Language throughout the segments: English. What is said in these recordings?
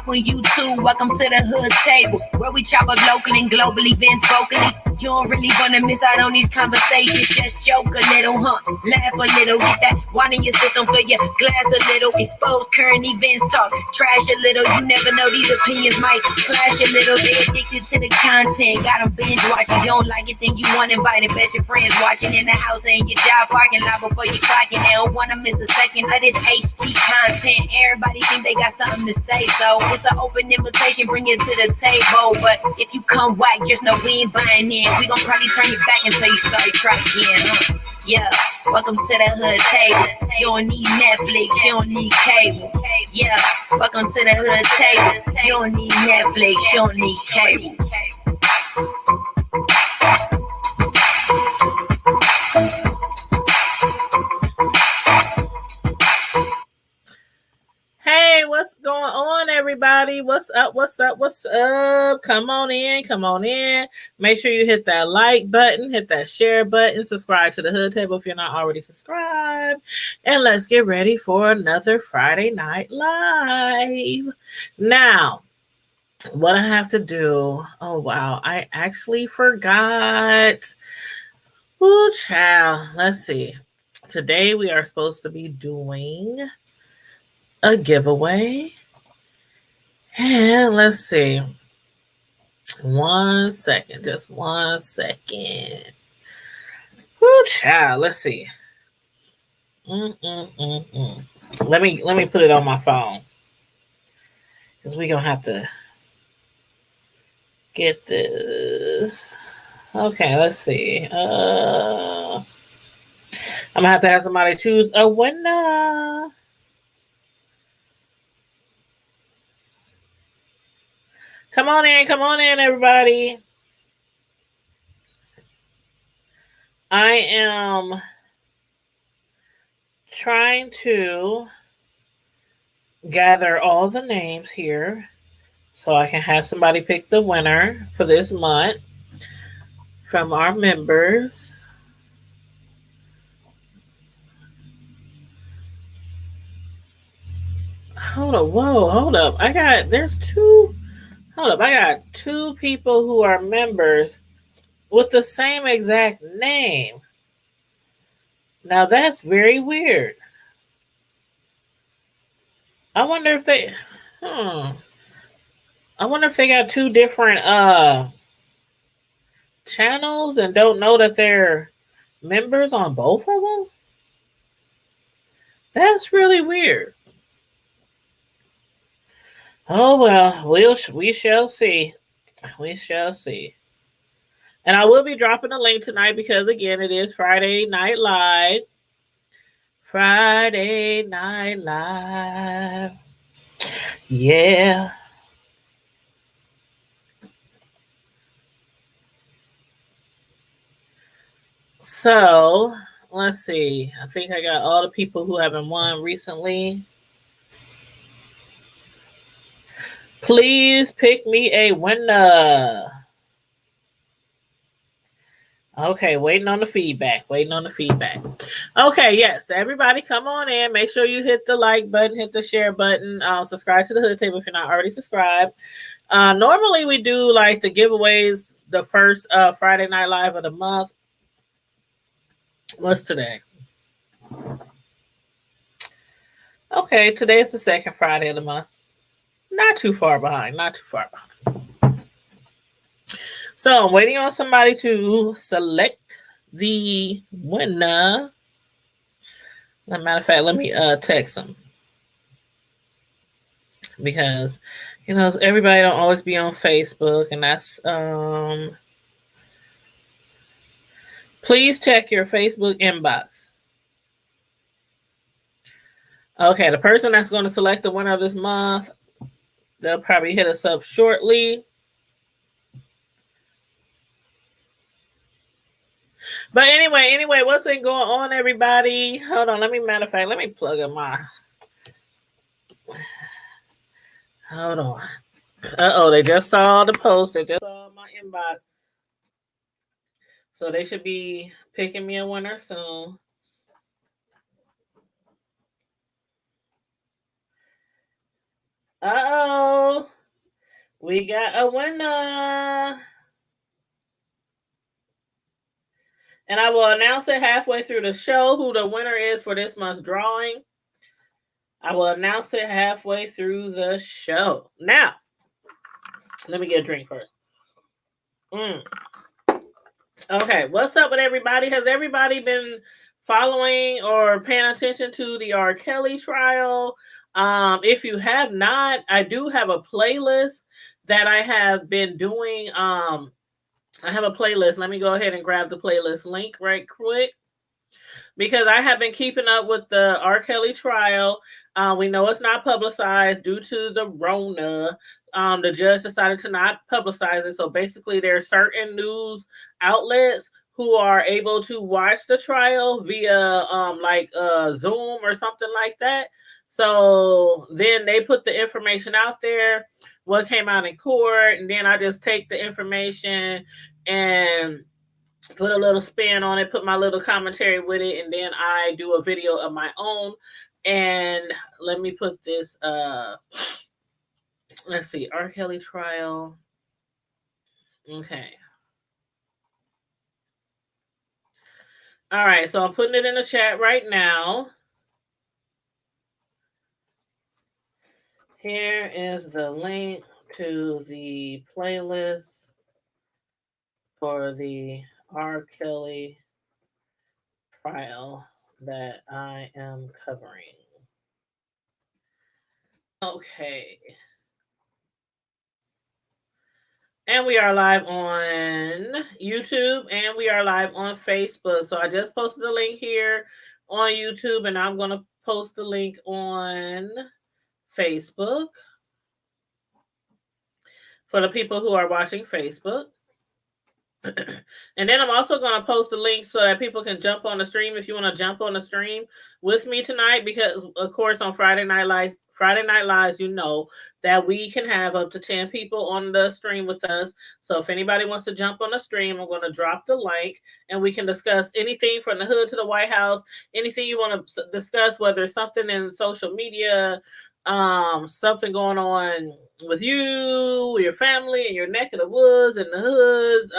pop on YouTube. Welcome to the hood table, where we chop up local and global events vocally. You don't really wanna miss out on these conversations. Just joke a little, huh? Laugh a little, get that wine in your system, fill your glass a little. Expose current events, talk trash a little. You never know, these opinions might clash a little. They addicted to the content, got them binge watching. You don't like it, then you want invited. Bet your friends watching in the house and your job parking lot before you clocking. They don't wanna miss a second of this HT content. Everybody think they got something to say, so it's an open invitation. Bring it to the table, but if you come whack, just know we ain't buying in. We gon' probably turn you back and tell you sorry, try again, huh? Yeah, welcome to the hood table. You don't need Netflix, you don't need cable. Yeah, welcome to the hood table. You don't need Netflix, you don't need cable. Hey, what's going on, everybody? What's up? What's up? What's up? Come on in. Come on in. Make sure you hit that like button, hit that share button, subscribe to the Hood Table if you're not already subscribed. And let's get ready for another Friday Night Live. Now, what I have to do, oh, wow, I actually forgot. Oh, child. Let's see. Today we are supposed to be doing a giveaway. And let's see. 1 second. Just 1 second. Whoo, child. Let's see. Let me put it on my phone, because we're gonna have to get this. Okay, let's see. I'm gonna have to have somebody choose a winner. Come on in, everybody. I am trying to gather all the names here so I can have somebody pick the winner for this month from our members. Hold up. I got two people who are members with the same exact name. Now that's very weird. I wonder if they got two different channels and don't know that they're members on both of them. That's really weird. Oh well, we shall see. We shall see. And I will be dropping a link tonight because, again, it is Friday Night Live. Friday Night Live. Yeah. So, let's see. I think I got all the people who haven't won recently. Please pick me a winner. Okay, waiting on the feedback. Okay, yes, everybody come on in. Make sure you hit the like button, hit the share button, subscribe to the Hood Table if you're not already subscribed. Normally we do like the giveaways the first Friday Night Live of the month. What's today? Okay, today is the second Friday of the month. Not too far behind. So I'm waiting on somebody to select the winner. As a matter of fact, let me text them, because everybody don't always be on Facebook, and that's please check your Facebook inbox. Okay, the person that's going to select the winner of this month, they'll probably hit us up shortly. But anyway, what's been going on, everybody? Hold on, let me plug in my. Hold on. They just saw the post. They just saw my inbox. So they should be picking me a winner soon. Uh-oh. We got a winner. And I will announce it halfway through the show who the winner is for this month's drawing. I will announce it halfway through the show. Now, let me get a drink first. Okay, what's up with everybody? Has everybody been following or paying attention to the R. Kelly trial? If you have not, I do have a playlist that I have been doing. I have a playlist. Let me go ahead and grab the playlist link right quick, because I have been keeping up with the R. Kelly trial. We know it's not publicized due to the Rona. The judge decided to not publicize it. So basically, there are certain news outlets who are able to watch the trial via Zoom or something like that. So then they put the information out there, what came out in court, and then I just take the information and put a little spin on it, put my little commentary with it, and then I do a video of my own. And let me put this let's see, R. Kelly trial. Okay. All right, so I'm putting it in the chat right now. Here is the link to the playlist for the R. Kelly trial that I am covering. Okay. And we are live on YouTube and we are live on Facebook. So I just posted the link here on YouTube, and I'm going to post the link on Facebook for the people who are watching Facebook. And then I'm also going to post the link so that people can jump on the stream if you want to jump on the stream with me tonight, because of course on Friday Night Lives, you know that we can have up to 10 people on the stream with us. So if anybody wants to jump on the stream, I'm going to drop the link and we can discuss anything from the hood to the White House, anything you want to discuss, whether it's something in social media, something going on with you, your family, and your neck of the woods and the hoods,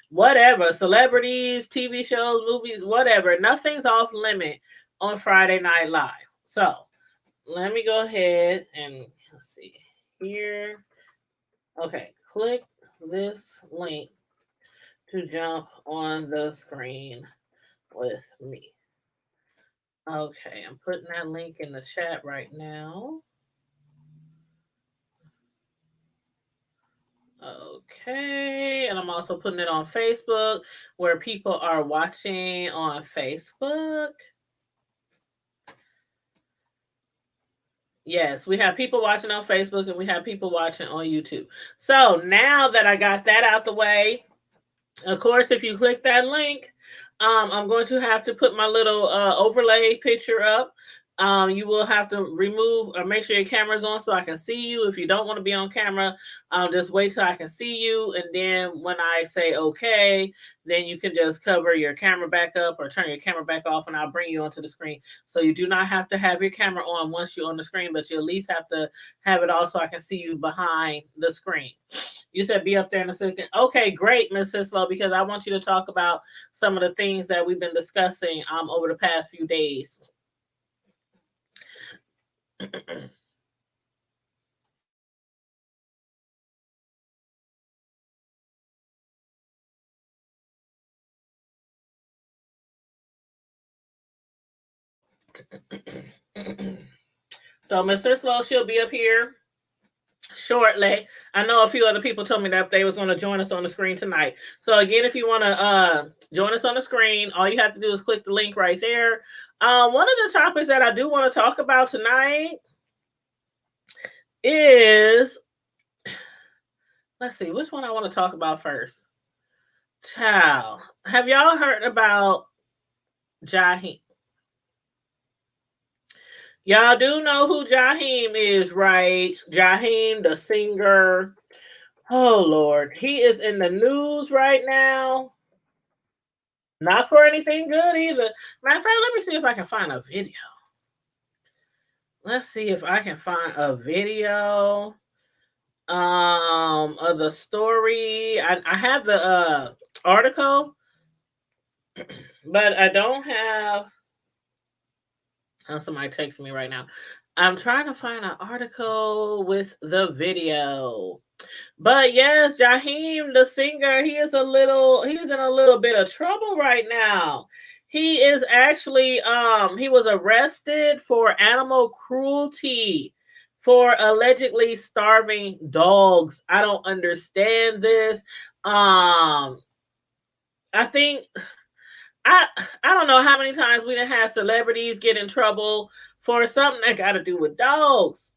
whatever, celebrities, TV shows, movies, whatever. Nothing's off limit on Friday Night Live. So let me go ahead and let's see here. Okay, click this link to jump on the screen with me. Okay, I'm putting that link in the chat right now. Okay, and I'm also putting it on Facebook where people are watching on Facebook. Yes, we have people watching on Facebook and we have people watching on YouTube. So now that I got that out the way, of course, if you click that link, I'm going to have to put my little overlay picture up. You will have to remove or make sure your camera's on so I can see you. If you don't want to be on camera, just wait till I can see you. And then when I say okay, then you can just cover your camera back up or turn your camera back off and I'll bring you onto the screen. So you do not have to have your camera on once you're on the screen, but you at least have to have it off so I can see you behind the screen. You said be up there in a second. Okay, great, Miss Sislo, because I want you to talk about some of the things that we've been discussing over the past few days. So Miss Sislo, she'll be up here shortly. I know a few other people told me that they was going to join us on the screen tonight. So again, if you want to join us on the screen, all you have to do is click the link right there. One of the topics that I do want to talk about tonight is, let's see, which one I want to talk about first. Child, have y'all heard about Jaheim? Y'all do know who Jaheim is, right? Jaheim, the singer. Oh, Lord. He is in the news right now. Not for anything good either. Matter of fact, let me see if I can find a video. Let's see if I can find a video of the story. I have the article, but I don't have. Oh, somebody texting me right now. I'm trying to find an article with the video. But yes, Jaheim, the singer, he's in a little bit of trouble right now. He is actually he was arrested for animal cruelty for allegedly starving dogs. I don't understand this. I think I don't know how many times we done had celebrities get in trouble for something that got to do with dogs.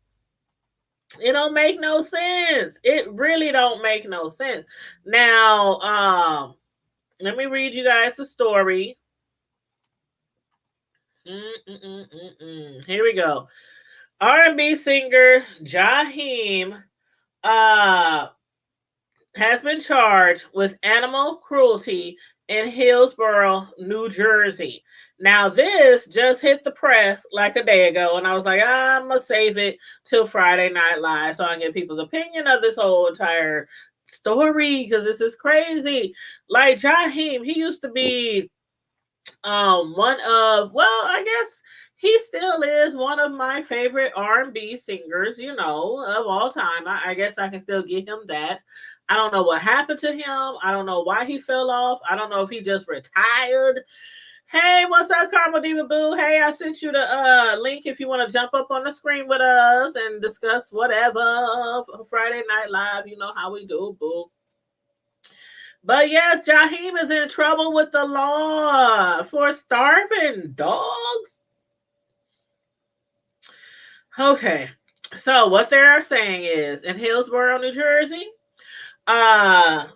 It don't make no sense. It really don't make no sense. Now, let me read you guys the story. Here we go. R&B singer Jaheim has been charged with animal cruelty in Hillsborough, New Jersey. Now, this just hit the press like a day ago, and I was like, I'm going to save it till Friday Night Live so I can get people's opinion of this whole entire story, because this is crazy. Like, Jaheim, he used to be one of, well, I guess he still is one of my favorite R&B singers, of all time. I guess I can still give him that. I don't know what happened to him. I don't know why he fell off. I don't know if he just retired. Hey, what's up, Karma Diva Boo? Hey, I sent you the link if you want to jump up on the screen with us and discuss whatever Friday Night Live. You know how we do, boo. But yes, Jaheim is in trouble with the law for starving dogs. Okay, so what they are saying is in Hillsborough, New Jersey, Jaheim,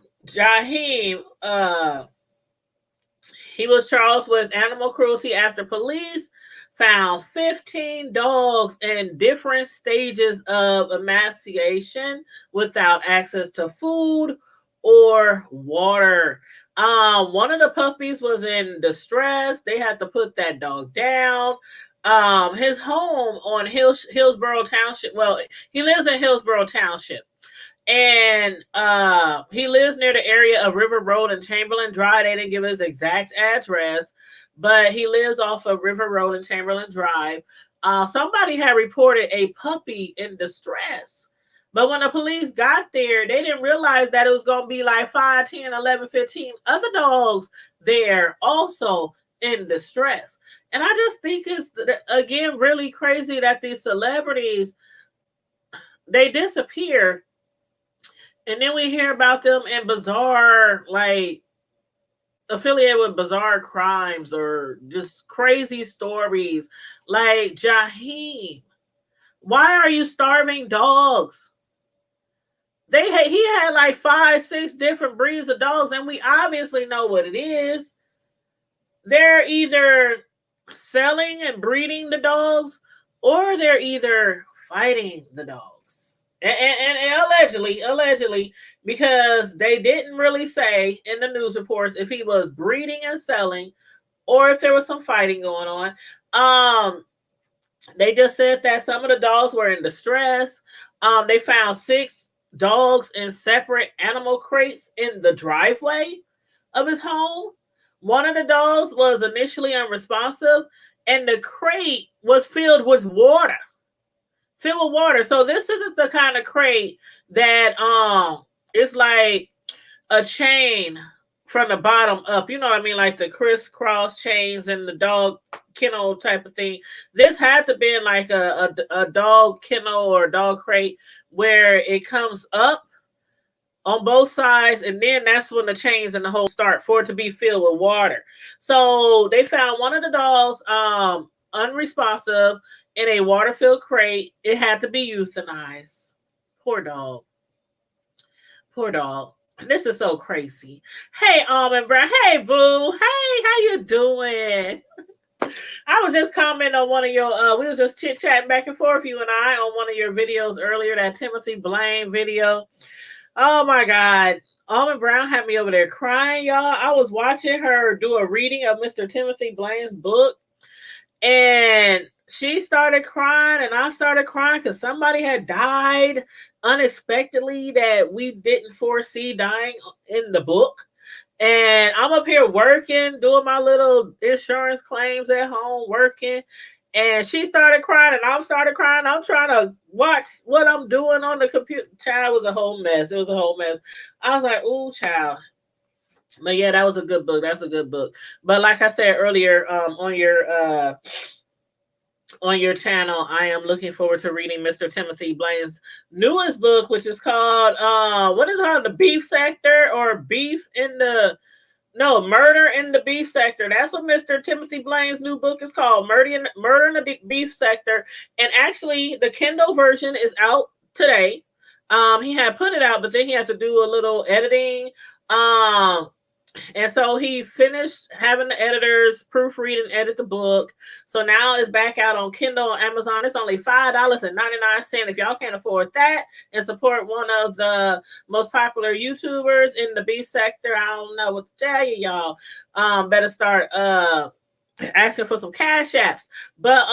he was charged with animal cruelty after police found 15 dogs in different stages of emaciation without access to food or water. One of the puppies was in distress. They had to put that dog down. His home on Hillsborough Township. Well, he lives in Hillsborough Township. And he lives near the area of River Road and Chamberlain Drive. They didn't give his exact address, but he lives off of River Road and Chamberlain Drive. Somebody had reported a puppy in distress. But when the police got there, they didn't realize that it was going to be like 5, 10, 11, 15 other dogs there also in distress. And I just think it's, again, really crazy that these celebrities, they disappear. And then we hear about them in bizarre, like, affiliated with bizarre crimes or just crazy stories. Like, Jaheim, why are you starving dogs? He had like 5, 6 different breeds of dogs, and we obviously know what it is. They're either selling and breeding the dogs, or they're either fighting the dogs. And allegedly, because they didn't really say in the news reports if he was breeding and selling or if there was some fighting going on. They just said that some of the dogs were in distress. They found 6 dogs in separate animal crates in the driveway of his home. One of the dogs was initially unresponsive, and the crate was filled with water. So this isn't the kind of crate that it's like a chain from the bottom up. You know what I mean? Like the crisscross chains and the dog kennel type of thing. This had to be like a dog kennel or a dog crate where it comes up on both sides, and then that's when the chains and the hole start for it to be filled with water. So they found one of the dogs unresponsive in a water-filled crate. It had to be euthanized. Poor dog. This is so crazy. Hey, Almond Brown. Hey, boo. Hey, how you doing? I was just commenting on one of your, we was just chit-chatting back and forth, you and I, on one of your videos earlier, that Timothy Blaine video. Oh, my God. Almond Brown had me over there crying, y'all. I was watching her do a reading of Mr. Timothy Blaine's book, and she started crying and I started crying because somebody had died unexpectedly that we didn't foresee dying in the book. And I'm up here working, doing my little insurance claims at home, working. And she started crying and I started crying. I'm trying to watch what I'm doing on the computer. Child, it was a whole mess. It was a whole mess. I was like, ooh, child. But yeah, that was a good book. That's a good book. But like I said earlier, on your channel, I am looking forward to reading Mr. Timothy Blaine's newest book, which is called what is it called? The Beef Sector, or Beef in the Murder in the Beef Sector. That's what Mr. Timothy Blaine's new book is called, Murder in the Beef Sector. And actually, the Kindle version is out today. He had put it out, but then he had to do a little editing. And so he finished having the editors proofread and edit the book. So now it's back out on Kindle on Amazon. It's only $5.99. If y'all can't afford that and support one of the most popular YouTubers in the beef sector, I don't know what to tell you, y'all. Better start asking for some cash apps. But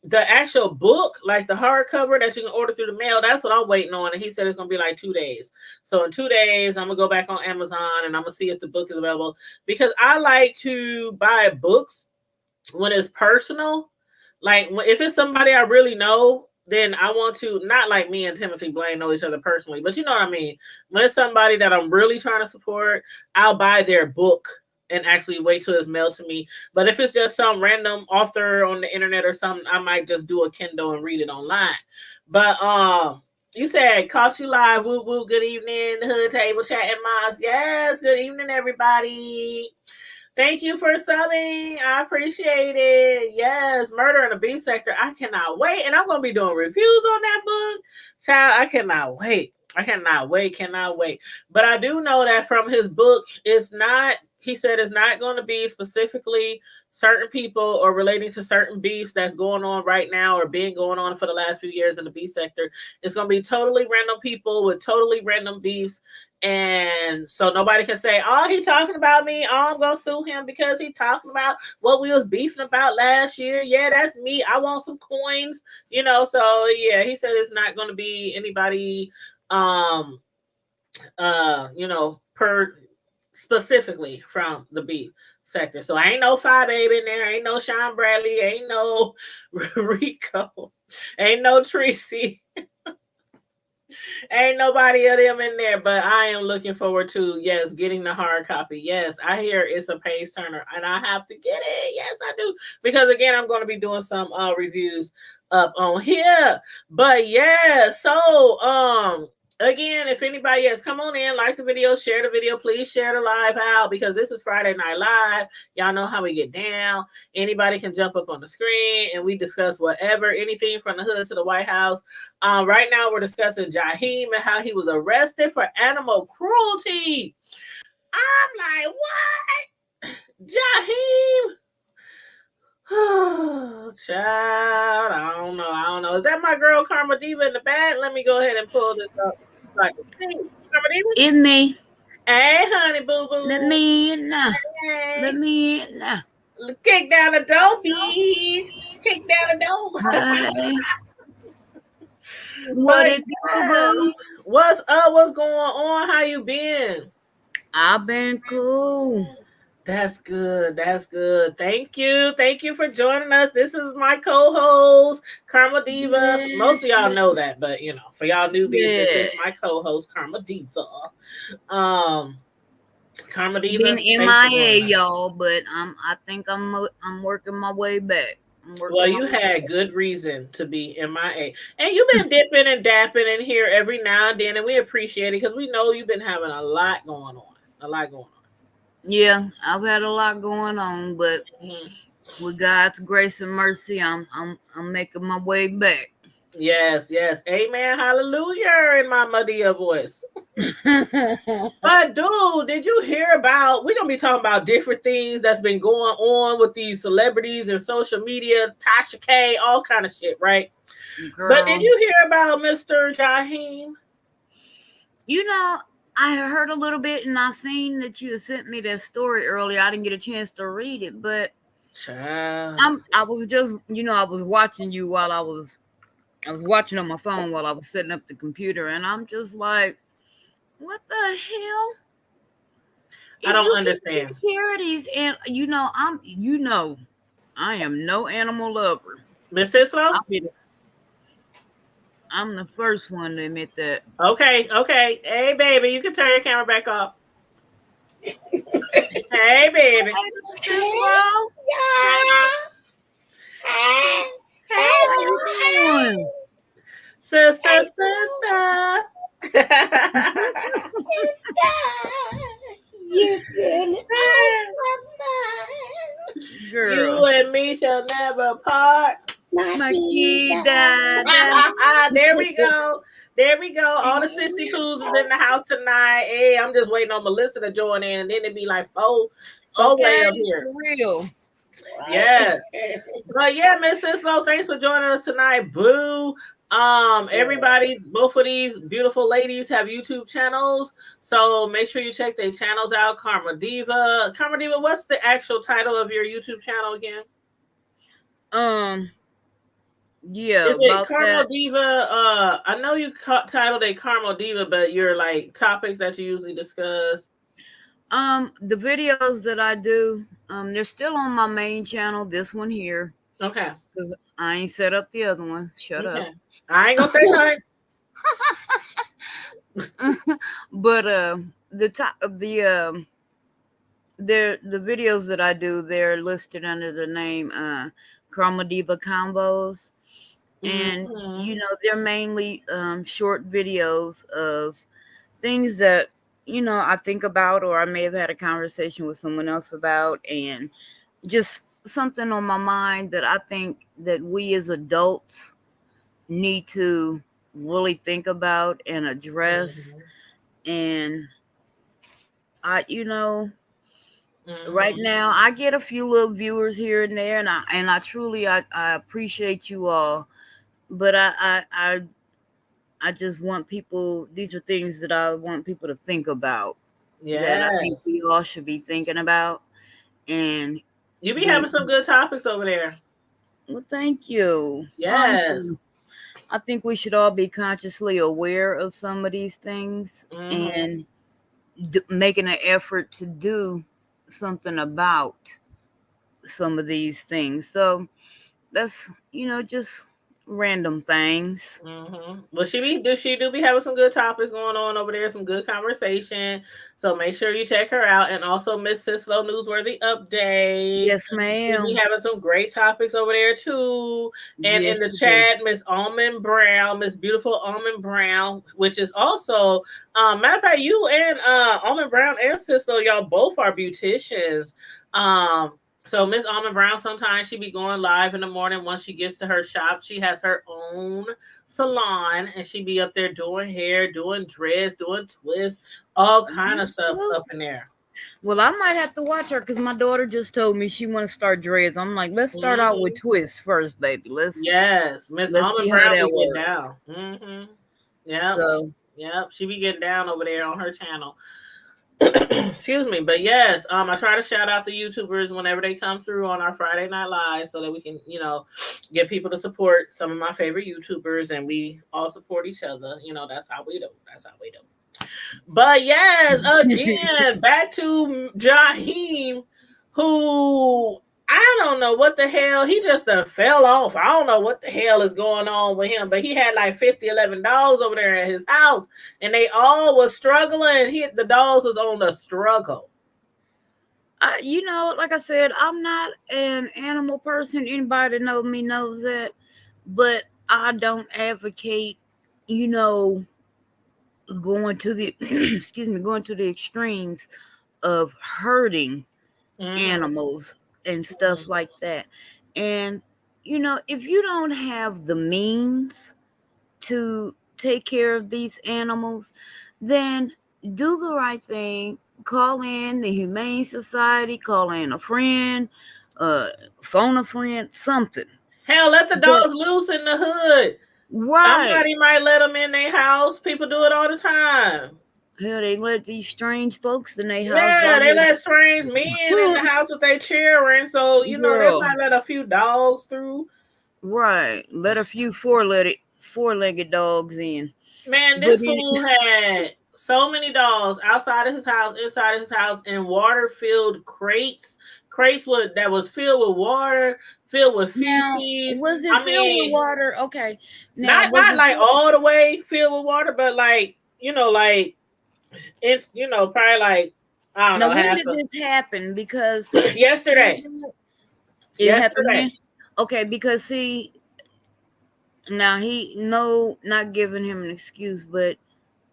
the actual book, like the hardcover that you can order through the mail, that's what I'm waiting on. And he said it's going to be like 2 days. So in 2 days, I'm going to go back on Amazon and I'm going to see if the book is available. Because I like to buy books when it's personal. Like if it's somebody I really know, then I want to, not like me and Timothy Blaine know each other personally, but you know what I mean? When it's somebody that I'm really trying to support, I'll buy their book and actually wait till it's mailed to me. But if it's just some random author on the internet or something, I might just do a Kindle and read it online. But you said caught you live. Woo woo. Good evening, the Hood Table Chat and Moss. Yes, good evening, everybody. Thank you for subbing. I appreciate it. Yes, Murder in the Beef Sector. I cannot wait. And I'm going to be doing reviews on that book. Child, I cannot wait. Cannot wait. But I do know that from his book, he said it's not going to be specifically certain people or relating to certain beefs that's going on right now or been going on for the last few years in the beef sector. It's going to be totally random people with totally random beefs. And so nobody can say, oh, he talking about me. Oh, I'm going to sue him because he talking about what we was beefing about last year. Yeah, that's me. I want some coins, So yeah, he said it's not going to be anybody, per specifically from the beef sector. So ain't no Phi Baby in there. Ain't no Sean Bradley. Ain't no Rico. Ain't no Tracy. Ain't nobody of them in there, but I am looking forward to, yes, getting the hard copy. Yes, I hear it's a page turner and I have to get it. Yes, I do. Because again, I'm going to be doing some reviews up on here. But yeah, so again, if anybody has come on in, like the video, share the video, please share the live out because this is Friday Night Live. Y'all know how we get down. Anybody can jump up on the screen and we discuss whatever, anything from the hood to the White House. Right now we're discussing Jaheim and how he was arrested for animal cruelty. I'm like, what? Jaheim? Child, I don't know. Is that my girl Karma Diva in the back? Let me go ahead and pull this up. Karma Diva? It's me. Hey, honey, boo boo. Let me in now. Hey. Let me in now. Kick down the door, bitch. Kick down the door. What it do, boo? What's up? What's going on? How you been? I've been cool. That's good. Thank you for joining us. This is my co-host, Karma Diva. Yes, most of y'all know that, but for y'all newbies, This is my co-host, Karma Diva. Karma Diva. Been MIA, y'all, but I think I'm working my way back. Well, you had good reason to be MIA, and you've been dipping and dapping in here every now and then, and we appreciate it because we know you've been having a lot going on. Yeah, I've had a lot going on, but with God's grace and mercy, I'm making my way back. Yes. Amen. Hallelujah in my Madea voice. But dude, did you hear about, we're going to be talking about different things that's been going on with these celebrities and social media, Tasha K, all kind of shit, right? Girl. But did you hear about Mr. Jaheim? I heard a little bit and I seen that you sent me that story earlier. I didn't get a chance to read it, but Child. I was just, I was watching you while I was watching on my phone while I was setting up the computer, and I'm just like, what the hell? I If don't you can understand. take care of these, and I am no animal lover. Miss Sislo? I'm the first one to admit that. Okay, okay. Hey, baby, you can turn your camera back off. Hey, baby. Slow. How you doing? Sister, sister. You feel it out my Girl. You and me shall never part. mind. My kid died. There we go. There we go. All the sissy coos is in the house tonight. Hey, I'm just waiting on Melissa to join in, and then it'd be like four way up here. For real. Yes. But yeah, Miss Sislo, thanks for joining us tonight. Boo. Everybody, both of these beautiful ladies have YouTube channels, so make sure you check their channels out. Karma Diva, what's the actual title of your YouTube channel again? Yeah, Is it about Carmo that. Diva? I know you titled it Carmo Diva, but your like topics that you usually discuss. The videos that I do, they're still on my main channel. This one here, Okay. because I ain't set up the other one. Shut up. I ain't gonna say nothing. But the top of the videos that I do, they're listed under the name Chroma Diva Combos. And they're mainly short videos of things that I think about, or I may have had a conversation with someone else about, and just something on my mind that I think that we as adults need to really think about and address. And right now I get a few little viewers here and there, and I truly I appreciate you all, but I just want people, these are things that I want people to think about. That I think we all should be thinking about. And you be having some good topics over there. Well, thank you. Yes. I think we should all be consciously aware of some of these things and making an effort to do something about some of these things. So that's, just random things. Well, she do be having some good topics going on over there, some good conversation. So make sure you check her out, and also Miss Sislo Newsworthy Updates. Yes, ma'am. She be having some great topics over there too. And in the chat, Miss Almond Brown, Miss Beautiful Almond Brown, which is also matter of fact, you and Almond Brown and Sislo, y'all both are beauticians. So Miss Almond Brown, sometimes she be going live in the morning. Once she gets to her shop, she has her own salon, and she be up there doing hair, doing dreads, doing twists, all kind of stuff up in there. Well, I might have to watch her because my daughter just told me she want to start dreads. I'm like, let's start out with twists first, baby. Let's Miss Almond Brown be getting down. Yeah. So she be getting down over there on her channel. Excuse me, but yes, I try to shout out the YouTubers whenever they come through on our Friday Night Live so that we can, get people to support some of my favorite YouTubers, and we all support each other. That's how we do. But yes, again, back to Jaheim, who I don't know what the hell. He just fell off. I don't know what the hell is going on with him, but he had like $11 over there at his house, and they all was struggling. The dogs was on the struggle. Like I said, I'm not an animal person. Anybody that knows me knows that, but I don't advocate, going to the going to the extremes of hurting animals and stuff like that. And if you don't have the means to take care of these animals, then do the right thing. Call in the Humane Society, call in a friend, phone a friend, something. Hell, let the dogs loose in the hood. Right. Somebody might let them in their house. People do it all the time. Hell, they let these strange folks in their house. Yeah, they let strange men in the house with their children. So, you know, they Girl. might let a few dogs through. Right. Let a few four-legged dogs in. Man, But this fool had so many dogs outside of his house, inside of his house, and water-filled crates. That was filled with water, filled with now, feces. was it I filled with mean, water? Okay. Now, not was it like all the way filled with water, but like, you know, like it's, you know, probably like, I don't now, know, when half did this happen? Because yesterday. it happened Yesterday. then? Okay, because see, now not giving him an excuse, but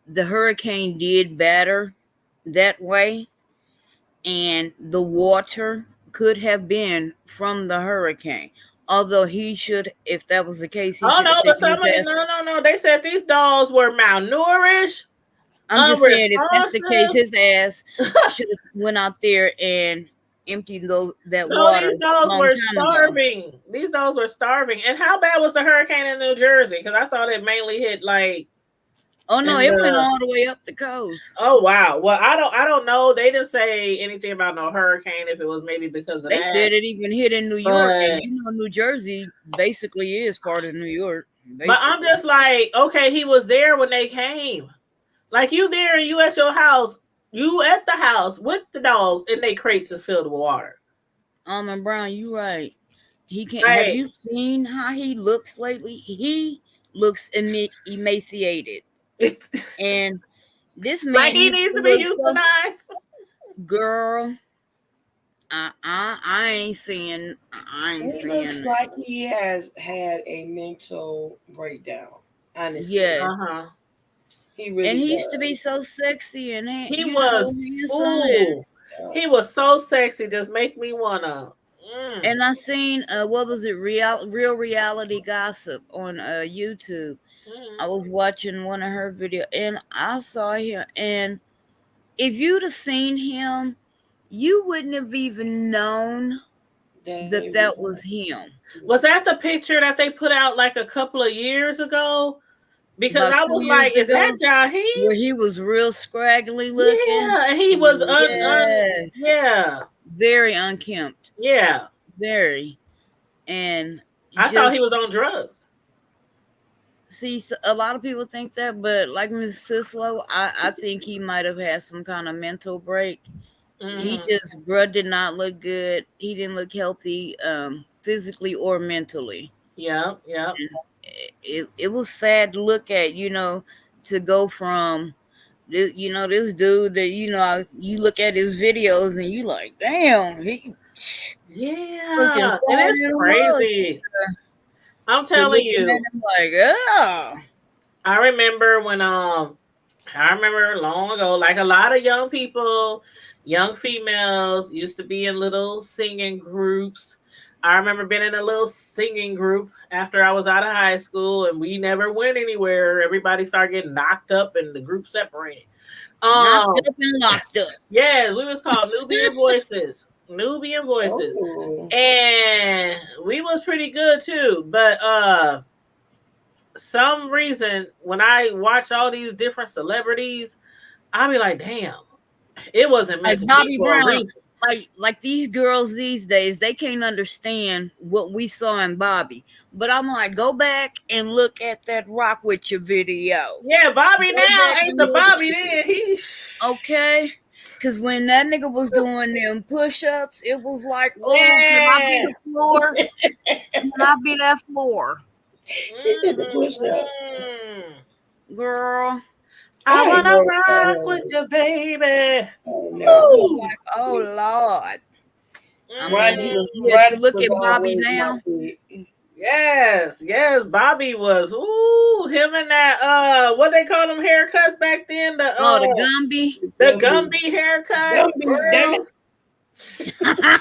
the hurricane did batter that way, and the water could have been from the hurricane. Although he should, if that was the case, he Oh should have no, but taken his somebody ass. no. They said these dogs were malnourished, I'm just saying, if that's the case, unresponsive. his ass should have went out there and emptied that No, water these a dogs long were time ago. starving. These dogs were starving. And how bad was the hurricane in New Jersey? Because I thought it mainly hit like Oh no, in it went the. all the way up the coast. Oh wow. Well, I don't know. They didn't say anything about no hurricane. If it was maybe because of They that, said it even hit in New York, and but you know New Jersey basically is part of New York, I'm basically. just like, okay, he was there when they came. Like you there and you at your house, you at the house with the dogs, and they crates is filled with water. And Brown, you right. He can't. Have Like, you seen how he looks lately? He looks emaciated, and this like man he used needs to to be look so. euthanized. Girl, I ain't seeing. I ain't He looks seeing. like he has had a mental breakdown. Honestly, Yeah, he and really he used to be does. so sexy and He was handsome, ooh, Yeah. he was so sexy. Just make me wanna. and I seen what was it, real reality gossip on YouTube. I Mm. was watching one of her videos and I saw him, and if you'd have seen him, you wouldn't have even known That that it that was was him. Was that the picture that they put out like a couple of years ago? Because About I two was years like, is that ago, Jaheim? where he was real scraggly looking. Yeah, and he was Yes, yeah, very unkempt, yeah. very. And I thought he just was on drugs. see, a lot of people think that, but like Miss Sislo, I think he might have had some kind of mental break. He Mm-hmm. just, bruh, did not look good. He didn't look healthy, physically or mentally. Yeah, yeah. And it was sad to look at, to go from this, this dude that, you look at his videos and you like, damn, he looking Yeah, and fine it's in a mug, crazy. I'm to telling looking at you, him like, oh. I remember when I remember long ago, like a lot of young people, young females used to be in little singing groups. I remember being in a little singing group after I was out of high school, and we never went anywhere. Everybody started getting knocked up, and the group separated. Knocked Um, up and locked up. yes, we was called Nubian Voices. Nubian Voices. Oh, And we was pretty good too. But some reason when I watch all these different celebrities, I'll be like, damn, it wasn't meant Like to be Bobby for a Brown, reason. like these girls these days, they can't understand what we saw in Bobby. But I'm like, go back and look at that Rock with Your video. Yeah, Bobby Go now back ain't and the look. Bobby then. Okay. Cause when that nigga was doing them push-ups, it was like, oh, can I be Yeah. the floor? Can I be that floor? she did the push up. Girl. I I ain't wanna know about rock with her. you, baby. Oh, I never. was Woo! like, oh Lord. I mean, Rodney was to Rodney look was at Bobby always my now. kid. Yes, yes, Bobby was. Ooh, him and that what they call them haircuts back then? Oh, the Gumby. The Gumby, Gumby haircut, Gumby, damn girl. it!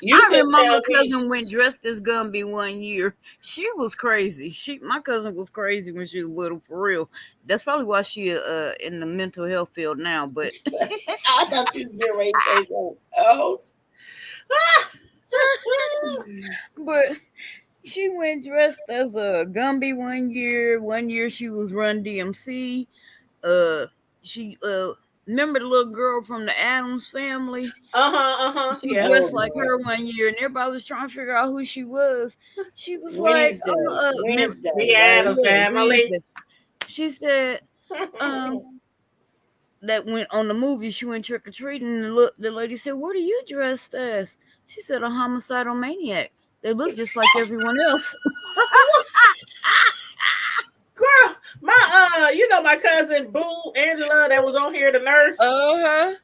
You I could remember my tell little me. cousin went dressed as Gumby one year. She was crazy. My cousin was crazy when she was little, for real. That's probably why she in the mental health field now. But I thought you was getting ready to say something else. but she went dressed as a Gumby one year. One year she was Run DMC. Uh, she remember the little girl from the Addams Family? She Yeah. dressed like her one year, and everybody was trying to figure out who she was. She was Wednesday, like, Wednesday, The right? Addams Family. Wednesday. She said, that went on the movie, she went trick or treating, and the lady said, "What are you dressed as?" She said, "A homicidal maniac. They look just like everyone else." Girl, my cousin Boo Angela that was on here, the nurse.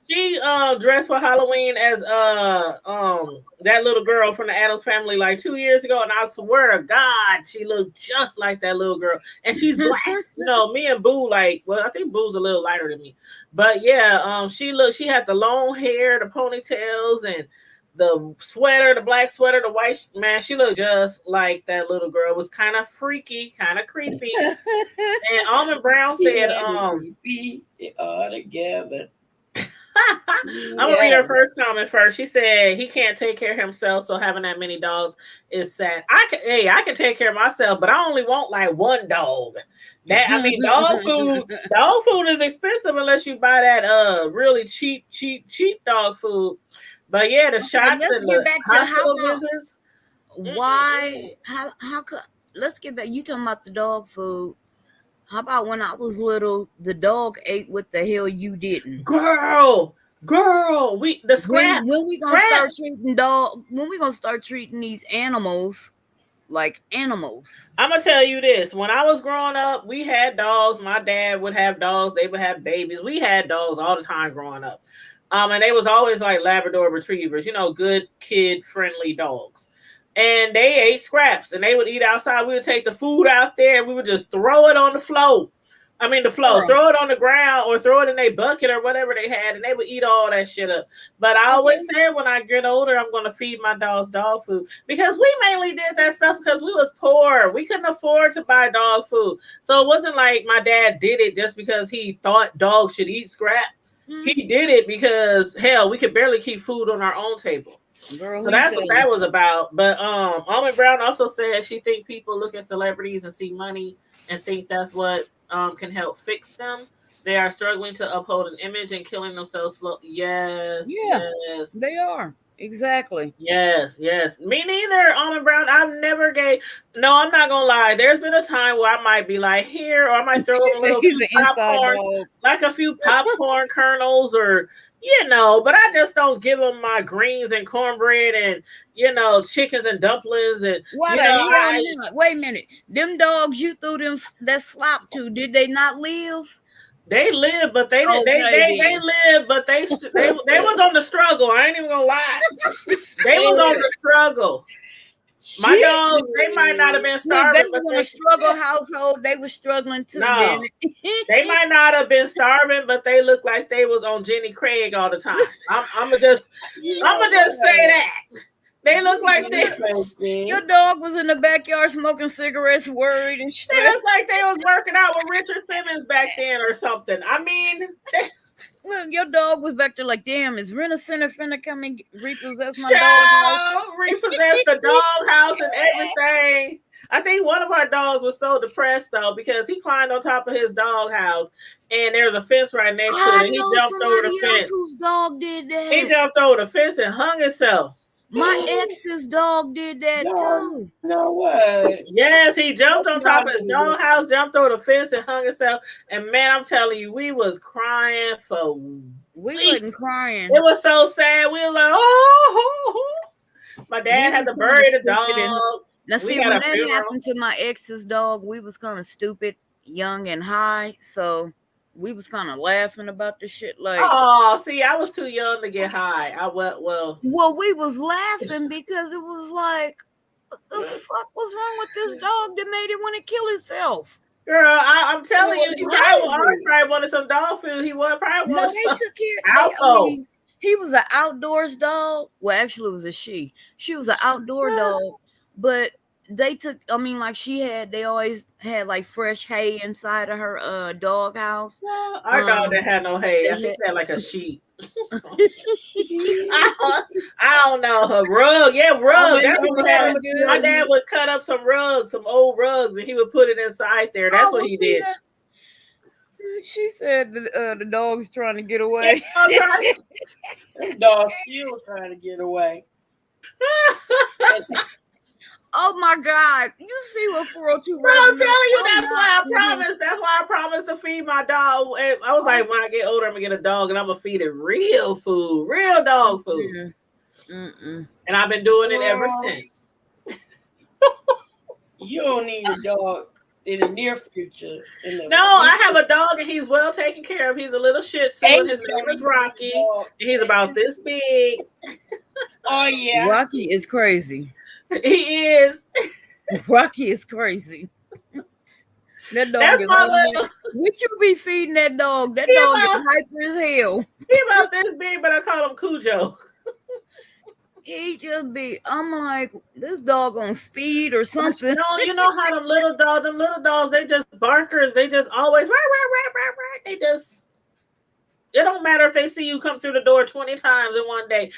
She dressed for Halloween as that little girl from the Addams Family like 2 years ago, and I swear to God, she looked just like that little girl. And she's black. Me and Boo, I think Boo's a little lighter than me. But yeah, she had the long hair, the ponytails, and the sweater, the black sweater, the white man. She looked just like that little girl. It was kind of freaky, kind of creepy. And Almond Brown said, creepy all together. I'm gonna read her first comment first. She said he can't take care of himself, so having that many dogs is sad. I can take care of myself, but I only want like one dog. Dog food is expensive unless you buy that really cheap dog food. But yeah, the shots and the hospital visits. Why? How could? Let's get back. You talking about the dog food? How about when I was little, the dog ate what the hell you didn't? Girl, when we gonna start treating when we gonna start treating these animals like animals? I'm gonna tell you this. When I was growing up, we had dogs. My dad would have dogs, they would have babies. We had dogs all the time growing up. And they was always like Labrador retrievers, good kid friendly dogs. And they ate scraps and they would eat outside. We would take the food out there and we would just throw it on the floor. Throw it on the ground or throw it in a bucket or whatever they had, and they would eat all that shit up. But I always said when I get older, I'm going to feed my dogs dog food, because we mainly did that stuff because we was poor. We couldn't afford to buy dog food. So it wasn't like my dad did it just because he thought dogs should eat scrap. He did it because, hell, we could barely keep food on our own table. Girl, so that's what that was about. But Almond Brown also said she think people look at celebrities and see money and think that's what can help fix them. They are struggling to uphold an image and killing themselves slow. Yes, yes, they are. Exactly. Yes. Me neither, Almond Brown. I'm not gonna lie. There's been a time where I might be like here, or I might throw a little popcorn, like a few popcorn kernels, or but I just don't give them my greens and cornbread and chickens and dumplings and wait a minute. Them dogs you threw them that slop to, did they not live? They live, but they live, but they was on the struggle. I ain't even gonna lie. They was on the struggle. My dogs, they might not have been starving, but they were in a struggle household. They were struggling too. No, they might not have been starving, but they looked like they was on Jenny Craig all the time. I'ma just say that. They look like this. Your dog was in the backyard smoking cigarettes, worried and stressed. It was like they was working out with Richard Simmons back then or something. Well, your dog was back there like, damn, is Rent-A-Center finna come and repossess my dog? Repossess the dog house and everything. I think one of our dogs was so depressed though because he climbed on top of his dog house and there's a fence right next to it. And he jumped over the fence. Whose dog did that? He jumped over the fence and hung himself. My ex's dog did that too. No way. Yes, he jumped on top of his dog house, jumped over the fence and hung himself. And man, I'm telling you, we was crying for weeks. We wasn't crying. It was so sad. We were like, oh. My dad had to bury the dog. Now see, when that happened to my ex's dog, we was kind of stupid, young and high. So we was kind of laughing about the shit. Like, oh, see, I was too young to get high. Well, we was laughing because it was like, what the fuck was wrong with this dog that made it want to kill itself? Girl, I'm telling you, he probably wanted some dog food. He probably wanted some alcohol. He was an outdoors dog. Well, actually, it was a she. She was an outdoor dog, but they took. They always had like fresh hay inside of her dog house. Well, our dog didn't have no hay. I think they had like a sheep. I don't know. A rug. Yeah, rug. That's what we had. My dad would cut up some rugs, some old rugs, and he would put it inside there. That's what he did. She said the dog's trying to get away. The dog still trying to get away. Oh my God! You see what 402? But I'm telling you, that's why I promised. That's why I promised to feed my dog. And I was like, when I get older, I'm gonna get a dog, and I'm gonna feed it real food, real dog food. And I've been doing it ever since. You don't need a dog in the near future. No, I have a dog, and he's well taken care of. He's a little Shih Tzu, and his name is Rocky. And he's about this big. Oh yeah, Rocky is crazy. He is. Rocky is crazy. That dog That's is my little. What you be feeding that dog? That dog is hyper as hell. He about this big, but I call him Cujo. He just be. I'm like, this dog on speed or something. No, you know how them little dogs, they just barkers. They just always they just. It don't matter if they see you come through the door 20 times in one day.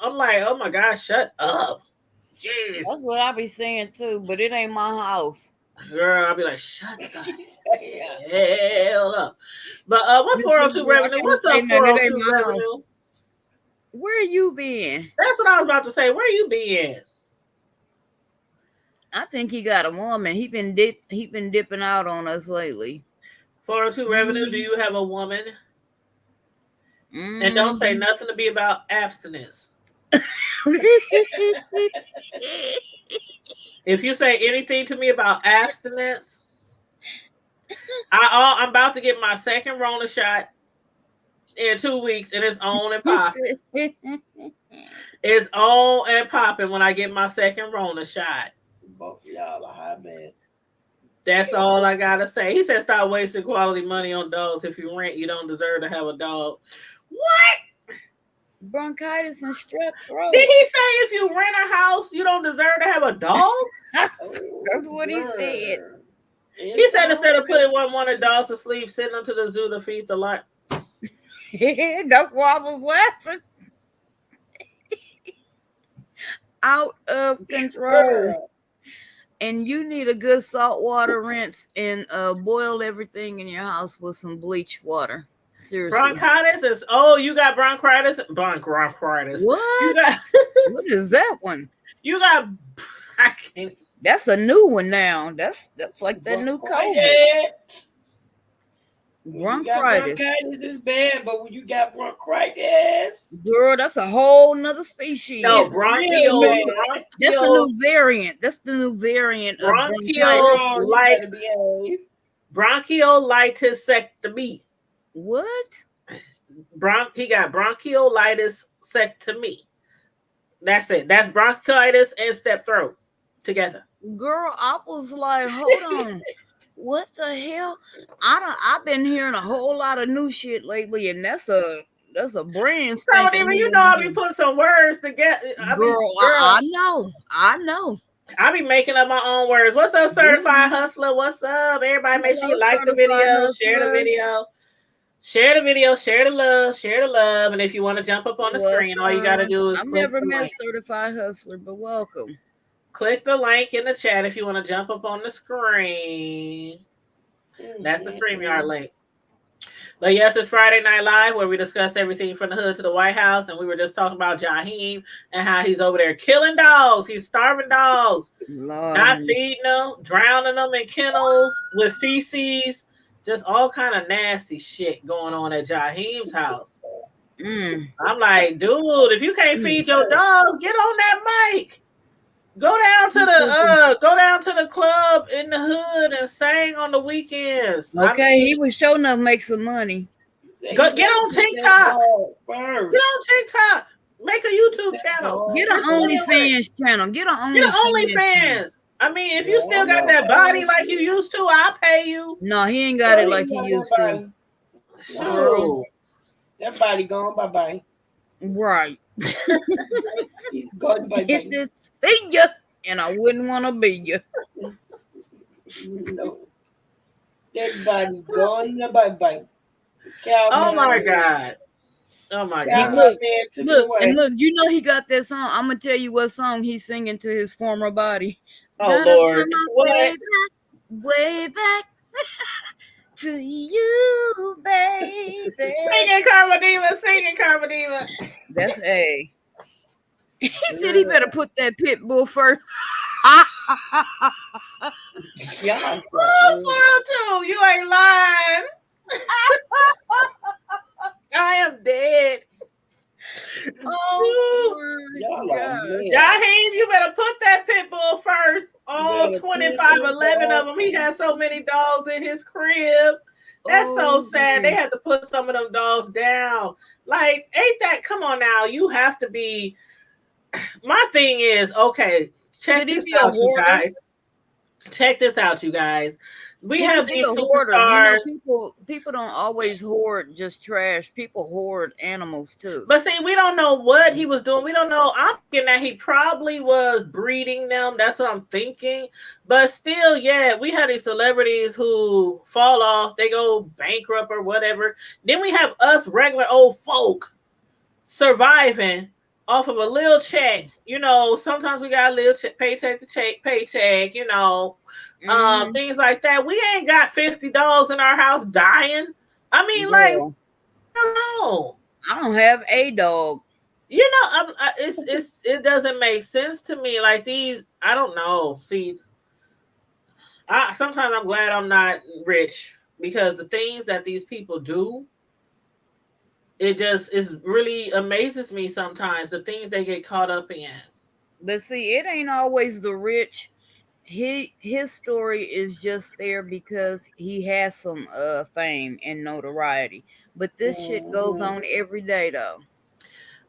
I'm like, oh my gosh, shut up. Jeez. That's what I be saying too, but it ain't my house. Girl, I'll be like, shut the hell up. But what 402 revenue? What's up, 402 revenue? Where you been? That's what I was about to say. Where you been? I think he got a woman. He been dipping out on us lately. 402 revenue, do you have a woman? And don't say nothing to be about abstinence. If you say anything to me about abstinence, I'm about to get my second Rona shot in 2 weeks, and it's on and popping. It's on and popping when I get my second Rona shot. Both of y'all are high man. That's all I gotta say. He said, "Stop wasting quality money on dogs. If you rent, you don't deserve to have a dog." What? Bronchitis and strep throat. Did he say if you rent a house, you don't deserve to have a dog? That's what he said. He said instead of putting one of the dogs to sleep, send them to the zoo to feed the light. That's why I was laughing. Out of control. And you need a good saltwater rinse and boil everything in your house with some bleach water. Seriously. Bronchitis is you got bronchitis. Bronchitis. What? What is that one? You got. I can't. That's a new one now. That's like that new COVID. Bronchitis. Bronchitis is bad, but when you got bronchitis, girl, that's a whole nother species. No, bronchial. That's the new variant. That's the new variant of bronchiolitis. Bronchiolitisectomy. What? He got bronchiolitisectomy. That's it. That's bronchitis and strep throat together. Girl, I was like, hold on. What the hell? I've been hearing a whole lot of new shit lately, and that's a brand spanking. Even you know I be putting some words together. I know. I be making up my own words. What's up, certified hustler? What's up, everybody? Make sure you like the video, share the video, share the video, share the love, and if you want to jump up on the screen, all you gotta do is I've never met certified hustler, but welcome. Click the link in the chat if you want to jump up on the screen. That's the StreamYard link. But yes, it's Friday Night Live where we discuss everything from the hood to the White House. And we were just talking about Jaheim and how he's over there killing dogs. He's starving dogs, not feeding them, drowning them in kennels with feces. Just all kind of nasty shit going on at Jaheim's house. I'm like, dude, if you can't feed your dogs, get on that mic. Go down to the club in the hood and sing on the weekends. Okay, he was showing enough make some money. Get on TikTok. Get on TikTok. Make a YouTube channel. Get an OnlyFans channel. Get an OnlyFans. I mean, if you still got that body like you used to, I'll pay you. No, he ain't got it like he used to. Sure. That body gone. Bye-bye. Right. He's gone. Bye-bye. It's see ya, and I wouldn't want to be ya. No. That body gone. Bye-bye. Oh my God. Oh my God. Look, you know he got that song. I'm gonna tell you what song he's singing to his former body. Oh Lord. Way back. to you, baby. Singing Karma Diva, singing Karma Diva. That's A. He said he better put that pit bull first. Yeah. Oh, 402, you ain't lying. I am dead. Oh Y'all my are God. mad. Jaheim, you better put that pit bull first. All better 25, put 11 that of them. He has so many dogs in his crib. That's so sad. They had to put some of them dogs down. Like, ain't that? Come on now. You have to be. My thing is, okay, check this out, you guys. Check this out, you guys. We have these superstars. You know, people don't always hoard just trash. People hoard animals too. But see, we don't know what he was doing. We don't know. I'm thinking that he probably was breeding them. That's what I'm thinking. But still, yeah, we have these celebrities who fall off. They go bankrupt or whatever. Then we have us regular old folk surviving off of a little check. You know, sometimes we got a little paycheck to paycheck, you know, things like that. We ain't got 50 dogs in our house dying. I mean, like, no. I don't have a dog. You know, it doesn't make sense to me. Like these, I don't know. See, sometimes I'm glad I'm not rich because the things that these people do, it really amazes me sometimes, the things they get caught up in. But see, it ain't always the rich. His story is just there because he has some fame and notoriety. But this shit goes on every day though.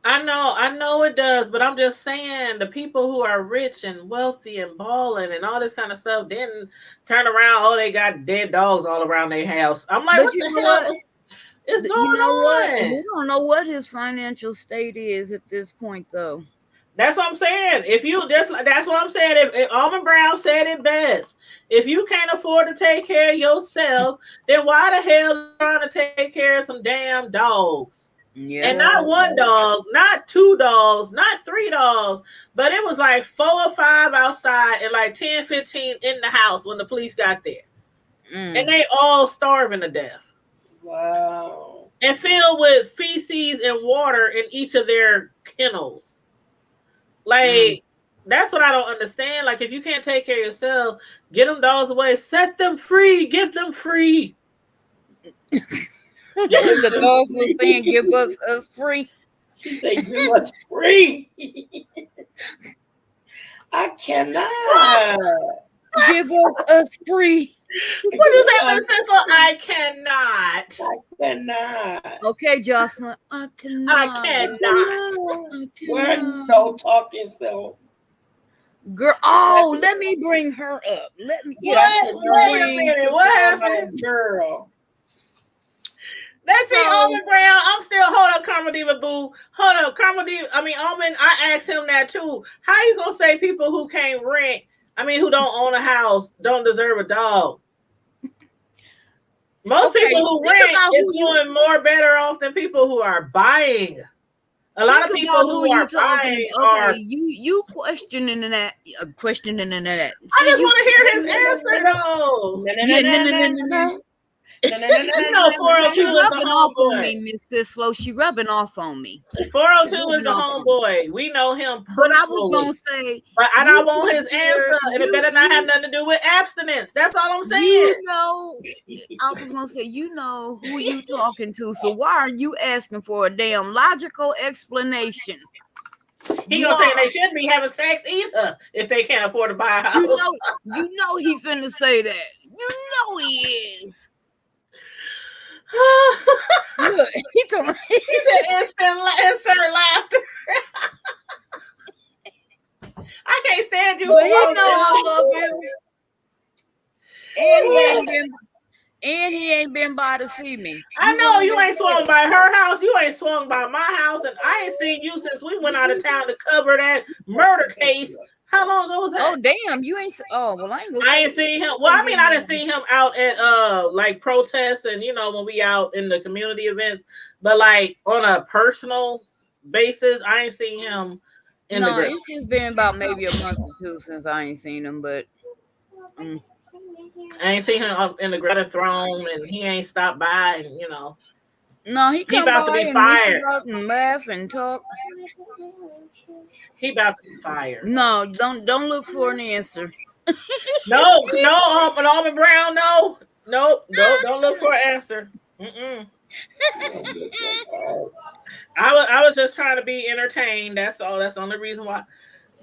I know it does, but I'm just saying the people who are rich and wealthy and balling and all this kind of stuff then turn around, oh, they got dead dogs all around their house. I'm like, what the hell is going on? We don't know what his financial state is at this point though. That's what I'm saying. That's what I'm saying. If Almond Brown said it best. If you can't afford to take care of yourself, then why the hell are you trying to take care of some damn dogs? Yeah. And not one dog, not two dogs, not three dogs, but it was like 4 or 5 outside and like 10, 15 in the house when the police got there. And they all starving to death. Wow. And filled with feces and water in each of their kennels. Like, that's what I don't understand. Like, if you can't take care of yourself, get them dogs away. Set them free. Give them free. The dogs was saying, give us free. She said, give us free. I cannot. Give us free. What is that, Miss Cecil? I cannot. I cannot. Okay, Joseline. I cannot. Where no talking self? Girl, oh, let me bring her up. Let me. Wait a minute. What happened, girl? That's it, Almond Brown. I'm still, hold up, Karma Diva Boo. Hold up, Karma Diva. I mean, Almond, I asked him that too. How you gonna say people who can't rent, who don't own a house, don't deserve a dog? Most people who rent is doing more better off than people who are buying. A lot of people who are buying are. You questioning that. I just want to hear his answer though. No. You know, 402 she is the rubbing off homeboy. on me, Miss Cislo. She rubbing off on me. 402 is the homeboy. We know him personally. But I was gonna say, but I don't want his answer, and it better not have nothing to do with abstinence. That's all I'm saying. You know, I was gonna say, you know who you talking to. So why are you asking for a damn logical explanation? He gonna say they shouldn't be having sex either if they can't afford to buy a house. You know he finna say that. You know he is. Look, he said insert laughter. I can't stand you. But you know I love him. And he ain't been by to see me. I know you ain't swung by her house. You ain't swung by my house, and I ain't seen you since we went out of town to cover that murder case. How long ago was that? Oh damn, you ain't. Oh well, I ain't seen him. Well, I didn't see him out at like protests and when we out in the community events. But like on a personal basis, I ain't seen him. It's just been about maybe a month or two since I ain't seen him. But I ain't seen him up in the Greta Throne, and he ain't stopped by, and No, he he come about to by be and mix fired. it up and laugh and talk. He about to be fired. No, don't look for an answer. No, Almond Brown, no, don't look for an answer. Mm-mm. I was just trying to be entertained. That's all. That's the only reason why.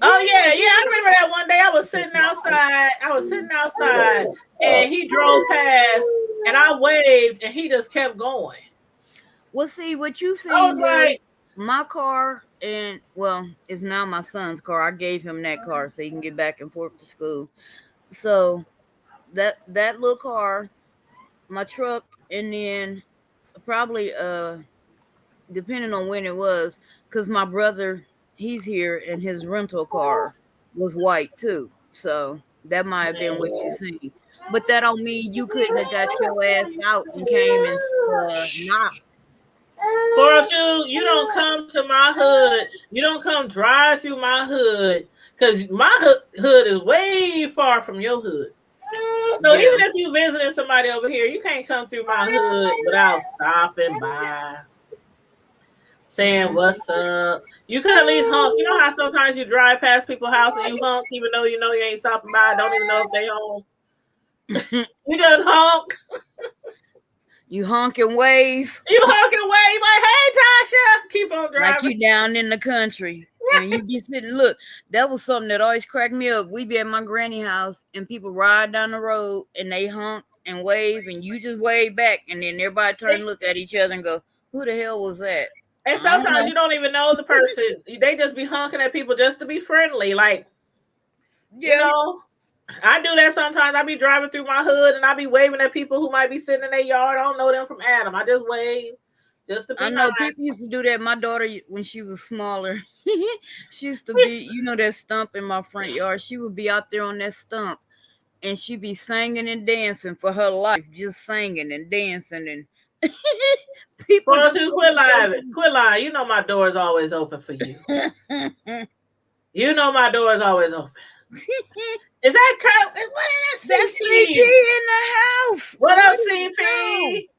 Oh yeah. I remember that one day I was sitting outside, and he drove past, and I waved, and he just kept going. Well, see, what you I see was was like, my car, and well, it's now my son's car. I gave him that car so he can get back and forth to school. So that little car, my truck, and then probably depending on when it was, because my brother, he's here, and his rental car was white too. So that might have been what you seen. But that don't mean you couldn't have got your ass out and came and knocked. 402, you don't come to my hood. You don't come drive through my hood, because my hood is way far from your hood. So Yeah. even if you visiting somebody over here, you can't come through my hood without stopping by, saying what's up. You could at least honk. You know how sometimes you drive past people's house and you honk, even though you know you ain't stopping by. Don't even know if they home. You just honk. You honk and wave. You honk and wave like, "Hey, Tasha," keep on driving. Like you down in the country. Right. And you be sitting, look, that was something that always cracked me up. We be at my granny house and people ride down the road and they honk and wave and you just wave back, and then everybody turn and look at each other and go, who the hell was that? And sometimes you don't even know the person. They just be honking at people just to be friendly. Like, I do that sometimes. I be driving through my hood and I be waving at people who might be sitting in their yard. I don't know them from Adam. I just wave just to be I know nice. people used to do that. My daughter, when she was smaller, she used to be, that stump in my front yard. She would be out there on that stump and she'd be singing and dancing for her life, just singing and dancing. And people just quit lying. You know my door is always open for you. You know my door is always open. Is that Kurt? What is that? That's CP in the house. What up, CP?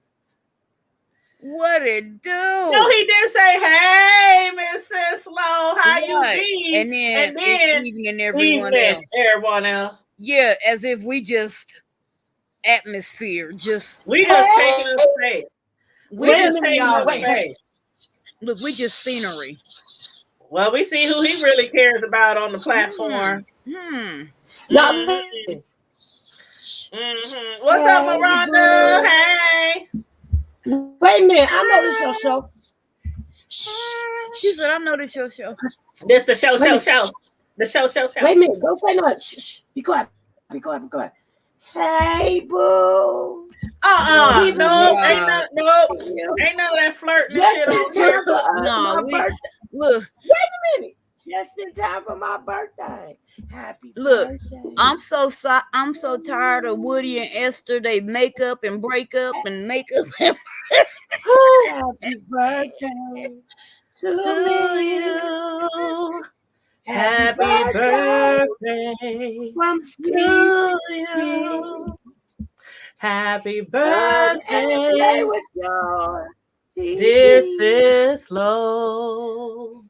What it do? No, he did say, "Hey, Mrs. Slow, how you be?" And then evening everyone else. Yeah, as if we just atmosphere, we just taking up space. We just taking up space. Look, we just scenery. Well, we see who he really cares about on the platform. What's up, Miranda? Hey. Wait a minute, I know this your show. She said, I know this your show. This the show. The show. Wait a minute, don't say no. Shh. Be quiet. Hey, boo. No, ain't none of that flirting and shit on here. No, look. Wait a minute. Just in time for my birthday. Happy birthday. I'm so tired of Woody and Esther. They make up and break up and make up and Happy birthday to you. Happy birthday from Steve. Happy birthday with your this is slow.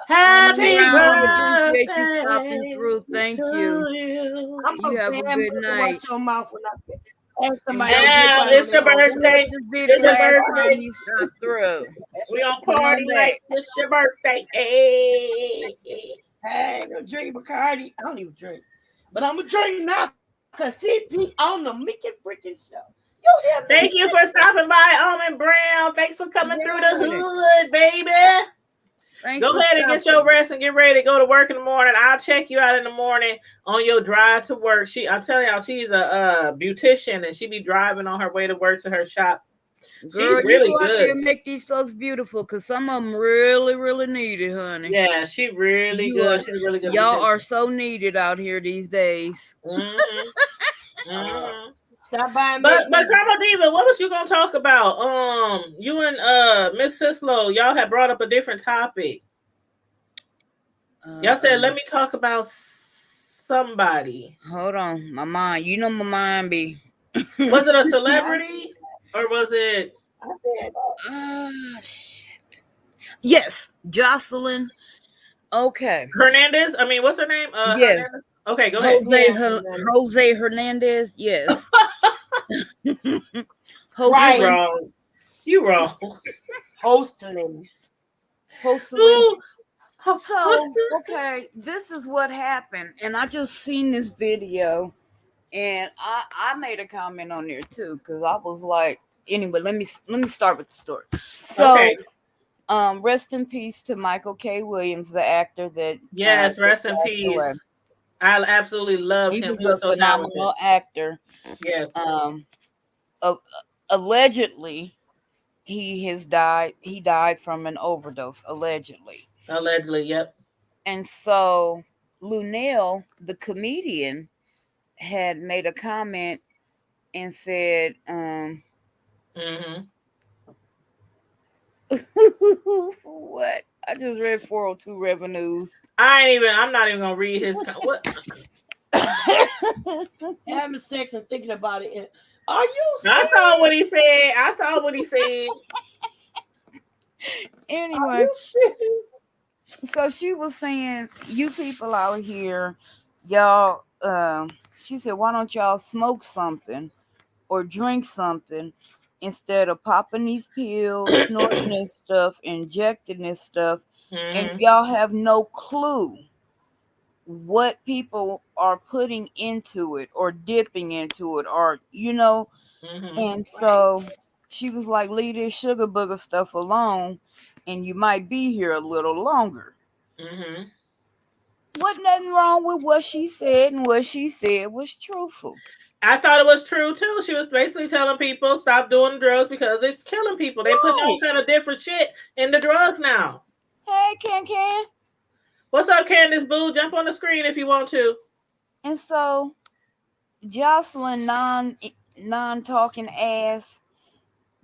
Happy birthday. Appreciate you stopping through. Thank you. I'm have a good night. Watch your mouth when it's your birthday. It's your birthday. You stop through. We on party night. It's your birthday. Hey, I ain't gonna drink Bacardi. I don't even drink, but I'm gonna drink now because CP on the Mickey freaking show. Thank you for stopping by, Almond Brown. Thanks for coming through the hood, baby. Go ahead and get your rest and get ready to go to work in the morning. I'll check you out in the morning on your drive to work. I'm telling y'all, she's a beautician and she be driving on her way to work to her shop. Girl, she's really you go good. Out there and make these folks beautiful because some of them really, really need it, honey. Yeah, she really good. She's really good. Y'all are so needed out here these days. Stop by but Carmo Diva, what was you gonna talk about? You and Miss Sislo, y'all had brought up a different topic. Y'all said let me talk about somebody. Hold on, my mind. You know my mind be. Was it a celebrity or was it? I said, Shit. Yes, Joseline. Okay. Hernandez? I mean, what's her name? Yeah, Hernandez. Okay, go ahead. Jose yeah, Jose Hernandez. Yes. You right. Joseline. wrong. You wrong. Hosting. Joseline. So, okay, this is what happened, and I just seen this video, and I made a comment on there too because I was like, anyway, let me start with the story. So, Okay. rest in peace to Michael K. Williams, the actor that Yes, just rest in passed away. peace. I absolutely loved He him. was He was a so talented. phenomenal actor. Yes. Um, uh, allegedly, he died from an overdose. Allegedly. Allegedly, yep. And so Luenell, the comedian, had made a comment and said, Mm-hmm. what? I just read 402 revenues. I'm not even gonna read his what. Having sex and thinking about it. Are you I serious? saw what he said. I saw what he said. Are Anyway, you serious? so she was saying, you people out here, y'all, she said, why don't y'all smoke something or drink something instead of popping these pills, snorting this stuff, injecting this stuff, and Mm-hmm. y'all have no clue what people are putting into it or dipping into it, or Mm-hmm. and so she was like, leave this sugar booger stuff alone and you might be here a little longer. Mm-hmm. Wasn't nothing wrong with what she said, and what she said was truthful. I thought it was true too. She was basically telling people stop doing drugs because it's killing people. They putting all Right. kind of different shit in the drugs now. Hey, Can. What's up, Candace Boo? Jump on the screen if you want to. And so Joseline non talking ass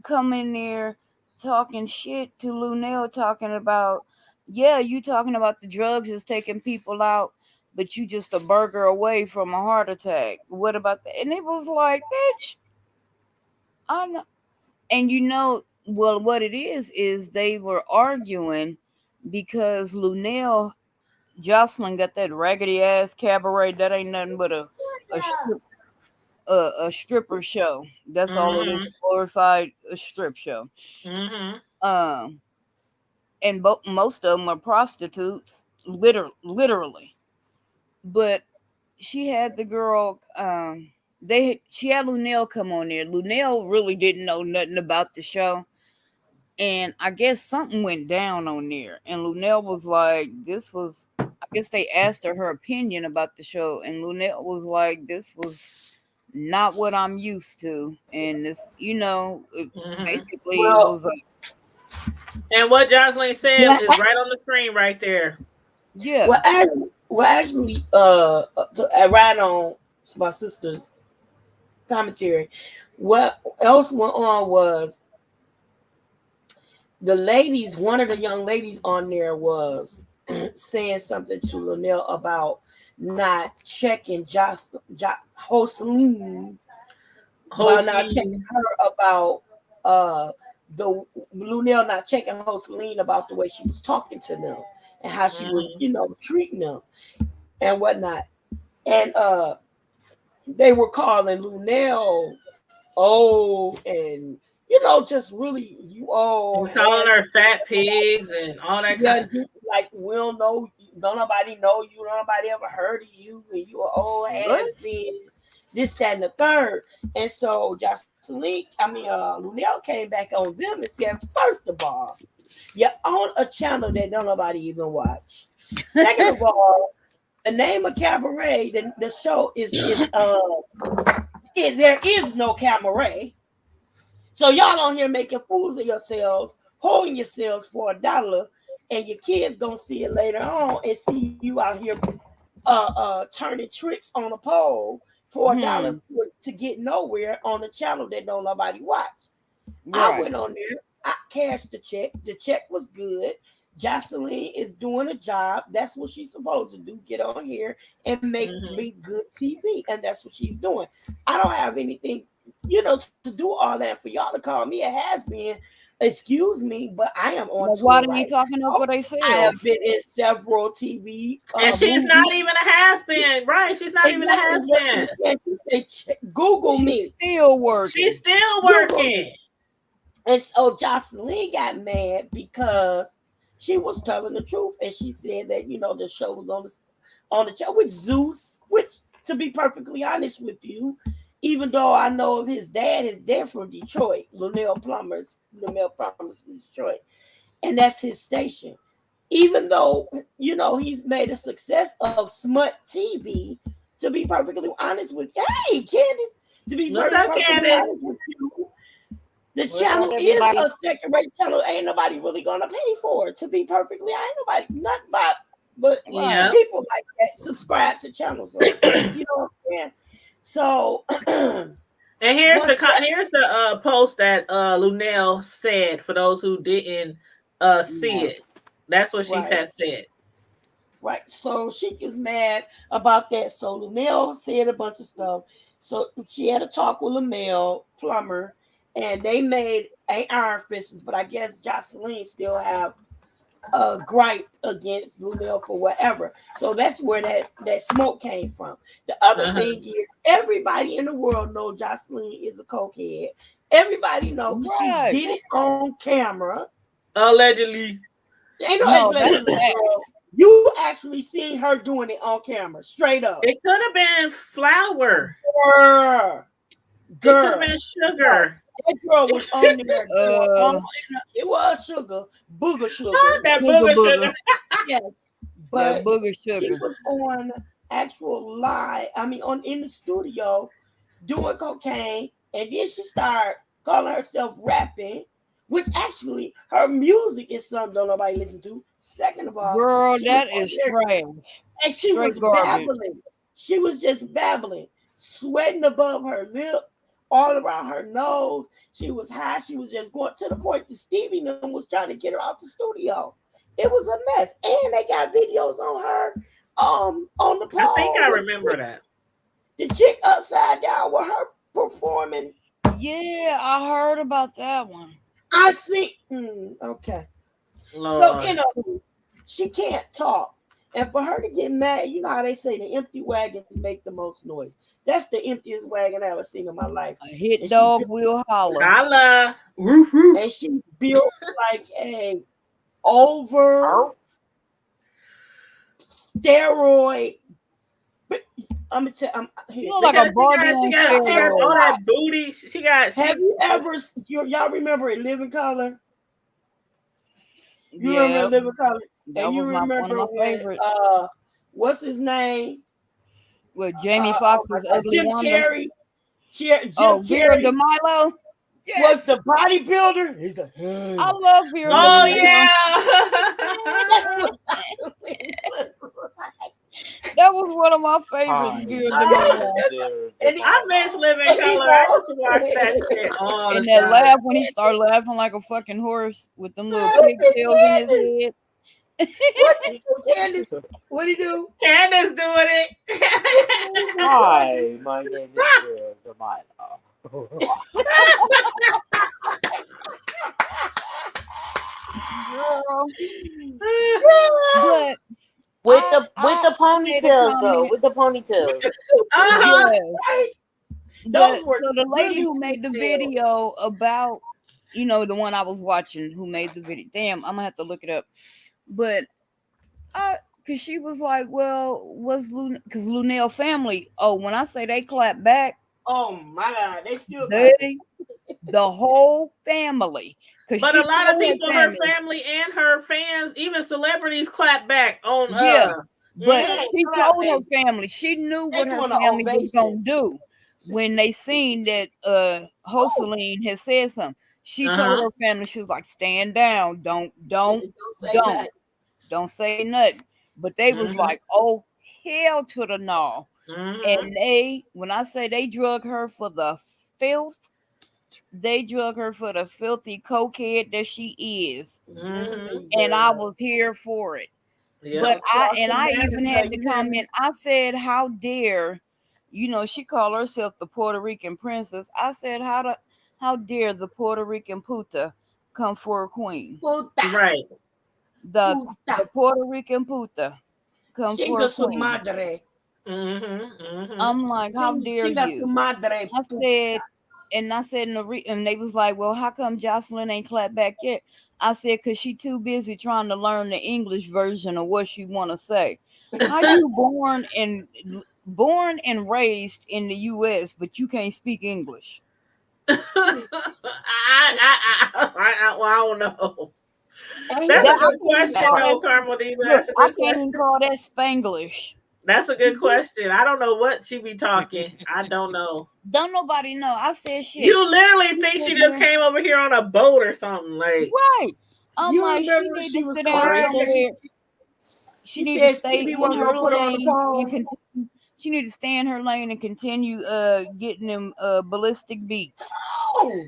come in there talking shit to Luenell, talking about, yeah, you talking about the drugs is taking people out, but you just a burger away from a heart attack. What about that? And it was like, bitch, I know. And well, what it is they were arguing because Luenell, Joseline got that raggedy ass cabaret that ain't nothing but a strip, a stripper show. That's all it is, Mm-hmm. a glorified strip show. Mm-hmm. Um, and most of them are prostitutes, literally. But she had the girl. She had Luenell come on there. Luenell really didn't know nothing about the show, and I guess something went down on there. And Luenell was like, "This was." I guess they asked her opinion about the show, and Luenell was like, "This was not what I'm used to," and this, Mm-hmm. basically it Well, was a And what Jocelyn said yeah, is right on the screen right there. yeah. actually, right on my sister's commentary. What else went on was one of the young ladies on there was saying something to Luenell about not checking Joseline, about not checking Hosting. her about the Luenell not checking Joseline about the way she was talking to them and how she was, Mm-hmm. treating them and whatnot. And they were calling Luenell old and just really you all And calling had her fat pigs and all that yeah, kind of. like we don't know, don't nobody know you, don't nobody ever heard of you, and you are old What? has been this, that, and the third. And so Luenell came back on them and said, first of all, you're on a channel that don't nobody even watch. Second of all, the name of Cabaret, the show there is no cabaret. So y'all on here making fools of yourselves, holding yourselves for $1, and your kids gonna see it later on and see you out here turning tricks on a pole for $1 Hmm. to get nowhere on a channel that don't nobody watch. I Right. went on there, I cashed the check. The check was good. Joseline is doing a job. That's what she's supposed to do. Get on here and make good TV. And that's what she's doing. I don't have anything, to do all that for y'all to call me a has-been. Excuse me, but I am on tour. Why are you talking up for themselves? I have been in several TV. And she's not even a has-been, right? She's not even a has-been. Google me. She's still working. She's still working. And so Joseline got mad because she was telling the truth, and she said that the show was on the show with Zeus, which, to be perfectly honest with you, even though I know of his dad from Detroit, Luenell from Detroit, and that's his station. Even though he's made a success of smut TV, to be perfectly honest with you, hey Candace, to be perfectly honest with you. The channel is a second-rate channel. Ain't nobody really gonna pay for it. To be perfectly, but people like that subscribe to channels. So, you know what I'm saying? So, and here's the post that Luenell said for those who didn't see it. That's what she has said. Right. So she was mad about that. So Luenell said a bunch of stuff. So she had a talk with Luenell Plumber. And they made iron fists, but I guess Joseline still have a gripe against Luenell for whatever. So that's where that smoke came from. The other thing is, everybody in the world knows Joseline is a cokehead. Everybody knows she did it on camera. Allegedly. Ain't no allegedly. You actually seen her doing it on camera, straight up. It could have been flour. Girl. It could have been sugar. That girl was on there. It was sugar, booger sugar. That booger sugar. Yes, but that booger sugar. She was on actual live. In the studio doing cocaine, and then she started calling herself rapping, which actually her music is something don't nobody listen to. Second of all, girl, that is trash. And she was babbling. She was just babbling, sweating above her lip. All around her nose. She was high. She was just going to the point that Stevie was trying to get her out the studio. It was a mess. And they got videos on her on the pole. I think I remember that. The chick upside down with her performing. Yeah, I heard about that one. I see. Okay. Lord. So, she can't talk. And for her to get mad, you know how they say the empty wagons make the most noise. That's the emptiest wagon I ever seen in my life. A hit dog will holler. Holla. And she built like a steroid. I'm gonna tell you know, like a Barbie. She got all that booty. Have you ever? Y'all remember in Living Color? You remember Living Color? That was one of my favorites. What's his name? With Jamie Foxx's ugly Jim woman. Carrey. Jim Vera Carrey DeMilo. Yes. Was the bodybuilder? He's like, I love Vera. Oh yeah. That was one of my favorites. I miss Living Color. I used to watch that shit all the time. And that laugh when he started laughing like a fucking horse with them little pigtails in his head. What did you do, Candace? What did you do? Candace doing it. Hi, my name is Demilo. But with the ponytails though, with the ponytails. Yes. So the lady who made the video about, the one I was watching, who made the video. Damn, I'm gonna have to look it up. But because she was like, well, because Luenell family, when I say they clap back, oh my God, they still the whole family. But a lot of people, her family and her fans, even celebrities, clap back on but she told her family, she knew what her family was gonna do when they seen that Joseline had said something. She told her family, she was like, stand down, don't say nothing. But they was like, oh, hell to the no. And when I say they drug her for the filth, they drug her for the filthy cokehead that she is. Mm-hmm. And I was here for it. Yep. But Across I even America, had to you hear me? comment. I said, how dare, she called herself the Puerto Rican princess. I said, how dare the Puerto Rican puta come for a queen? Puta, Right. The puta. Puerto Rican puta come for a Chinga su queen. madre. Mm-hmm. Mm-hmm. I'm like, how dare Chinga su you? madre. I said, and they was like, well, how come Joseline ain't clapped back yet? I said, because she too busy trying to learn the English version of what she want to say. How you born and raised in the U.S., but you can't speak English? I don't know. Ain't That's That, a I good can't even question, call though, that. Carmel Diva. Look, That's a I good can't even question. call that Spanglish. That's a good question. I don't know what she be talking. I don't know. Don't nobody know. I said shit. You literally think she just came over here on a boat or something, like Right. I'm you like, she remember need she to was sit down crying that somewhere. She need to said stay Stevie in wasn't her gonna put her on the lane and phone. continue. She need to stay in her lane and continue getting them ballistic beats. Oh,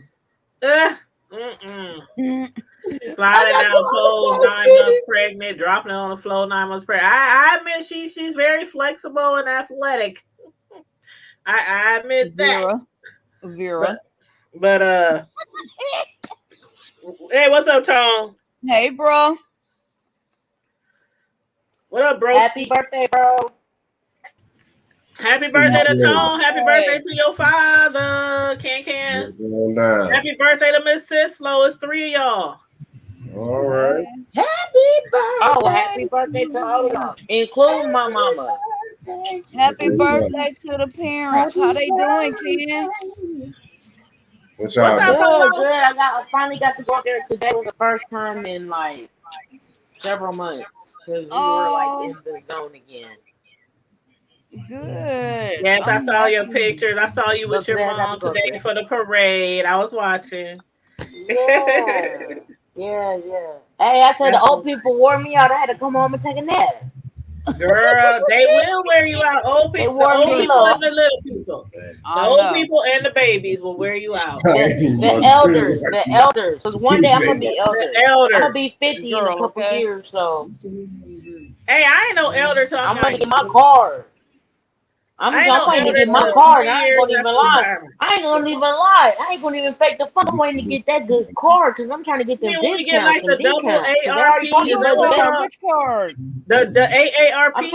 mm-mm. I Sliding got down put on poles, the 9 months phone, pregnant, dropping it on the floor, 9 months pregnant. I admit she's very flexible and athletic. I admit that. Vera. But hey, what's up, Tom? Hey, bro. What up, Happy broski? birthday, bro. Happy birthday to Yeah. Tom. Happy birthday to your father. Can. What's going down? Happy birthday to Miss Sislo. It's 3 of y'all. All right. happy birthday. Oh, happy birthday to all of y'all, including my mama. Happy What's up? birthday to the parents. How they doing, Ken? What's What's y'all up, doing? Good, Polo? good. I finally got to go out there today. It was the first time in like several months because we were like Oh, in the zone again. good. Yes, I I'm saw your happy. pictures. I saw you So with your today I got to mom go up today there. for the parade. I was watching. Yeah, yeah. Hey, I said the old people wore me out. I had to come home and take a nap. Girl, they will wear you out. They The wore old me people low. and the little people. The I old know. people and the babies will wear you out. I The ain't the gonna do it elders, like the elders. Cause one day I'm gonna be The elder. I'm gonna elders. be 50 in a Girl, couple okay? years, so Hey, I ain't no elder till I'm I'm gonna get 90. my card. I ain't I'm no waiting to elder get my till card. 3 I ain't years gonna even after lie. retirement. I ain't gonna even lie. I ain't gonna even fake the fun. I'm waiting to get that good card because I'm trying to get You them mean when you get discounts, like them the double decants. Because they ARP? already told me Is that about what the it's What? best. called? Which card? The AARP? I'm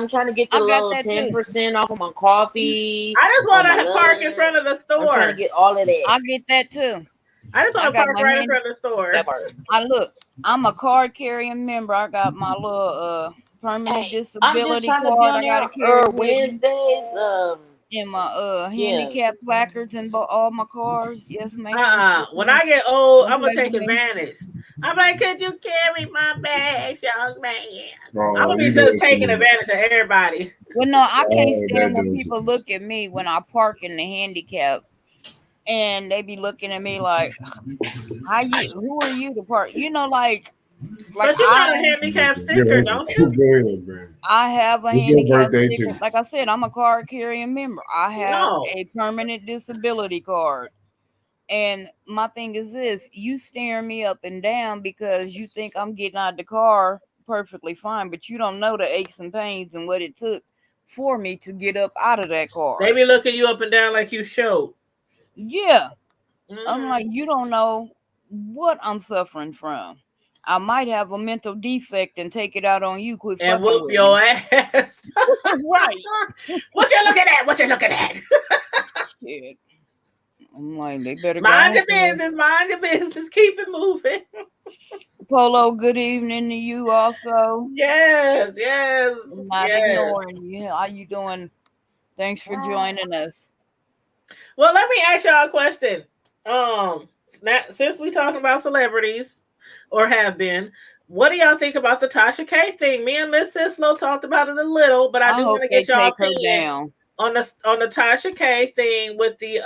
trying to get the I got little that too. 10% off of my coffee, I just on want my to park in front lunch. of the I'm trying to store. get all of that. I get that too. I just want I to got park my right in hand. front of the store. That part. I'm a card carrying member. I got my little permanent Hey, I'm just disability trying to be card on I gotta there carry with me. Wednesdays. And my Yeah. handicap placards and all my cars. Yes, ma'am. When I get old, Don't I'm gonna play take with me. advantage. I'm like, could you carry my bags, young man? I'm Oh, gonna be you know just what you taking mean. advantage of everybody. Well, no, I can't Oh, stand that when dude. people look at me when I park in the handicap and they be looking at me like, who are you to park? Like But you got a handicap sticker, don't Go you? ahead, man. I have a It's your handicap birthday sticker. too. Like I said, I'm a card carrying member. I have No. a permanent disability card. And my thing is this, you staring me up and down because you think I'm getting out of the car perfectly fine, but you don't know the aches and pains and what it took for me to get up out of that car. They be looking you up and down like you showed. Yeah. I'm Mm-hmm. like, you don't know what I'm suffering from. I might have a mental defect and take it out on you. Quit And fucking whoop with your me. ass. Right. What you looking at? What you looking at? Shit. I'm like, they better go Mind on your somewhere. business. Mind your business. Keep it moving. Polo, good evening to you also. Yes. I'm not Yes. ignoring you. How you doing? Thanks for joining us. Well, let me ask y'all a question. Since we talking about celebrities, or have been, what do y'all think about the Tasha K thing? Me and Miss Sislo talked about it a little, but I I do want hope to they get y'all take her opinion down. on the Tasha K thing with the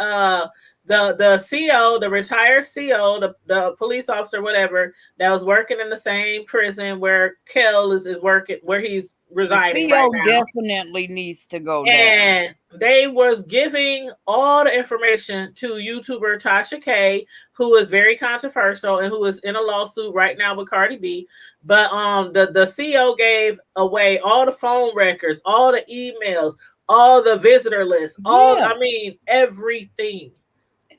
CO, the retired CO, the police officer, whatever, that was working in the same prison where Kel is working, where he's residing right CO now. definitely needs to go down. And they was giving all the information to YouTuber Tasha K, who is very controversial and who is in a lawsuit right now with Cardi B. But the CO gave away all the phone records, all the emails, all the visitor lists, everything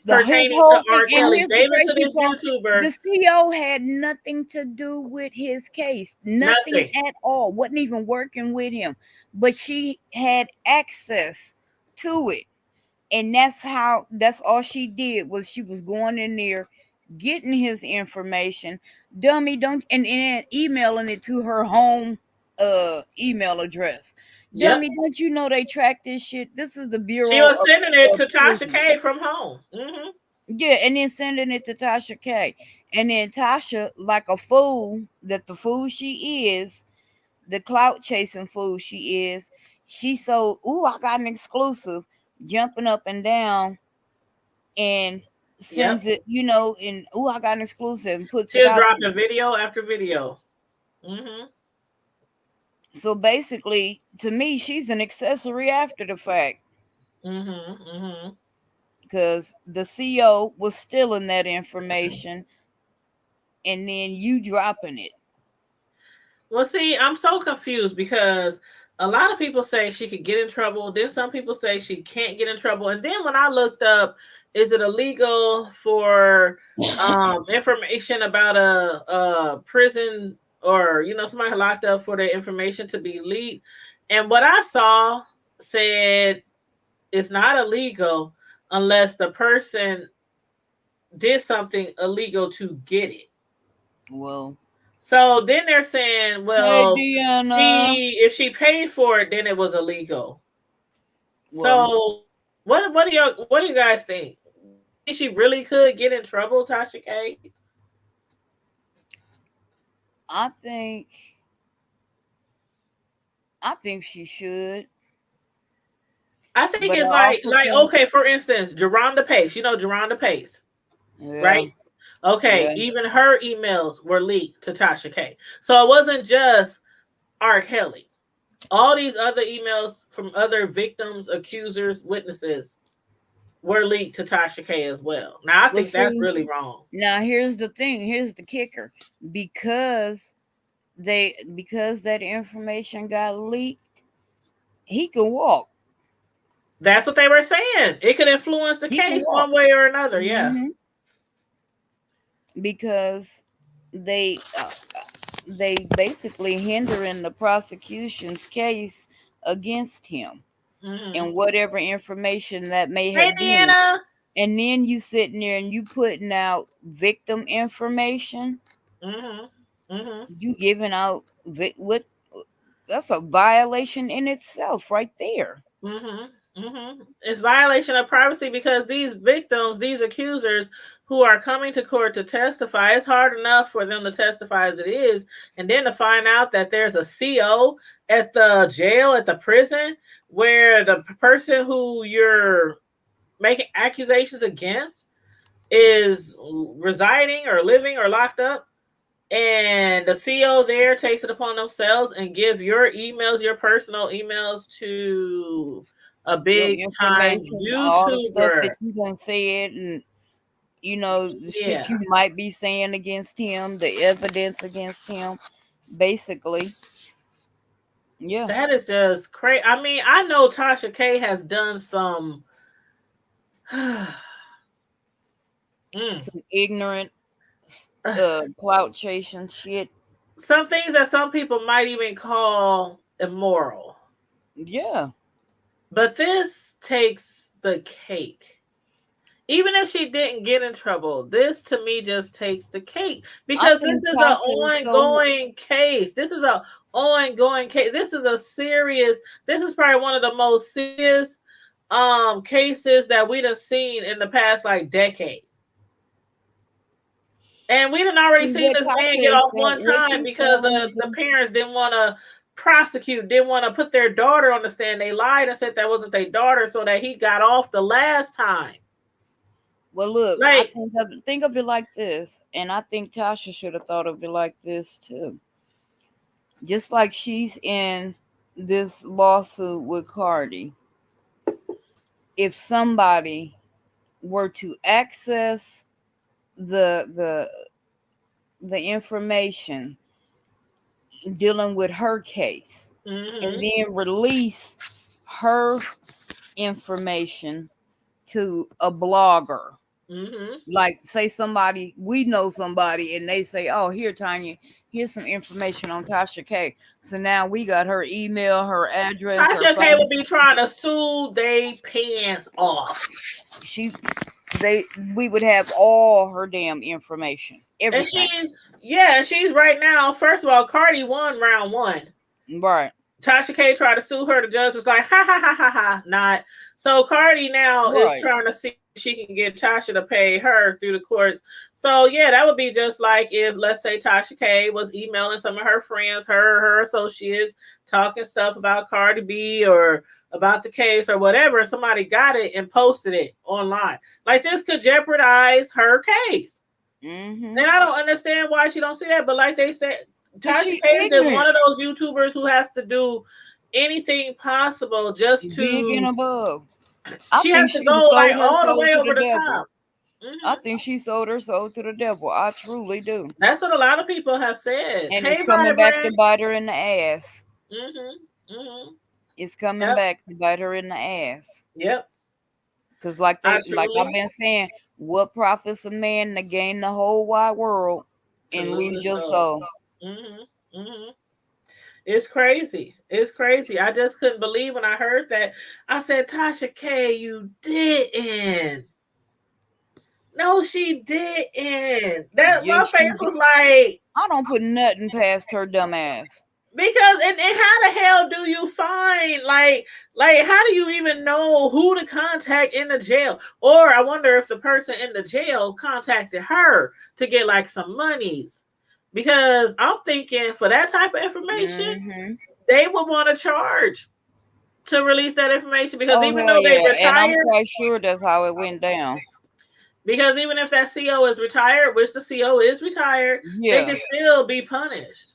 pertaining to R. Kelly. Gave it to this YouTuber. The CO had nothing to do with his case. Nothing at all. Wasn't even working with him. But she had access to it. And that's all she did was she was going in there, getting his information. Dummy, and emailing it to her home email address. Yep. Dummy, don't you know they track this shit? This is the Bureau. She was sending it to Tasha K from home. Mm-hmm. Yeah, and then sending it to Tasha K. And then Tasha, like a fool, the fool she is, the clout chasing fool she is, she so, I got an exclusive, jumping up and down and sends it, and I got an exclusive and puts it out. She'll drop the video after video. Mm-hmm. So basically, to me, she's an accessory after the fact. Mm-hmm. Mm-hmm. Because the CO was stealing that information and then you dropping it. Well, see, I'm so confused because a lot of people say she could get in trouble. Then some people say she can't get in trouble. And then when I looked up, is it illegal for information about a prison or, somebody locked up for their information to be leaked? And what I saw said it's not illegal unless the person did something illegal to get it. Well, so then they're saying, well, hey, if she paid for it, then it was illegal. Well, so what do you guys think? She really could get in trouble, Tasha K? I think she should. I think it's like okay, for instance, Geronda Pace. You know Geronda Pace, right? Okay, even her emails were leaked to Tasha K. So it wasn't just R. Kelly. All these other emails from other victims, accusers, witnesses were leaked to Tasha K as well. Now I think that's really wrong. Now here's the thing. Here's the kicker. Because that information got leaked, he can walk. That's what they were saying. It could influence the case one way or another. Yeah. Mm-hmm. Because they basically hindering the prosecution's case against him, and whatever information that may have been. And then you sitting there and you putting out victim information. You giving out what? That's a violation in itself, right there. It's violation of privacy because these victims, these accusers who are coming to court to testify, it's hard enough for them to testify as it is. And then to find out that there's a CO at the jail, at the prison, where the person who you're making accusations against is residing or living or locked up. And the CO there takes it upon themselves and give your emails, your personal emails to a big time YouTuber. That you done said, and the shit you might be saying against him, the evidence against him, basically. Yeah, that is just crazy. I mean, I know Tasha K has done some ignorant clout chasing shit. Some things that some people might even call immoral. Yeah. But this takes the cake. Even if she didn't get in trouble, this to me just takes the cake. Because this is an ongoing case. This is an ongoing case. This is probably one of the most serious cases that we done seen in the past decade. And we done already seen this man get off one time because the parents didn't want to prosecute, didn't want to put their daughter on the stand. They lied and said that wasn't their daughter so that he got off the last time. Well, look, Like, I think of it like this, and I think Tasha should have thought of it like this too. Just like she's in this lawsuit with Cardi, if somebody were to access the information dealing with her case and then release her information to a blogger, like say somebody, we know somebody, and they say, oh, here, Tanya, here's some information on Tasha K. So now we got her email, her address. Tasha K would be trying to sue they pants off. We would have all her damn information. Everything. And she's right now. First of all, Cardi won round 1. Right. Tasha K tried to sue her. The judge was like, ha ha ha ha ha, not. So Cardi now is trying to see if she can get Tasha to pay her through the courts. So yeah, that would be just like if, let's say, Tasha K was emailing some of her friends, her associates, talking stuff about Cardi B or about the case or whatever, and somebody got it and posted it online. Like, this could jeopardize her case. And I don't understand why she don't see that, but like they said, Tasha K is just one of those YouTubers who has to do anything possible just to big and above. She has to go like all the way over the top. I think she sold her soul to the devil. I truly do. That's what a lot of people have said. And it's coming back to bite her in the ass. It's coming back to bite her in the ass. Yep. Because like I've been saying, what profits a man to gain the whole wide world and lose your soul? It's crazy. It's crazy. I just couldn't believe when I heard that. I said, Tasha K, you didn't. No, she didn't. My face was like, I don't put nothing past her dumb ass. Because and how the hell do you find like how do you even know who to contact in the jail? Or I wonder if the person in the jail contacted her to get like some monies. Because I'm thinking for that type of information, they would want to charge to release that information. Because even though they retired, and I'm quite sure that's how it went down. Because even if that CO is retired, which the CO is retired, they can still be punished.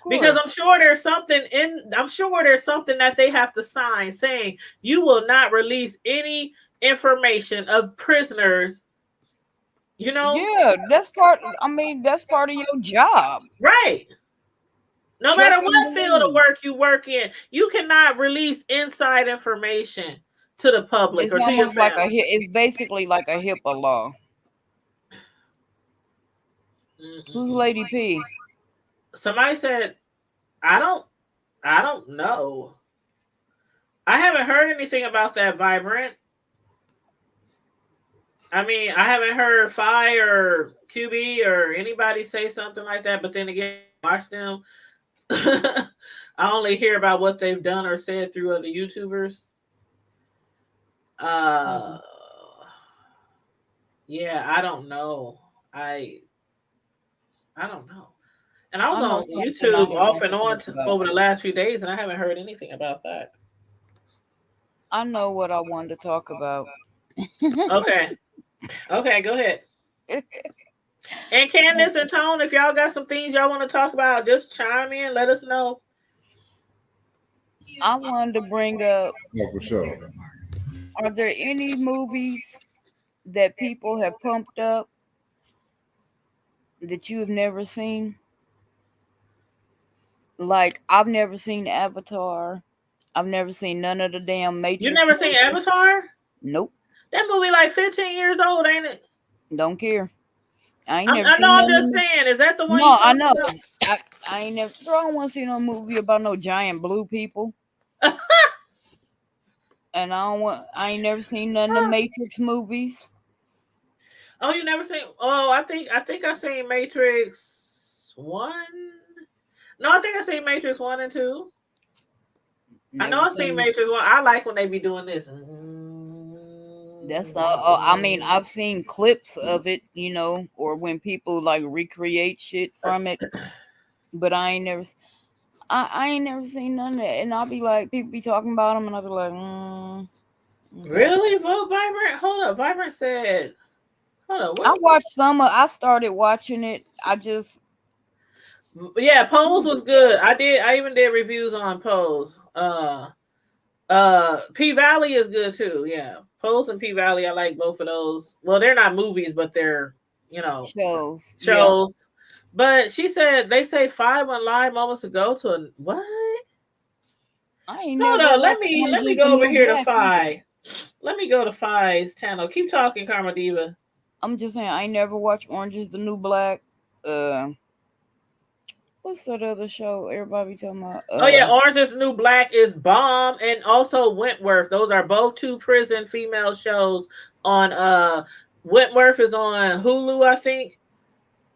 Because I'm sure there's something that they have to sign saying you will not release any information of prisoners. You know? Yeah, that's part of your job. Right. No matter what field of work you work in, you cannot release inside information to the public or to your family. It's basically like a HIPAA law. Who's Lady P? Somebody said, I don't know. I haven't heard anything about that Vibrant. I mean, I haven't heard Fi or QB or anybody say something like that, but then again, watch them. I only hear about what they've done or said through other YouTubers. Yeah, I don't know. I don't know. And I was on YouTube off and on over the last few days, and I haven't heard anything about that. I know what I wanted to talk about. Okay, go ahead. And Candace and Tone, if y'all got some things y'all want to talk about, just chime in. Let us know. I wanted to bring up. Yeah, for sure. Are there any movies that people have pumped up that you have never seen? Like, I've never seen Avatar. I've never seen none of the damn Matrix. You never seen Avatar? Nope. That movie like 15 years old, ain't it? Don't care. I know. I'm just saying. Is that the one? No, I know. I ain't never. I don't want to see no movie about no giant blue people. And I ain't never seen none of the Matrix movies. Oh, you never seen? Oh, I think I seen Matrix 1. No, I think I seen Matrix 1 and 2. I know I seen Matrix 1. I like when they be doing this. That's not. I mean, I've seen clips of it, or when people like recreate shit from it. But I ain't never. I ain't never seen none of that, and I'll be like, people be talking about them, and I'll be like, okay. Really? Vote Vibrant? Hold up. Vibrant said, hold up. I What? watched some of. I started watching it. I just Yeah, Pose was good. I even did reviews on Pose. P Valley is good too. Yeah. Pose and P Valley, I like both of those. Well, they're not movies, but they're, shows. Yeah, shows. But she said they say 5 went live moments ago to a what? I ain't Hold never on, watched let me Orange Is the go over New here to Black. Fi. Let me go to Fi's channel. Keep talking, Karma Diva. I'm just saying, I ain't never watched Orange Is the New Black. What's that other show everybody be talking about? Oh yeah, Orange is the New Black is bomb, and also Wentworth. Those are both 2 prison female shows on Wentworth is on Hulu, I think.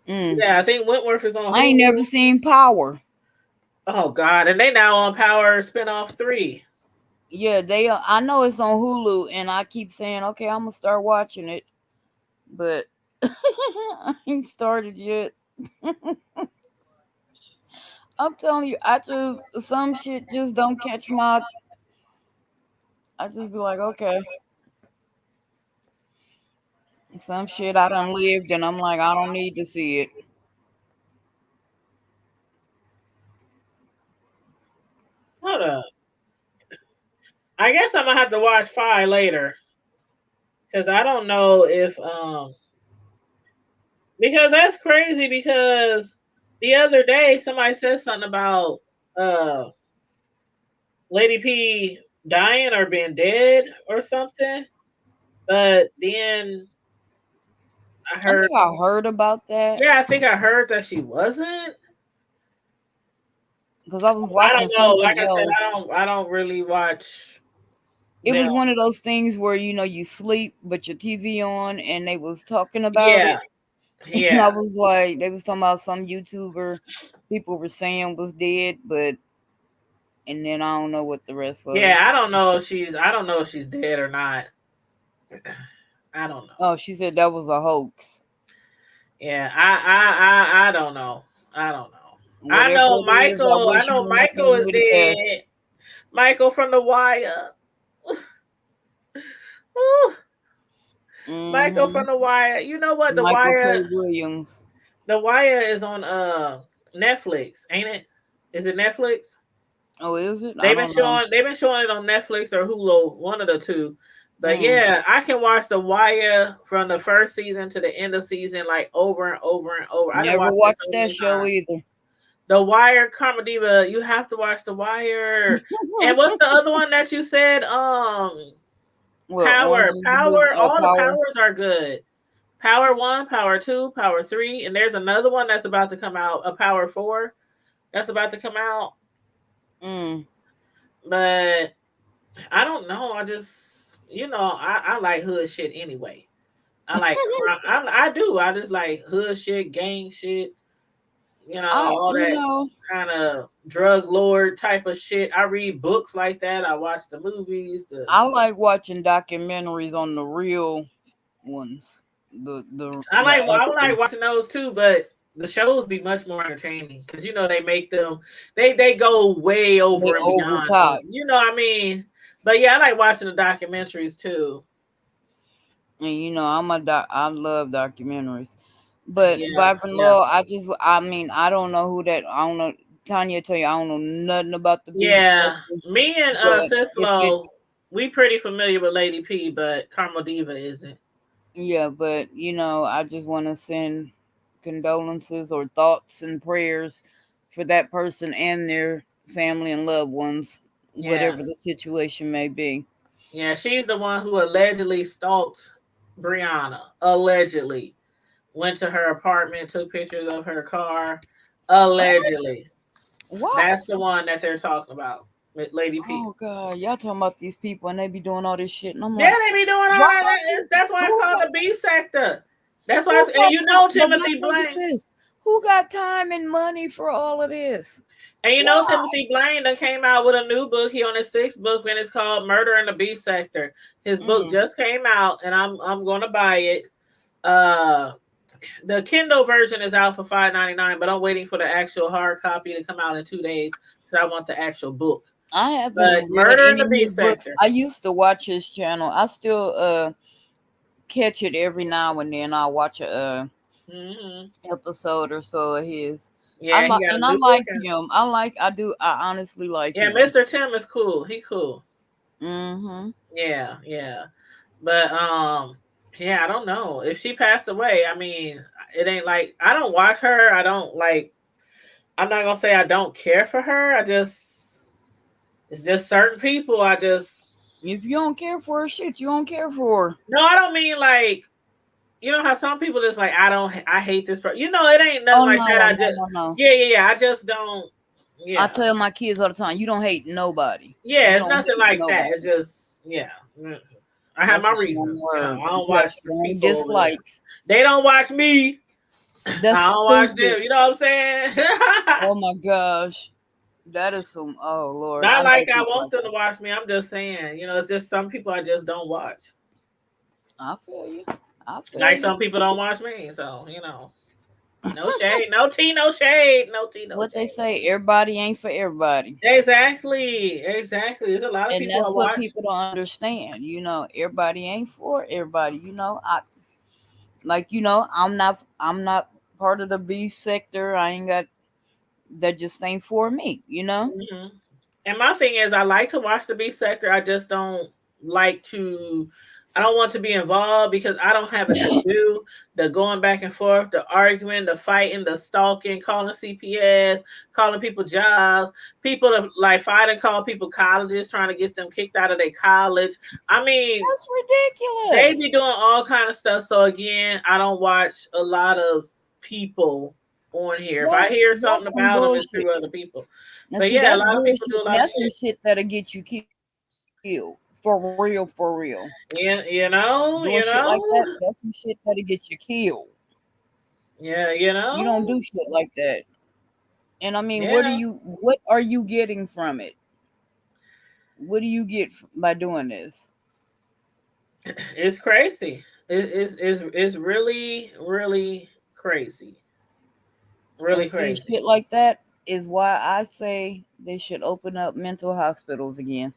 Yeah, I think Wentworth is on Hulu. I ain't never seen Power. Oh God, and they now on Power spinoff 3. Yeah, they. I know it's on Hulu, and I keep saying, okay, I'm gonna start watching it, but I ain't started yet. I'm telling you, some shit just don't catch my. I just be like, okay. Some shit I done lived, and I'm like, I don't need to see it. Hold up. I guess I'm gonna have to watch Fi later. Because I don't know if because that's crazy because the other day somebody said something about Lady P dying or being dead or something. But then I heard I think I heard about that. Yeah, I think I heard that she wasn't. Because I was I watching don't know. Like something I said, else. I don't really watch It them. was one of those things where you sleep but your TV on, and they was talking about it. Yeah. And I was like, they was talking about some YouTuber people were saying was dead, but and then I don't know what the rest was. Yeah, I don't know if she's dead or not. I don't know. Oh, she said that was a hoax. Yeah, I don't know. I don't know. Whatever I know it is, I Michael. I wish know her Michael nothing is but the best. dead. Michael from The Wire. Ooh. Michael from The Wire. You know what? The Michael Wire. K. Williams. The Wire is on Netflix, ain't it? Is it Netflix? Oh, is it? They've been showing it on Netflix or Hulu, one of the two. But yeah, I can watch The Wire from the first season to the end of season like over and over and over. I Never watched that show either. The Wire, Karma Diva, you have to watch The Wire. And what's the other one that you said? Power. All the powers are good. Power 1, Power 2, Power 3, and there's another one that's about to come out, a Power 4 that's about to come out. But I don't know. I just, I like hood shit anyway. I like, I do. I just like hood shit, gang shit, all that kind of drug lord type of shit. I read books like that. I watch the movies. I like watching documentaries on the real ones. I like watching those too, but the shows be much more entertaining because they make them they go way over and beyond. Top. You know what I mean? But yeah, I like watching the documentaries too. And I love documentaries. But Vibrant Law, I don't know who that. I don't know. Tanya tell you I don't know nothing about the beef. Yeah, me and Sislo, we pretty familiar with Lady P, but Karma Diva isn't. Yeah, but I just want to send condolences or thoughts and prayers for that person and their family and loved ones, whatever the situation may be. Yeah, she's the one who allegedly stalked Brianna. Allegedly. Went to her apartment, took pictures of her car. Allegedly. What? That's the one that they're talking about. Lady P. Oh God, y'all talking about these people and they be doing all this shit, and I'm like, they be doing all that. That's why it's called the B sector. That's why. Timothy Blaine. Who got time and money for all of this? And Timothy Blaine that came out with a new book. He on his 6th book, and it's called Murder in the B Sector. His book just came out, and I'm going to buy it. The Kindle version is out for $5.99, but I'm waiting for the actual hard copy to come out in 2 days because I want the actual book. I haven't But read Murder in any the of B his books. Sector. I used to watch his channel. I still catch it every now and then. I'll watch a episode or so of his. Yeah, he got a I new book. like him. I honestly like Yeah, him. Mr. Tim is cool. He cool. Mm-hmm. Yeah. But yeah, I don't know. If she passed away, I mean, it ain't like I don't watch her. I don't like I'm not gonna say I don't care for her. It's just certain people I just If you don't care for her, shit, you don't care for her. no, I don't mean like you know how some people just like I hate this person. You know, it ain't nothing like that. I just No. yeah. I just don't I tell my kids all the time, you don't hate nobody. Yeah, You it's don't nothing hate like nobody. that. It's just I have That's my a strong reasons. You know, word. I don't You got watch strong people over there. dislikes. They don't watch me. That's I don't watch stupid. them. You know what I'm saying? Oh my gosh. That is some oh Lord. Not I know like I people want like them to that. watch me. I'm just saying, you know, it's just some people I just don't watch. I feel you. Like some people don't watch me. So, you know. No shade, no tea, no shade, no tea, no What shade. they say, everybody ain't for everybody. Exactly. There's a lot of And people I that's what watch. people don't understand. You know, everybody ain't for everybody. You know, I'm not part of the B sector. I ain't got that just ain't for me, you know? Mhm. And my thing is, I like to watch the B sector. I just don't like to. I don't want to be involved because I don't have it to do. The going back and forth, the arguing, the fighting, the stalking, calling CPS, calling people jobs, people that like fight and call people colleges, trying to get them kicked out of their college. I mean, That's they ridiculous. be doing all kind of stuff. So again, I don't watch a lot of people on here. If I hear That's something some about them, it's bullshit. through other people. Now But see, yeah, a that's lot of people bullshit. do a lot of That's some shit. shit that'll get you killed. For real, for real. Yeah, you know. Doing shit like that, that's some shit that'll get you killed. Yeah, You don't do shit like that. And I mean, Yeah. what are you getting from it? What do you get by doing this? It's crazy. It's really, really crazy. Really And see, crazy. shit like that is why I say they should open up mental hospitals again.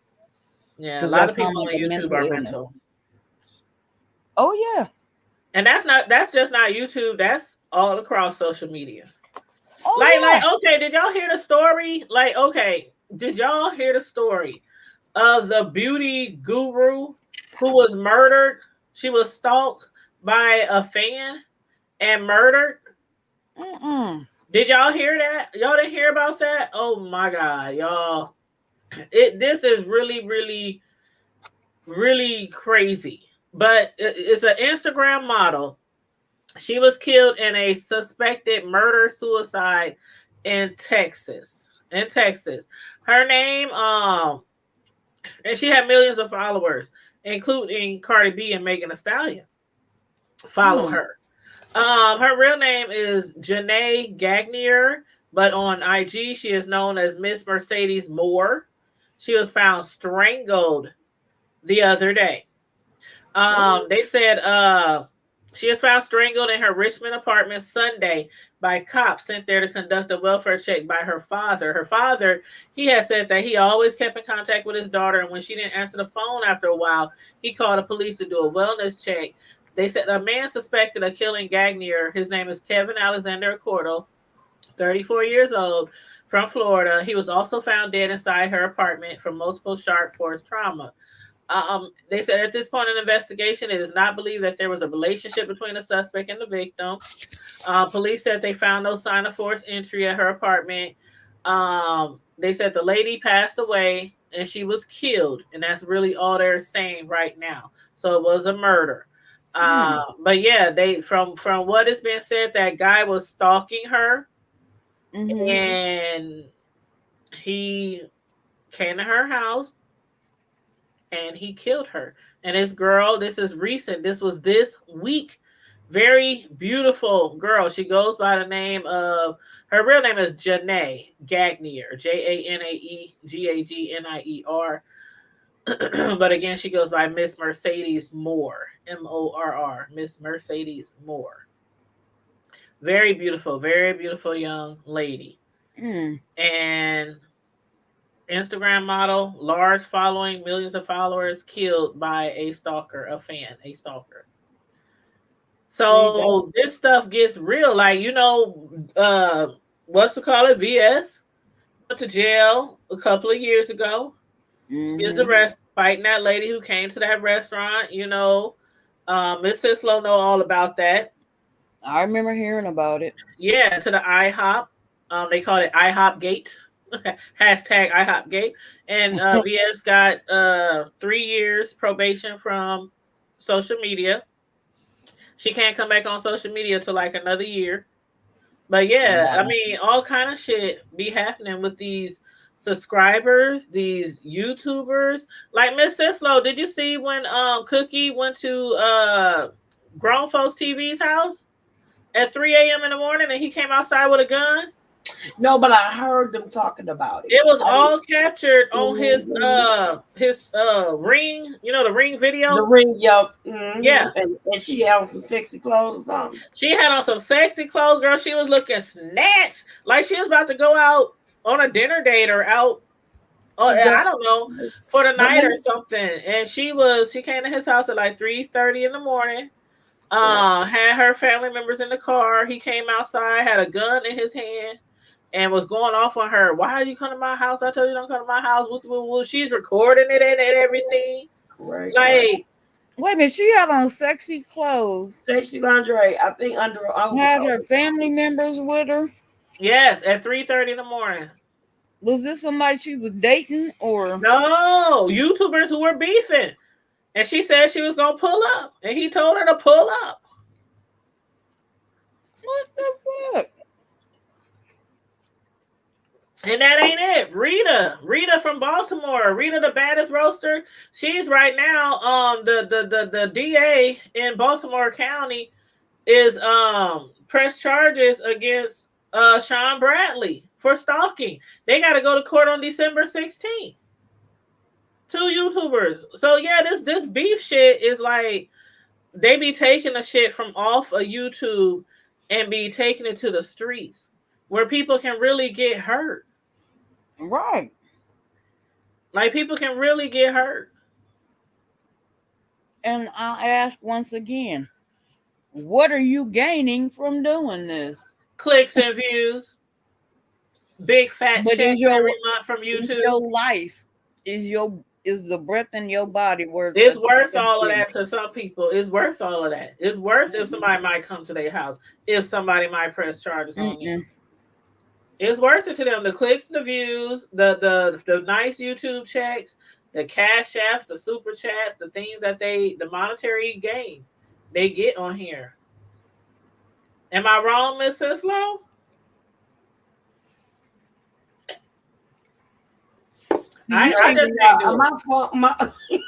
Yeah, a Because lot that of people sounds on like a YouTube mental are illness. mental. Oh yeah. And that's just not YouTube, that's all across social media. Oh Like, yeah. okay, did y'all hear the story? Like, okay, did y'all hear the story of the beauty guru who was murdered? She was stalked by a fan and murdered. Mm-mm. Did y'all hear that? Y'all didn't hear about that? Oh my god, y'all. This is really, really, really crazy. But it's an Instagram model. She was killed in a suspected murder suicide in Texas. Her name, and she had millions of followers, including Cardi B and Megan Thee Stallion. Follow her. Her real name is Janae Gagnier, but on IG she is known as Miss Mercedes Moore. She was found strangled the other day. They said she was found strangled in her Richmond apartment Sunday by cops sent there to conduct a welfare check by her father. Her father, he had said that he always kept in contact with his daughter, and when she didn't answer the phone after a while, he called the police to do a wellness check. They said a man suspected of killing Gagnier. His name is Kevin Alexander Accordo, 34 years old, from Florida. He was also found dead inside her apartment from multiple sharp force trauma. They said at this point in the investigation, it is not believed that there was a relationship between the suspect and the victim. Police said they found no sign of forced entry at her apartment. They said the lady passed away and she was killed, and that's really all they're saying right now. So it was a murder. But yeah, they from what has been said, that guy was stalking her, and he came to her house and he killed her. And this girl, this is recent. This was this week. Very beautiful girl. She goes by the name of, her real name is Janae Gagnier, JanaeGagnier. But again, she goes by Miss Mercedes Moore, Morr, Miss Mercedes Moore. Very beautiful young lady. And Instagram model, large following, millions of followers, killed by a stalker, a fan, a stalker. So this stuff gets real. Like, what's to call it? VS went to jail a couple of years ago. She is arrested fighting that lady who came to that restaurant. Miss Sislo know all about that. I remember hearing about it. Yeah, to the IHOP. They call it IHOP Gate. Hashtag IHOP Gate. And VS got 3 years probation from social media. She can't come back on social media till like another year. But yeah, I mean, all kind of shit be happening with these subscribers, these YouTubers. Like Miss Sislo, did you see when Cookie went to Grown Folks TV's house at 3 a.m. in the morning and he came outside with a gun? No, but I heard them talking about it. It was all captured on his Ring, the Ring video. The Ring, Yeah. And she had on some sexy clothes or something. She had on some sexy clothes, girl. She was looking snatched, like she was about to go out on a dinner date or out, I don't know, for the night or something. And she came to his house at like 3:30 in the morning. Had her family members in the car. He came outside, had a gun in his hand, and was going off on her. Why are you coming to my house? I told you don't come to my house. She's recording it and everything. Right. Like, wait a minute, she had on sexy clothes. Sexy lingerie. I think under had her family members with her. Yes, at 3:30 in the morning. Was this somebody she was dating or no? YouTubers who were beefing. And she said she was gonna pull up. And he told her to pull up. What the fuck? And that ain't it. Rita from Baltimore. Rita, the baddest roaster. She's right now the DA in Baltimore County is pressed charges against Sean Bradley for stalking. They got to go to court on December 16th. 2 YouTubers. So yeah, this beef shit is like they be taking the shit from off of YouTube and be taking it to the streets where people can really get hurt. Right. Like people can really get hurt. And I ask once again, what are you gaining from doing this? Clicks and views. Big fat check every month from YouTube. Your life is the breath in your body worth. It's worth all of that to some people. It's worth all of that. It's worth if somebody might come to their house. If somebody might press charges on you. It's worth it to them. The clicks, the views, the nice YouTube checks, the cash apps, the super chats, the things that the monetary gain they get on here. Am I wrong, Miss Sislo? I just can't do it.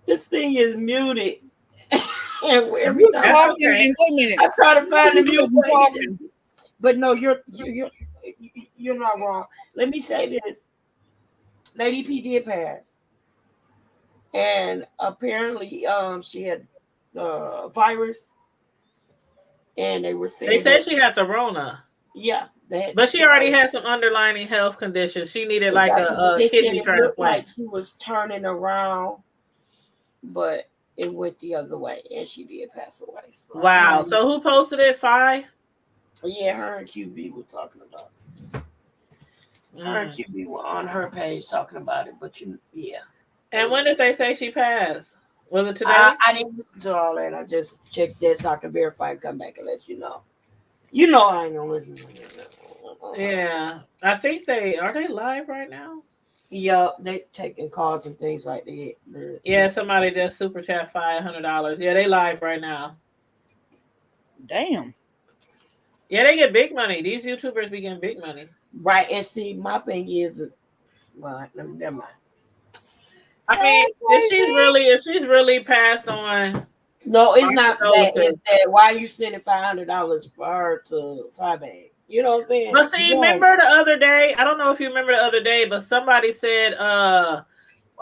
This thing is muted. And every time I try to find the mute button. But no, you're not wrong. Let me say this. Lady P did pass. And apparently she had the virus. And they were saying they said she had the Rona. Yeah. But she already had some underlying health conditions. She needed like a kidney transplant. Like she was turning around, but it went the other way, and she did pass away. So, wow. So who posted it? Fi? Yeah, her and QB were talking about it. Her and QB were on her page talking about it, but yeah. And when did they say she passed? Was it today? I didn't listen to all that. I just checked this so I can verify and come back and let you know. You know I ain't gonna listen to that. Yeah. I think are they live right now? Yeah, they taking calls and things like that. Yeah, somebody just super chat $500. Yeah, they live right now. Damn. Yeah, they get big money. These YouTubers be getting big money. Right, and see, my thing is well, never mind. I mean, if she's really passed on. No, it's not that. It's that why are you sending $500 for her to Swabag? You know what I'm saying? But see, remember the other day? I don't know if you remember the other day, but somebody said, I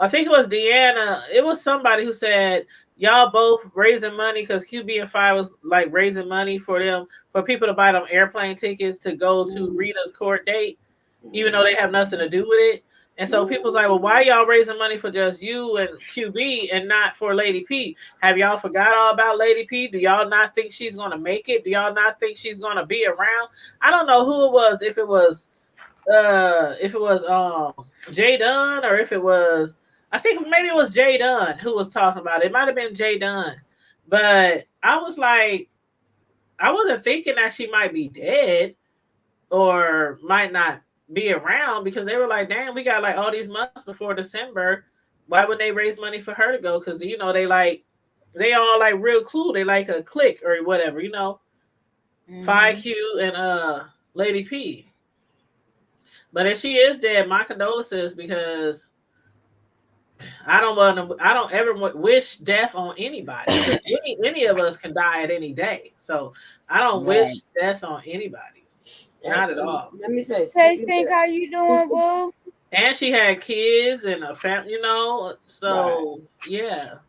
think it was Deanna. It was somebody who said, y'all both raising money because QB and Fi was like raising money for people to buy them airplane tickets to go to Rita's court date, even though they have nothing to do with it. And so people's like, well, why y'all raising money for just you and QB and not for Lady P? Have y'all forgot all about Lady P? Do y'all not think she's gonna make it? Do y'all not think she's gonna be around? I don't know who it was, if it was Jay Dunn, or if it was, I think maybe it was Jay Dunn who was talking about it. It might have been Jay Dunn. But I was like, I wasn't thinking that she might be dead or might not be around, because they were like, damn, we got like all these months before December. Why would they raise money for her to go? Because they all like real cool. They like a clique or whatever, Mhm. 5Q and Lady P. But if she is dead, my condolences, because I don't ever wish death on anybody. Any of us can die at any day. So I don't Right. wish death on anybody. Not at all. Let me say, Tay Stink, how you doing, boo? And she had kids and a family, so yeah.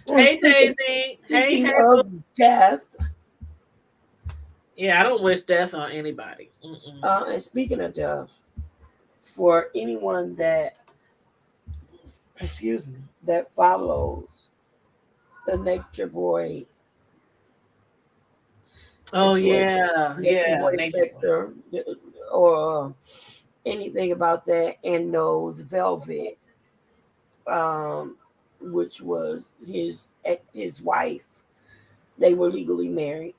Hey, Tazy. Hey, of death. Yeah, I don't wish death on anybody. And speaking of death, for anyone that, that follows the Nature Boy. Oh situation, yeah, Boy Nature Spectre, or anything about that, and knows Velvet, which was his wife. They were legally married,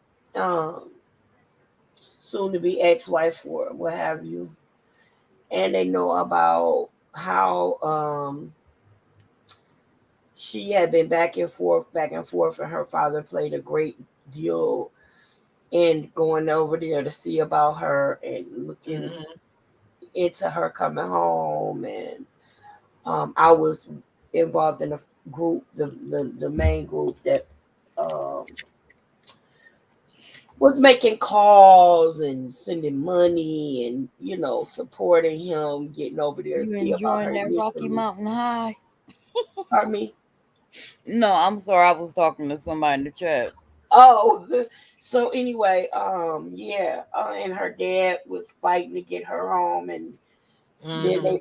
soon to be ex-wife or what have you, and they know about how she had been back and forth, and her father played a great deal in going over there to see about her and looking into her coming home. And I was involved in a group, the main group that was making calls and sending money and supporting him getting over there to You see about her. enjoying that Rocky Mountain High? Pardon me? No, I'm sorry. I was talking to somebody in the chat. Oh, so anyway, and her dad was fighting to get her home, and then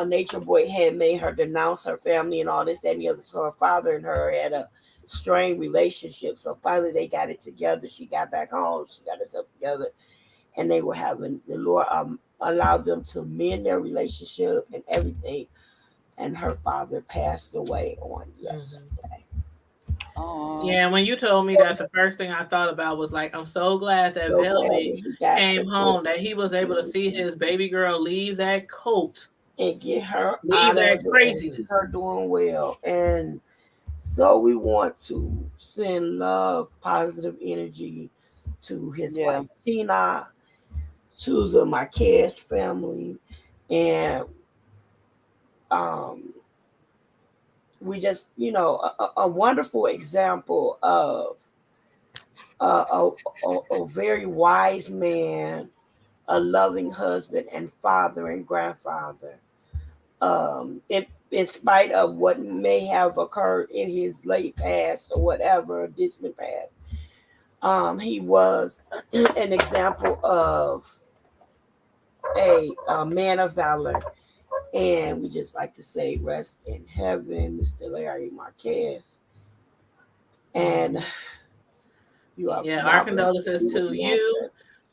Nature Boy had made her denounce her family and all this, that, and the other. So her father and her had a strained relationship. So finally they got it together. She got back home. She got herself together, and they were having the Lord allowed them to mend their relationship and everything. And her father passed away on yesterday. Yeah, when you told me that, the first thing I thought about was like, I'm so glad that Velvet came home, that he was able to see his baby girl leave that cult and get her leave that craziness. Her doing well. And so we want to send love, positive energy to his wife Tina, to the Marquez family, and we just a wonderful example of a very wise man, a loving husband and father and grandfather. In spite of what may have occurred in his late past or whatever, distant past, he was an example of a man of valor. And we just like to say, rest in heaven, Mr. Larry Marquez. And you are our condolences to you,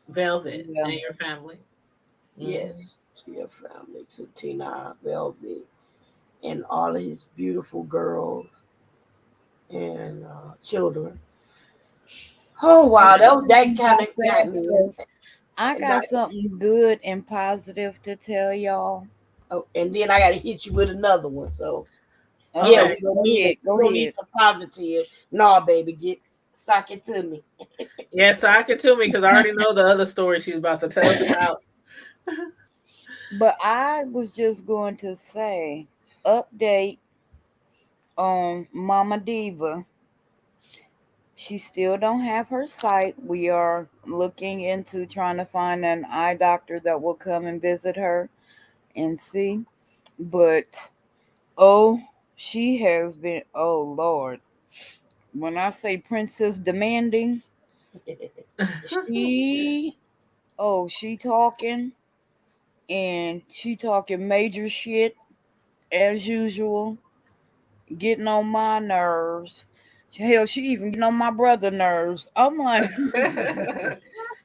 Velvet, and your family. Yes, to your family, to Tina, Velvet, and all of his beautiful girls and children. Oh wow, that kind of got me. I got something good and positive to tell y'all. Oh, and then I got to hit you with another one. So yeah, go ahead. Some positive. No, baby, sock it to me. Yeah, sock it to me, because I already know the other story she's about to tell us about. But I was just going to say, update on Mama Diva. She still don't have her sight. We are looking into trying to find an eye doctor that will come and visit her and see. But she has been, oh Lord. When I say princess demanding, she talking, and she talking major shit. as usual, getting on my nerves. Hell, she even getting on my brother' nerves. I'm like,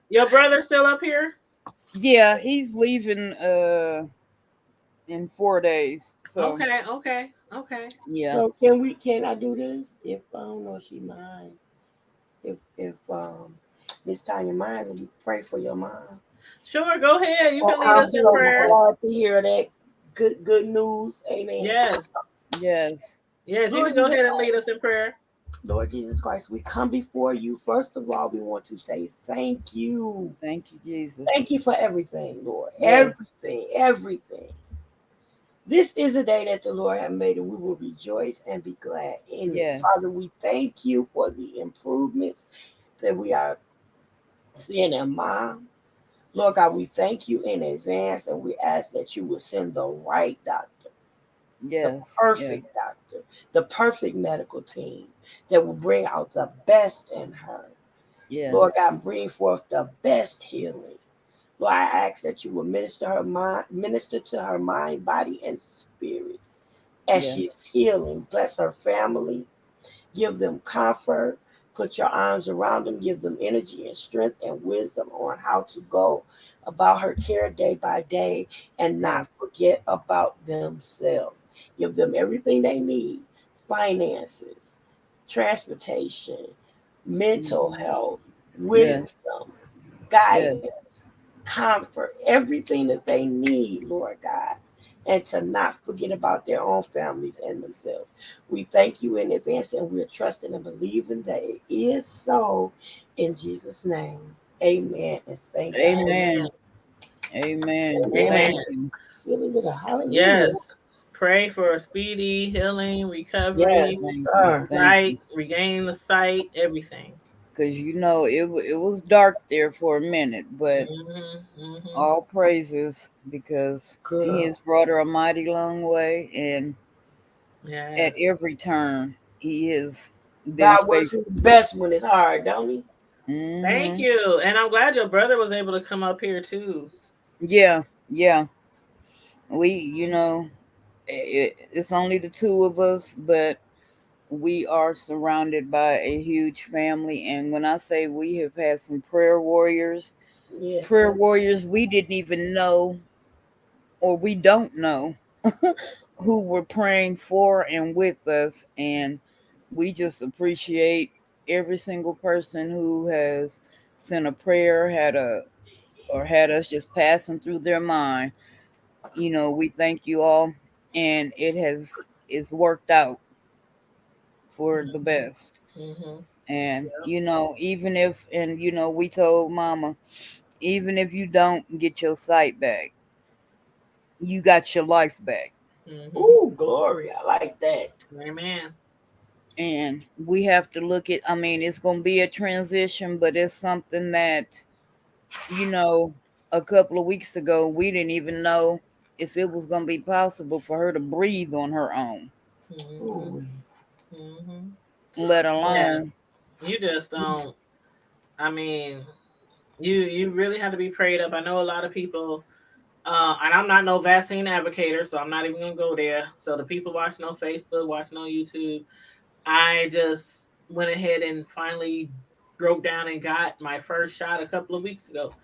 Your brother still up here? yeah, he's leaving in 4 days. So Okay. yeah. So can I do this? If I don't know if she minds. If Miss Tanya minds, we pray for your mom. Sure, go ahead. You Oh, can lead I'm us in so prayer. glad to hear that good news. Amen. Yes. Yes. Yes, you Lord can go Jesus ahead and lead Christ, us in prayer. Lord Jesus Christ, we come before you. First of all, we want to say thank you. Thank you, Jesus. Thank you for everything, Lord. Yes. Everything. This is a day that the Lord has made, and we will rejoice and be glad in it. Yes. Father, we thank you for the improvements that we are seeing in mom. Lord God, we thank you in advance, and we ask that you will send the right doctor, the Yes. Yes. perfect doctor, the perfect medical team that will bring out the best in her. Yes. Lord God, bring forth the best healing. Lord, I ask that you will minister to her mind, body, and spirit as Yes. she's healing. Bless her family. Give them comfort. Put your arms around them. Give them energy and strength and wisdom on how to go about her care day by day and Yes. not forget about themselves. Give them everything they need: finances, transportation, mental Mhm. health, Yes. wisdom, Yes. guidance, comfort, everything that they need, Lord God, and to not forget about their own families and themselves. We thank you in advance, and we're trusting and believing that it is so in Jesus' name. Amen. And thank God. Amen. Amen. Amen. Amen. Thank you. Silly little hallelujah. Yes. Pray for a speedy healing, Yes, recovery, Thank you. sir. Thank you. regain the sight, everything. Because it was dark there for a minute, but Hmm. all praises because he Girl. has brought her a mighty long way, and at Yes. every turn he has been God works his faithful. best when it's hard, don't he? Thank Hmm. you. And I'm glad your brother was able to come up here too. Yeah, yeah. It's only the two of us, but we are surrounded by a huge family. And when I say we have had some Yeah. prayer warriors we didn't even know, or we don't know, who were praying for and with us. And we just appreciate every single person who has sent a prayer, had us just passing through their mind. We thank you all, and it's worked out for the best. Hmm. And even if, and we told mama, even if you don't get your sight back, you got your life back. Hmm. Ooh, glory. I like that. Amen. And we have to look at, I mean, it's going to be a transition, but it's something that, you know, a couple of weeks ago, we didn't even know if it was going to be possible for her to breathe on her own, Hmm. Ooh. Hmm. let Yeah. alone. You just don't. I mean, you really have to be prayed up. I know a lot of people, and I'm not no vaccine advocate, so I'm not even gonna go there. So the people watching on Facebook, watching on YouTube, I just went ahead and finally broke down and got my first shot a couple of weeks ago.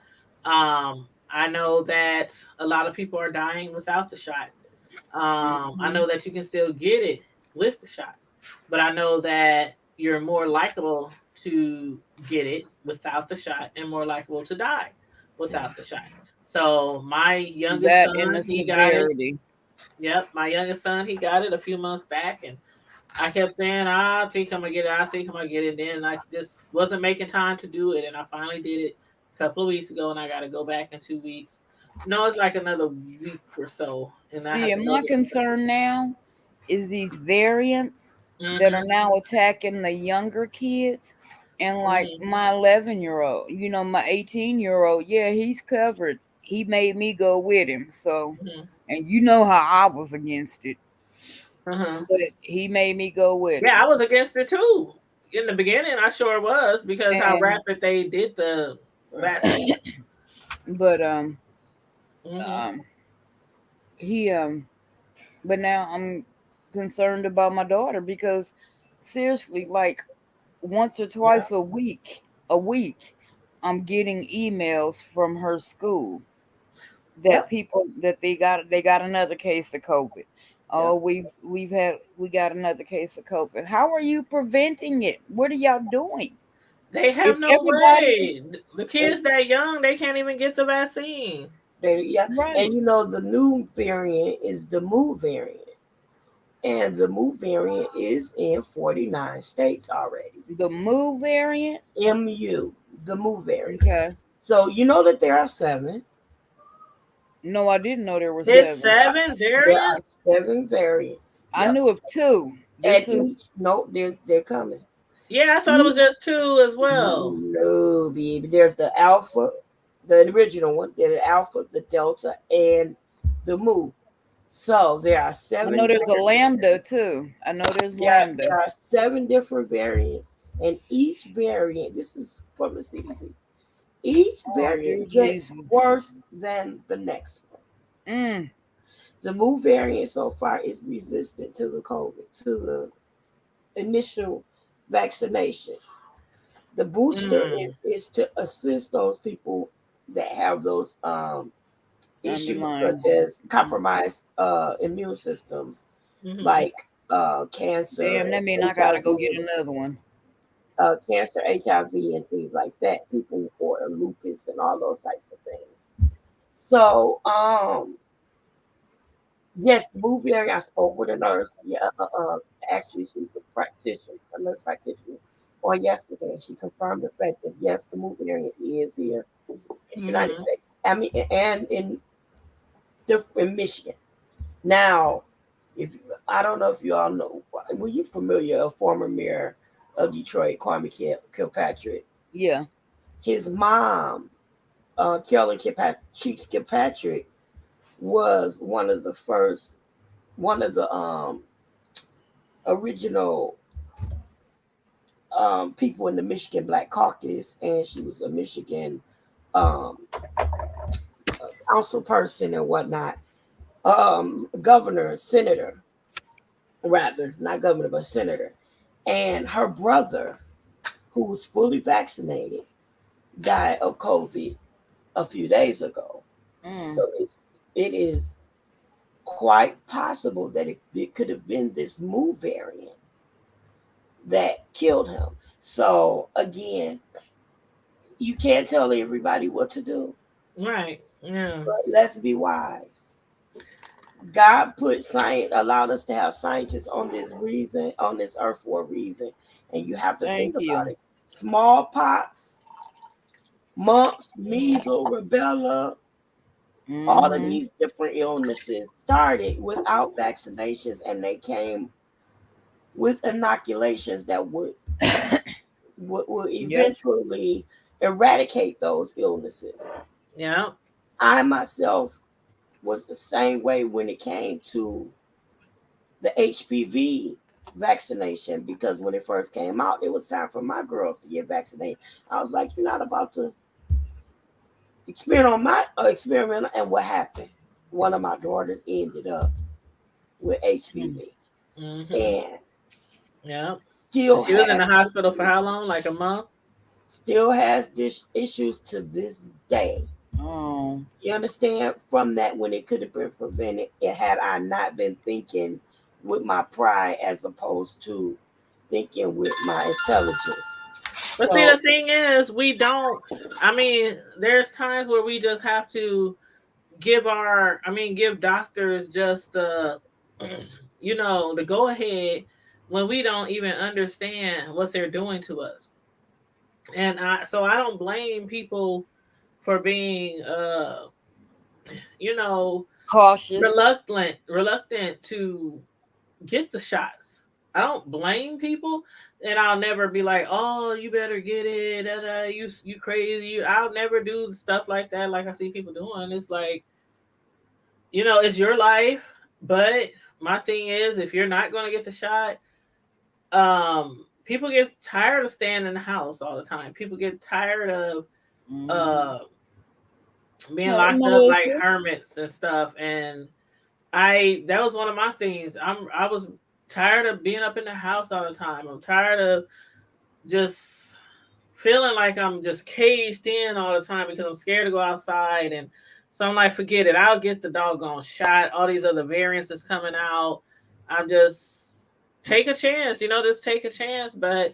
I know that a lot of people are dying without the shot. I Mhm. know that you can still get it with the shot, but I know that you're more likable to get it without the shot and more likable to die without the shot. So my youngest That and the son, he got it. severity. Yep, my youngest son, he got it a few months back, and I kept saying, I think I'm gonna get it. I think I'm gonna get it. Then I just wasn't making time to do it, and I finally did it a couple of weeks ago, and I got to go back in 2 weeks. No, it's like another week or so, and I See, have to and go my get it. concern now is these variants that are Mm-hmm. now attacking the younger kids. And like Mm-hmm. my 11-year-old, my 18-year-old, yeah, he's covered. He made me go with him. So, Mm-hmm. and you know how I was against it, Uh-huh. but he made me go with Yeah, him. I was against it too. In the beginning, I sure was because how And, rapid they did the Right. vaccine. but, Mm-hmm. um, he, But now I'm concerned about my daughter because seriously, like once or twice a week, I'm getting emails from her school that Yep. people that they got another case of COVID. Oh, Yep. we got another case of COVID. How are you preventing it? What are y'all doing? They have If no everybody way. The kids that young, they can't even get the vaccine. Yeah. right, And you know, the new variant is the Mu variant. And the Mu variant is in 49 states already. the Mu variant. MU, the Mu variant. Okay. So you know that there are seven. No, I didn't know there were It's seven. 7 There are variants. 7 variants. I Yep. knew of two. And This is each, no, they're coming. Yeah, I thought it was just 2 as well. No, baby. There's the Alpha, the original one. There's the Alpha, the Delta, and the Mu. So there are I know seven there's a variants. lambda too. I know there's Yeah, lambda. there are 7 different variants, and each variant, this is from the CDC, each Oh dear variant gets Jesus. worse than the next one. Mm, The Mu variant so far is resistant to the COVID, to the initial vaccination. The booster Mm. is to assist those people that have those issues such underlying. as compromised immune systems, Hmm. like cancer Damn, that mean and I gotta go get HIV, another one. cancer, HIV, and things like that. People for lupus and all those types of things. So, yes, the movie area. I spoke with a nurse. Yeah, actually, she's a practitioner, a nurse practitioner, on yesterday. She confirmed the fact that yes, the movie area is here in the United Hmm. States. I mean, and in Michigan. Now, if I don't know if you all know, were you familiar? A former mayor of Detroit, Kwame Kilpatrick. Yeah. His mom, Carolyn Cheeks Kilpatrick, was one of the original people in the Michigan Black Caucus, and she was a Michigan um, council person and whatnot, governor, senator, rather, not governor, but senator. And her brother, who was fully vaccinated, died of COVID a few days ago. Mm, So it is quite possible that it could have been this Mu variant that killed him. So again, you can't tell everybody what to do, Right. Yeah. but let's be wise. God put science, allowed us to have scientists on this reason, on this earth for a reason, and you have to thank think about you. it. Smallpox, mumps, measles, rubella, all of Mm-hmm. these different illnesses started without vaccinations, and they came with inoculations that would Yep. eventually eradicate those illnesses. Yeah. I myself was the same way when it came to the HPV vaccination, because when it first came out, it was time for my girls to get vaccinated. I was like, you're not about to experiment on my experiment. And what happened? One of my daughters ended up with Mm. HPV Hmm. and Yeah. And still she was in has the hospital for how long? Like a month? this issues to this day. Oh, You understand? From that, when it could have been prevented, it had I not been thinking with my pride as opposed to thinking with my intelligence. But see, So the thing is, we don't. I mean, there's times where we just have to give doctors just the, the go ahead when we don't even understand what they're doing to us. And so I don't blame people for being, you know, cautious. reluctant to get the shots. I don't blame people, and I'll never be like, "Oh, you better get it." Da, da, you crazy. I'll never do stuff like that. Like I see people doing. It's like, it's your life. But my thing is, if you're not going to get the shot, people get tired of staying in the house all the time. People get tired of Mm-hmm. uh being Hey, locked up like Melissa. hermits and stuff, and that was one of my things. I was tired of being up in the house all the time. I'm tired of just feeling like I'm just caged in all the time because I'm scared to go outside. And so I'm like, forget it. I'll get the doggone shot. All these other variants that's coming out. I'm just take a chance, just take a chance. But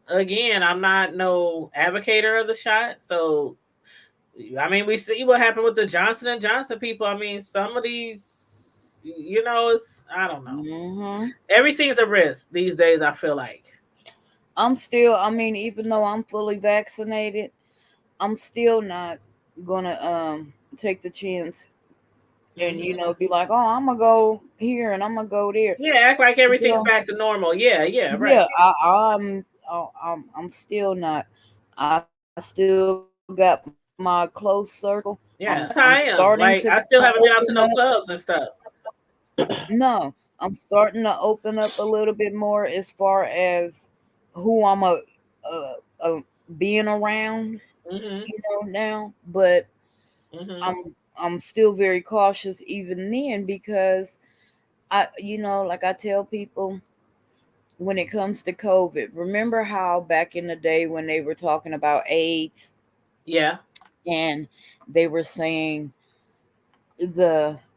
again, I'm not no advocator of the shot. So I mean, we see what happened with the Johnson and Johnson people. I mean, some of these, it's I don't know. Mm-hmm. Everything's a risk these days. I feel like. I mean, even though I'm fully vaccinated, I'm still not gonna take the chance and be like, oh, I'm gonna go here and I'm gonna go there. Yeah, act like everything's back to normal. Yeah, right. Yeah, I'm still not. I still got my close circle. Yeah, I'm that's how I am. starting Like, to I still haven't been out to open no up. clubs and stuff. No, I'm starting to open up a little bit more as far as who I'm being around. Now, but I'm still very cautious even then because like I tell people when it comes to COVID, remember how back in the day when they were talking about AIDS? Yeah. And they were saying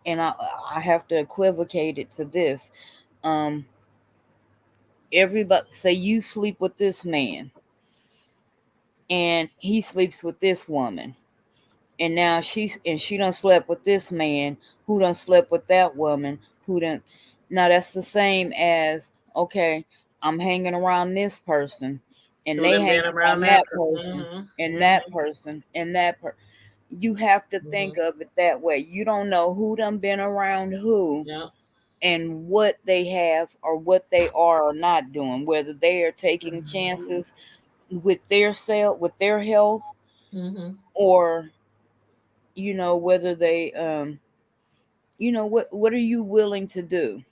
and I have to equivocate it to this. Everybody say you sleep with this man and he sleeps with this woman. And now she done slept with this man who done slept with that woman who done. Now that's the same as, okay, I'm hanging around this person and Who they done hanging been around around that that person person. and that person and that person. You have to think of it that way. You don't know who done been around who. Yeah. And what they have or what they are or not doing, whether they are taking chances with their health, or whether they what are you willing to do?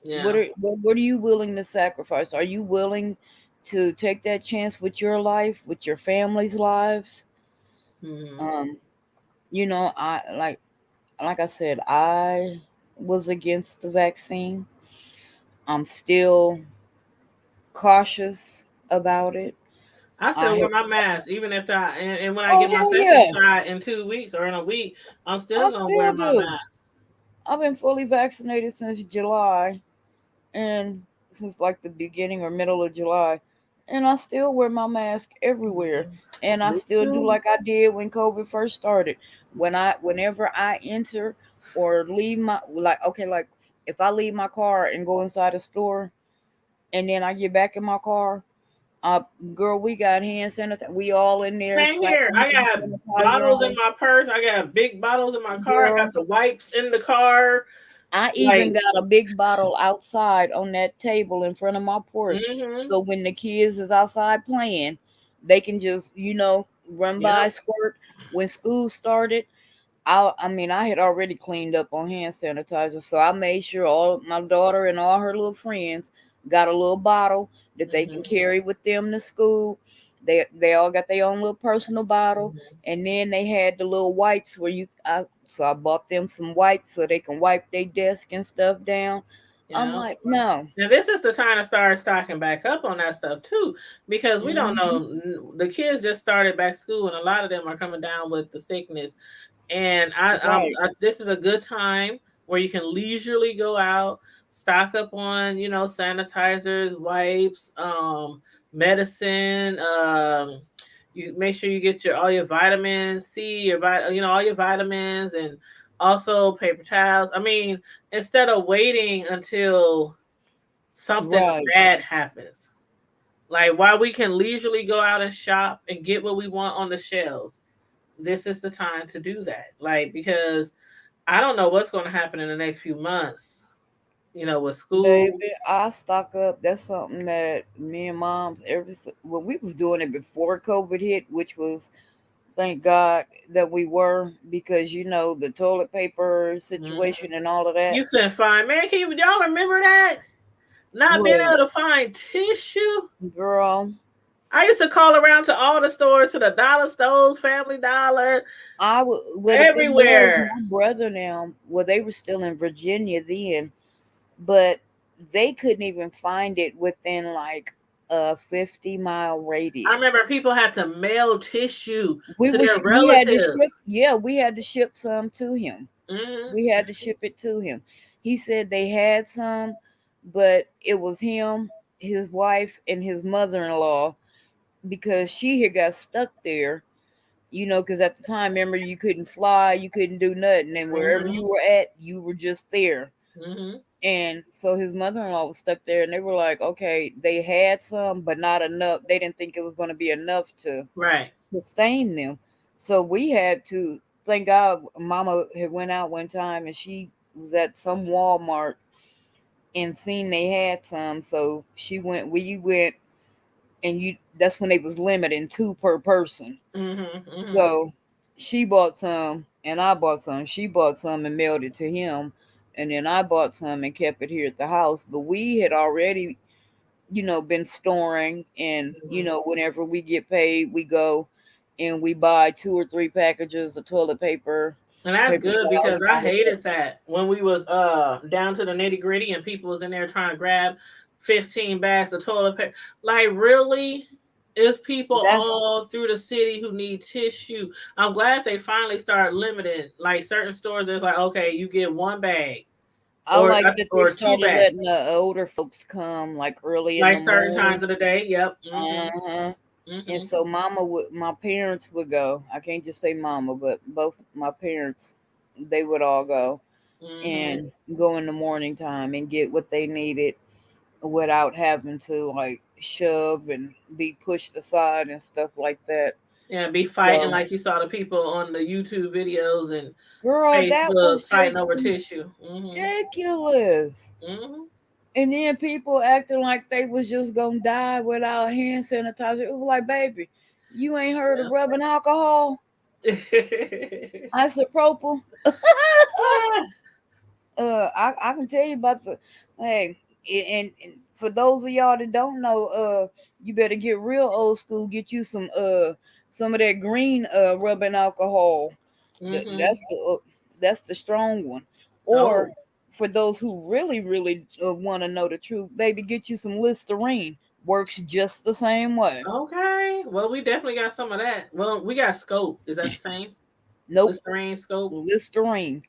Yeah. What are you willing to sacrifice? Are you willing to take that chance with your life, with your family's lives? I like I said, I was against the vaccine. I'm still cautious about it. I I still wear have, my mask, even if and when I oh get my hell second yeah, shot in 2 weeks or in a week, I'm I still gonna wear still my do. mask. I've been fully vaccinated since July, and since like the beginning or middle of July, and I still wear my mask everywhere. And I Me still do too. like I did when COVID first started. Whenever I enter or leave like if I leave my car and go inside a store, and then I get back in my car, uh, girl, we got hand sanitizer. We all in there Same here. slapping I hand got sanitizer bottles in on. my purse. I got big bottles in my car. I Girl, got the wipes in the car. I Like, even got a big bottle outside on that table in front of my porch. So when the kids is outside playing, they can just, run by, yep. squirt. When school started, I had already cleaned up on hand sanitizer. So I made sure all my daughter and all her little friends got a little bottle that they can carry with them to school. They all got their own little personal bottle, and then they had the little wipes so I bought them some wipes so they can wipe their desk and stuff down. I'm Yeah. like, no. Now this is the time to start stocking back up on that stuff too, because we don't Mhm. know. The kids just started back school, and a lot of them are coming down with the sickness. And Right. this is a good time where you can leisurely go out, stock up on sanitizers, wipes, medicine. You make sure you get all your vitamin C, all your vitamins, and also paper towels. I mean, instead of waiting until something Right. bad happens, like while we can leisurely go out and shop and get what we want on the shelves, this is the time to do that. Like, because I don't know what's going to happen in the next few months, with school. Baby, I stock up. That's something that me and moms we was doing it before COVID hit, which was, thank God that we were, because the toilet paper Mhm. situation and all of that. You couldn't find, man. Y'all remember that? Not being Well, able to find tissue. girl, I used to call around to all the stores, to the dollar stores, Family Dollar, Well, the thing was, everywhere. my brother now, well, they were still in Virginia then, but they couldn't even find it within like a 50-mile I radius. remember people had to mail tissue We to were their we had to relatives. ship, yeah, we had to ship some to him. Hmm. We had to ship it to him. He said they had some, but it was him, his wife, and his mother-in-law because she had got stuck there. Because at the time, remember, you couldn't fly, you couldn't do nothing, and wherever Hmm. you were at, you were just there. Hmm. And so his mother-in-law was stuck there, and they were like, okay, they had some, but not enough. They didn't think it was going to be enough to Right. sustain them. So we had to, thank God, Mama had went out one time, and she was at some Walmart and seen they had some. So we went, and that's when they was limiting 2 per person. Hmm. Hmm. So she bought some and I bought some. She bought some and mailed it to him. And then I bought some and kept it here at the house. But we had already, been storing. And, whenever we get paid, we go and we buy 2 or 3 packages of toilet paper, And that's paper good towels, because and I all that stuff. hated that when we was down to the nitty gritty and people was in there trying to grab 15 bags of toilet paper. Like really, it's people That's, all through the city who need tissue. I'm glad they finally start limiting like certain stores. It's like okay, you get 1 bag I like that they or two started bags, letting the older folks come like early in like the certain times morning. of the day. Yep. Mhm. Uh-huh. And Mhm. so my parents would go. I can't just say mama, but both my parents, they would all go Mhm. and go in the morning time and get what they needed without having to like shove and be pushed aside and stuff like that. Yeah, be fighting So, like you saw the people on the YouTube videos and girl, that Facebook was fighting just over tissue. Mhm. ridiculous. Mhm. And then people acting like they was just gonna die without hand sanitizer. It was like, baby, you ain't heard of rubbing alcohol, Yeah. isopropyl. I can tell you about the hey, and for those of y'all that don't know, you better get real old school. Get you some of that green rubbing alcohol. Mhm. That's the strong one. Oh, Or for those who really want to know the truth, baby, get you some Listerine. Works just the same way. okay. Well, we definitely got some of that. Well, we got scope. Is that the same? Nope, Listerine scope. Listerine,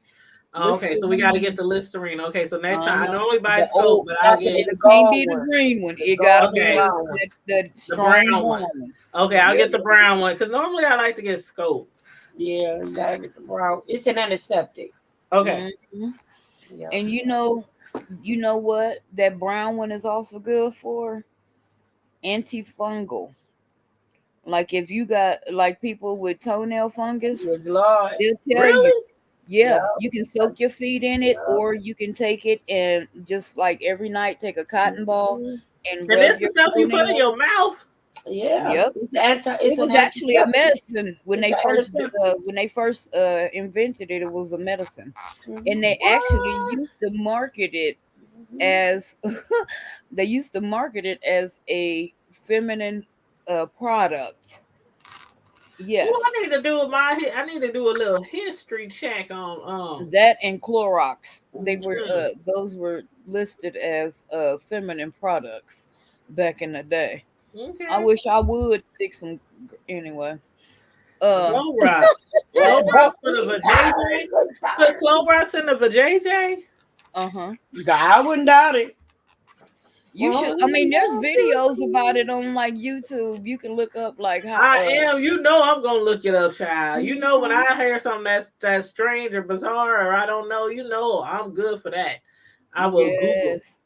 Oh, okay, so we got to get Listerine. the Listerine. Okay, so next time I Uh-huh. normally buy The scope, old, but I'll Got to be get the it can't gold be the one. green one. The It gotta gold, be the okay brown one. the the strong brown brown one. one. Okay, I'll Yep. get the brown one because normally I like to get scope. Yeah, you gotta get the brown. It's an antiseptic. Okay. Hmm. Yeah. And you know what? That brown one is also good for antifungal. Like if you got like people with toenail fungus, Yes, Lord. they'll tell you, Really? Yeah. yeah, you can soak your feet in it, Yeah. or you can take it and just like every night take a cotton ball Mhm. and And rub this the your stuff you put in toenail. your mouth. Yeah. Yep. It's anti. It It's an was actually a antiseptic. medicine when It's they an first antiseptic. invented it. It was a medicine, and Mhm. they actually What? used to market it Mhm. as they used to market it as a feminine product. Ooh, I Yes, need to do I need to do a little history check on that and Clorox. They were Mhm. those were listed as feminine products back in the day. I okay. wish I would stick some anyway. Uh, Clorox. Yeah, Clorox both for the feet vajayjay? Put Clorox in the vajayjay? huh. I wouldn't doubt it. You I should. I mean, wouldn't there's doubt it. videos about it on like YouTube. You can look up like how. I am. You know I'm gonna look it up, child. You know when Mhm. I hear something that's strange or bizarre or I don't know, you know I'm good for that. I will Google. Yes,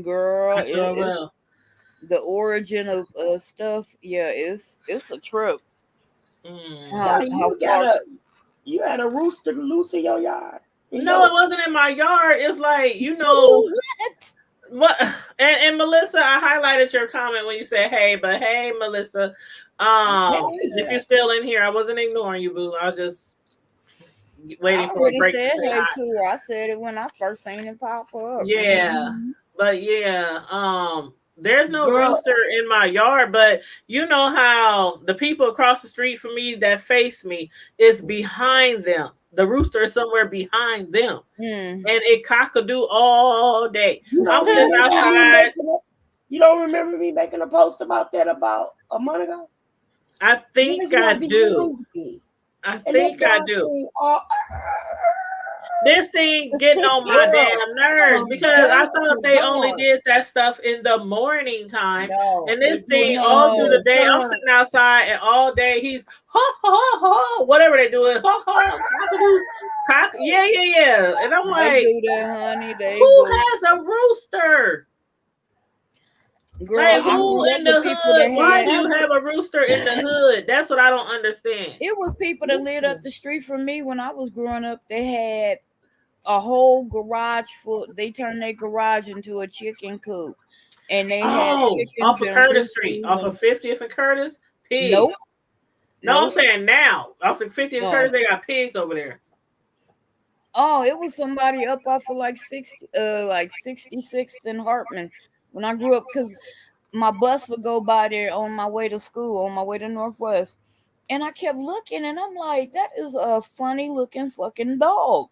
girl, I sure it's will. the origin of stuff. Yeah, it's a trip. Mm. Johnny, How far? you had a rooster loose in your yard. In No, your it wasn't in my yard. It's like, What? what and Melissa, I highlighted your comment when you said hey, but hey Melissa, if you're still in here, I wasn't ignoring you, boo. I was just I waiting for a already break to said say hey hi. to her. I said it when I first seen it pop up. Yeah. Mhm. But yeah, There's no Girl. rooster in my yard, but you know how the people across the street from me that face me is behind them. The rooster is somewhere behind them. And it cockadoo all day. You I'm don't sitting remember me outside. you don't remember me making a post about that about a month ago? I think There's I one do. behind me. I And that think I dog do. thing all This thing getting on my damn nerves because I thought they only did that stuff in the morning time. No, And this they do thing it all through the all day, I'm time. sitting outside and all day he's ho ho ho, whatever they do it, ho ho, cockadoo, cock, yeah. And I'm They like, do that, honey. They who will. has a rooster? Girl, Like, I who grew up in the with people that hood? Why had. do you have a rooster in the hood? That's what I don't understand. It was people that lived up the street from me when I was growing up. They had a whole garage full. They turned their garage into a chicken coop, and they had Oh, chickens off of and Curtis roosters. Street, off of 50th and Curtis, pigs. Nope. No, I'm Nope. saying now, off of 50th and No. Curtis, they got pigs over there. Oh, it was somebody up off of like 66th and Hartman when I grew up, because my bus would go by there on my way to school, on my way to Northwest. And I kept looking and I'm like, that is a funny looking fucking dog.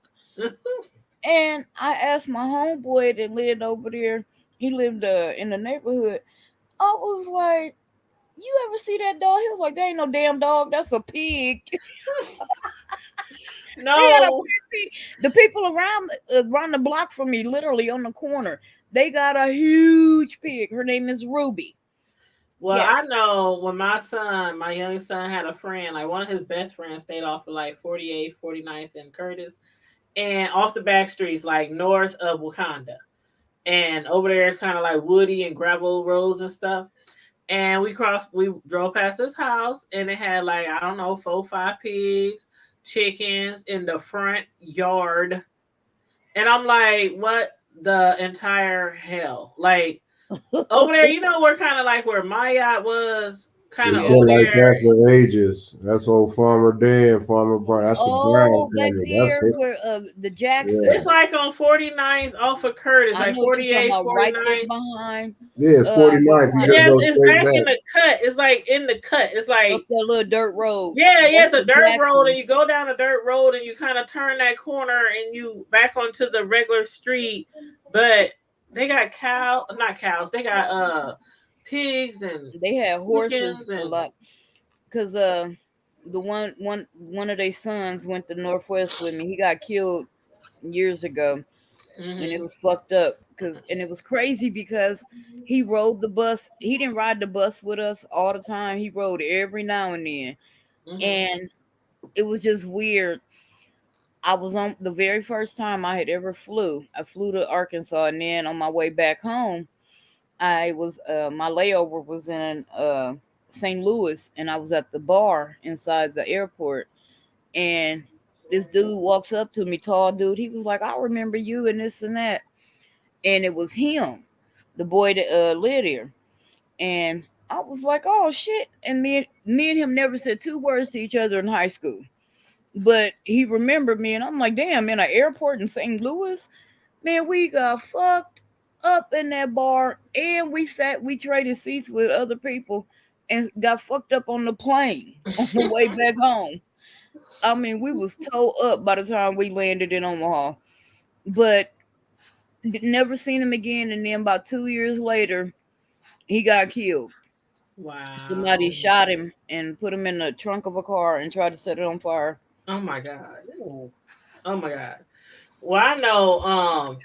And I asked my homeboy that lived over there, he lived in the neighborhood. I was like, you ever see that dog? He was like, there ain't no damn dog, that's a pig. No. The people around the block from me, literally on the corner, they got a huge pig. Her name is Ruby. Well, Yes. I know when my youngest son had a friend, like one of his best friends stayed off of like 48th, 49th and Curtis, and off the back streets, like north of Wakanda. And over there it's kind of like woody and gravel roads and stuff. And we drove past his house and it had like, I don't know, 4-5 pigs, chickens in the front yard. And I'm like, what the entire hell? Like over there, you know, we're kind of like where my yacht was, kind of It's over been like there. that for ages. That's old Farmer Dan, Farmer Brown. That's the Brown Back family. there That's it. where the Jacksons. It's like on 49th off of Curtis, I like know what you're talking 48th, about, right there 49th. behind. Yeah, it's 49th. You just Yes, go it's straight back in back. the cut. It's like in the cut. It's like Up that little dirt road. yeah, it's That's a the dirt road, Jacksons. and you go down a dirt road, and you kind of turn that corner, and you back onto the regular street. But they got not cows. They got pigs and They had horses and a lot. Cause the one of their sons went to Northwest with me. He got killed years ago. And it was fucked up and it was crazy because he rode the bus. He didn't ride the bus with us all the time. He rode every now and then. And it was just weird. I was on the very first time I had ever flew. I flew to Arkansas, and then on my way back home, I was my layover was in St. Louis, and I was at the bar inside the airport, and this dude walks up to me, tall dude. He was like, "I remember you," and this and that. And it was him, the boy that lived here. And I was like, oh shit. And me and him never said two words to each other in high school. But he remembered me, and I'm like, damn, in an airport in St. Louis, man, we got fucked up in that bar, and we traded seats with other people and got fucked up on the plane on the way back home. I mean, we was towed up by the time we landed in Omaha. But never seen him again. And then about 2 years later, he got killed. Wow. Somebody shot him and put him in the trunk of a car and tried to set it on fire. Oh my god. Oh my god. Well, I know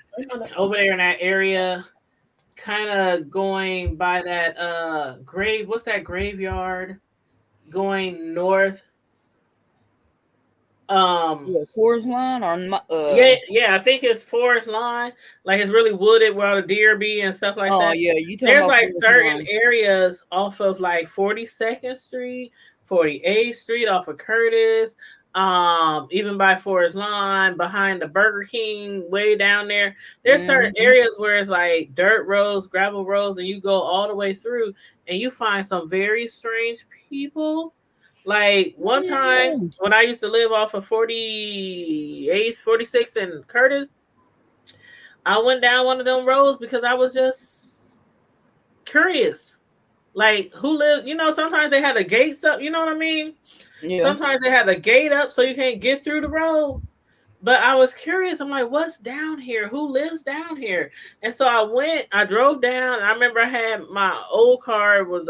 over there in that area, kind of going by that what's that graveyard going north? Forest Line or yeah, I think it's Forest Line. Like it's really wooded where all the deer be and stuff like that. Yeah, you talking There's about like Forest certain Line. areas off of like 42nd Street, 48th Street off of Curtis, even by Forest Line, behind the Burger King, way down there. There's certain areas where it's like dirt roads, gravel roads, and you go all the way through and you find some very strange people. Like one time when I used to live off of 48th, 46th and Curtis, I went down one of them roads because I was just curious. Like, who lives, sometimes they had the gates up, you know what I mean? Yeah. Sometimes they had the gate up so you can't get through the road. But I was curious. I'm like, what's down here? Who lives down here? And so I drove down. And I remember I had my old car was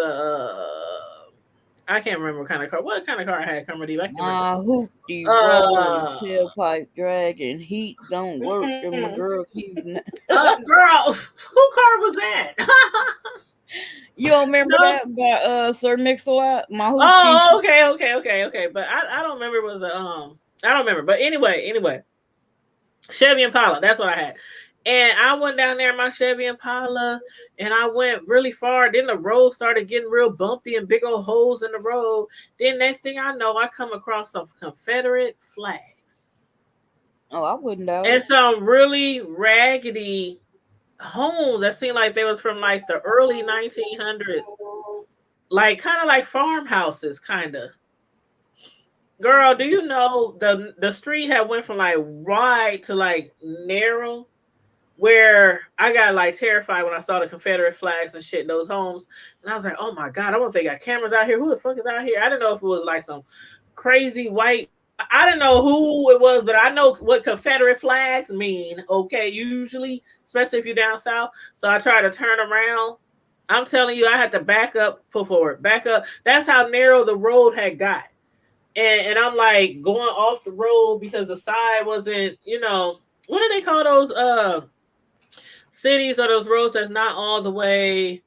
I can't remember what kind of car. What kind of car I had, Carmody? I can't remember. Hoopty roll, tailpipe dragging, heat don't work, and my girl keep. Girl, who car was that? You don't remember No. that by Sir Mix-a-Lot? My hoopty. Oh, okay. But I don't remember. It was I don't remember. But anyway, Chevy Impala. That's what I had. And I went down there in my Chevy Impala, and I went really far. Then the road started getting real bumpy and big old holes in the road. Then next thing I know, I come across some Confederate flags. Oh, I wouldn't know. And some really raggedy homes that seemed like they was from like the early 1900s. Like kind of like farmhouses, kind of. Girl, do you know the street had went from like wide to like narrow, where I got like terrified when I saw the Confederate flags and shit in those homes. And I was like, oh my God, I wonder if they got cameras out here. Who the fuck is out here? I didn't know if it was like some crazy white. I didn't know who it was, but I know what Confederate flags mean. Okay, usually, especially if you're down south. So I tried to turn around. I'm telling you, I had to back up, pull forward, back up. That's how narrow the road had got. And I'm like going off the road because the side wasn't, what do they call those cities or those roads that's not all the way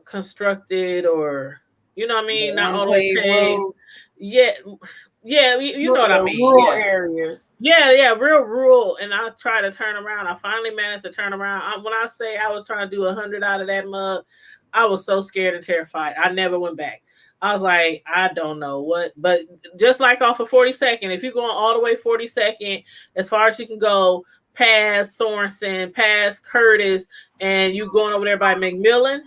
constructed, or you know what I mean, not all the way paved. Yeah, you know what I mean. Rural areas. Yeah, real rural. And I tried to turn around. I finally managed to turn around. When I say I was trying to do 100 out of that mug, I was so scared and terrified. I never went back. I was like, I don't know what, but just like off of 42nd, if you're going all the way 42nd, as far as you can go, past Sorensen, past Curtis, and you going over there by McMillan,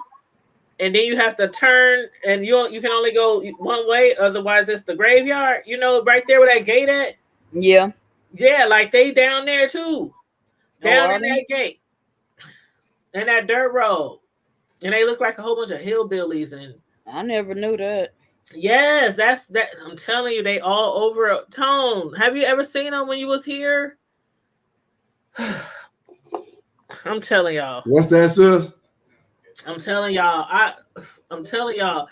and then you have to turn, and you can only go one way, otherwise it's the graveyard. Right there where that gate at. Yeah, like they down there too, down in that gate, and that dirt road, and they look like a whole bunch of hillbillies. And I never knew that. Yes, that's that. I'm telling you, they all over Tone. Have you ever seen them when you was here? I'm telling y'all. What's that, sis? I'm telling y'all. I told y'all.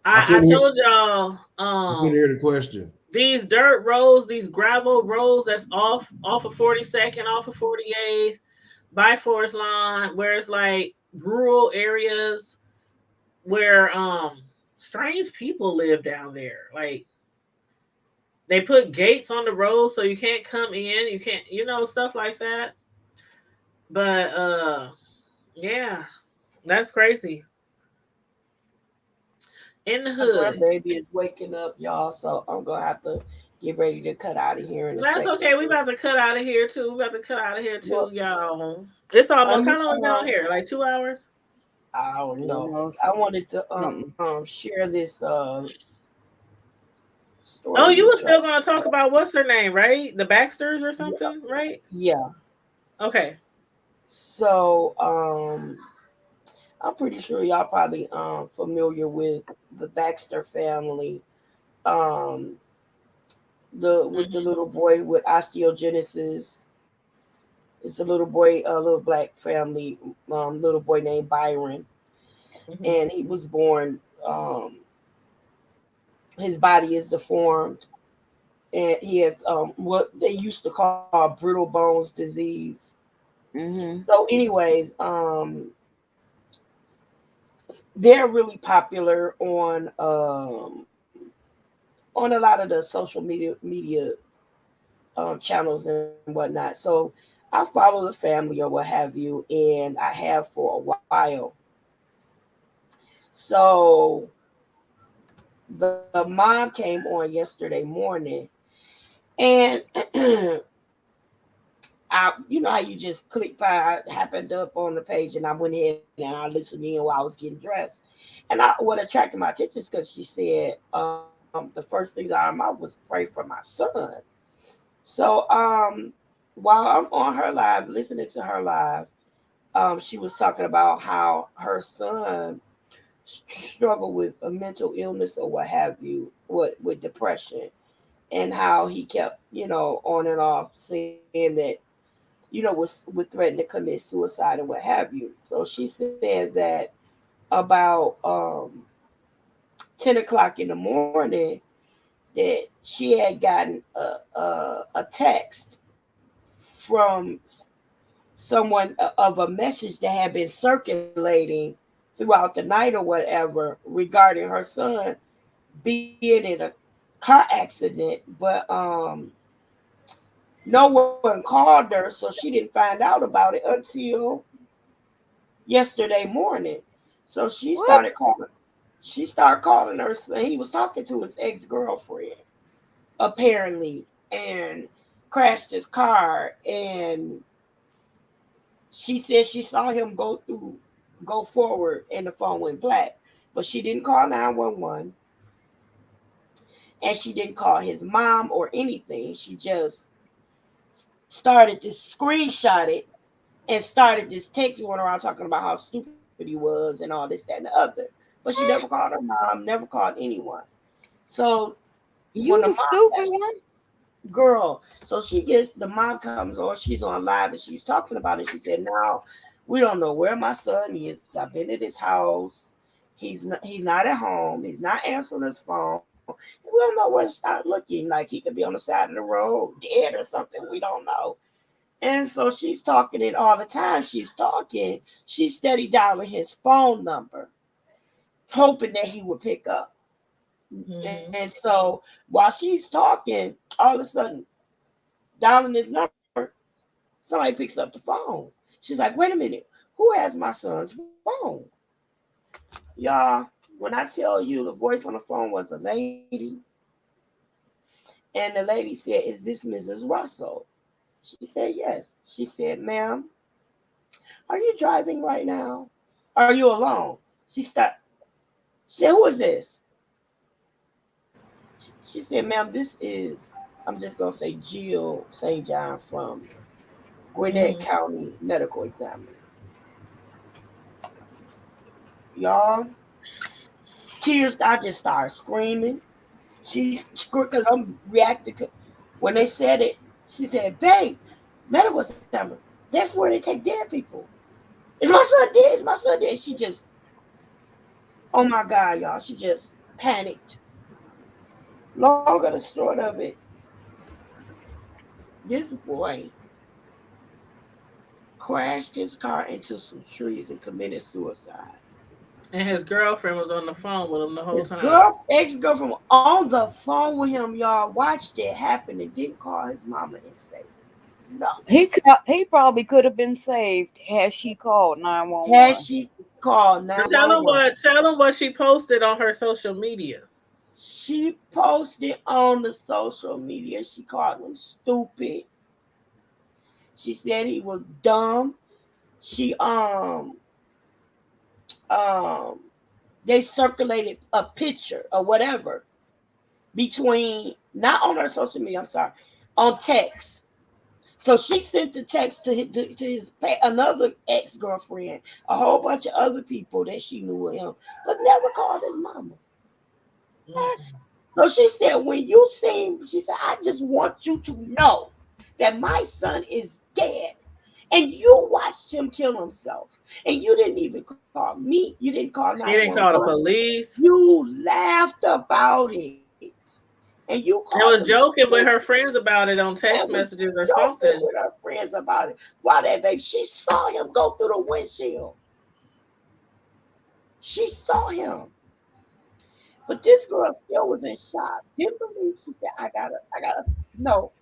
I couldn't hear the question. These dirt roads, these gravel roads that's off of 42nd, off of 48th, by Forest Lawn, where it's like rural areas where strange people live down there. Like they put gates on the road so you can't come in, you can't, stuff like that. But yeah, that's crazy. In the hood. My baby is waking up, y'all, so I'm gonna have to get ready to cut out of here. That's okay. We about to cut out of here too. Well, y'all. It's almost, how long we down here? Like 2 hours? I don't know. I wanted to share this story. Oh, you were still gonna talk about what's her name, right? The Baxters or something, right? Yeah. Okay. So I'm pretty sure y'all probably familiar with the Baxter family. With the little boy with osteogenesis. It's a little boy, a little black family, little boy named Byron. And he was born, his body is deformed, and he has what they used to call brittle bones disease. So anyways, they're really popular on a lot of the social media channels and whatnot. So I follow the family or what have you, and I have for a while. So the mom came on yesterday morning, and you know how you just click by, I happened up on the page, and I went ahead and I listened in while I was getting dressed. And what attracted my attention is because she said the first things out of her mouth was pray for my son. So while I'm on her live, listening to her live, she was talking about how her son struggled with a mental illness or what have you, with depression, and how he kept, on and off saying that, would threaten to commit suicide and what have you. So she said that about 10 o'clock in the morning that she had gotten a text from someone of a message that had been circulating throughout the night or whatever regarding her son being in a car accident, but no one called her, so she didn't find out about it until yesterday morning. So she started calling her son. He was talking to his ex-girlfriend apparently, and crashed his car, and she said she saw him go forward, and the phone went black, but she didn't call 911, and she didn't call his mom or anything. She just started to screenshot it and started this text going around talking about how stupid he was and all this, that, and the other. But she never called her mom, never called anyone. So You the stupid one. girl, so the mom comes on, she's on live and she's talking about it. She said, now we don't know where my son is. I've been at his house. He's not at home. He's not answering his phone. We don't know where to start looking. Like he could be on the side of the road, dead or something. We don't know. And so she's talking, and all the time she's talking, she's steady dialing his phone number, hoping that he would pick up. Mm-hmm. And so while she's talking, all of a sudden, dialing his number, somebody picks up the phone. She's like, wait a minute, who has my son's phone? Y'all, when I tell you the voice on the phone was a lady, and the lady said, is this Mrs. Russell? She said, yes. She said, ma'am, are you driving right now? Are you alone? She stopped. She said, who is this? She said, ma'am, this is, I'm just going to say Jill St. John from Gwinnett County Medical Examiner. Y'all, tears, I just started screaming. Because I'm reacting. When they said it, she said, babe, medical examiner, that's where they take dead people. Is my son dead? Is my son dead? She just, oh my God, y'all, she just panicked. Longer the short of it, this boy crashed his car into some trees and committed suicide. And his girlfriend was on the phone with him the whole time. Ex-girlfriend was on the phone with him, y'all. Watched it happen and didn't call his mama and say nothing. He probably could have been saved had she called 911. Had she called 911. Tell him what she posted on her social media. She posted on the social media. She called him stupid. She said he was dumb. She they circulated a picture or whatever between, not on her social media, I'm sorry, on text. So she sent the text to his another ex-girlfriend, a whole bunch of other people that she knew of him, but never called his mama. So she said, when you see, she said, I just want you to know that my son is dead. And you watched him kill himself. And you didn't even call me. You didn't call 911. You didn't call the police. You laughed about it. And you was joking with her friends about it on text messages or something. With her friends about it. Why that baby? She saw him go through the windshield. She saw him. But this girl still was in shock. Didn't believe. She said, I gotta. No,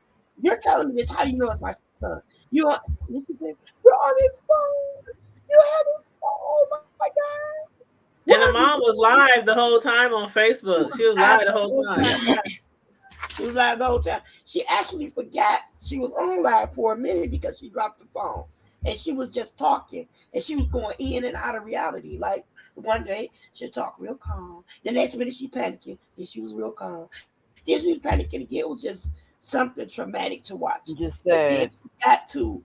you're telling me this. How do you know it's my son? You're on his phone. You have his phone. Oh my God. And the mom was live the whole time on Facebook. She was live the whole time. She was live the whole time. She actually forgot she was on live for a minute because she dropped the phone. And she was just talking. And she was going in and out of reality. Like one day she'll talk real calm. The next minute she panicking. Then she was real calm. Then she was panicking again. It was just something traumatic to watch. Just sad. Got to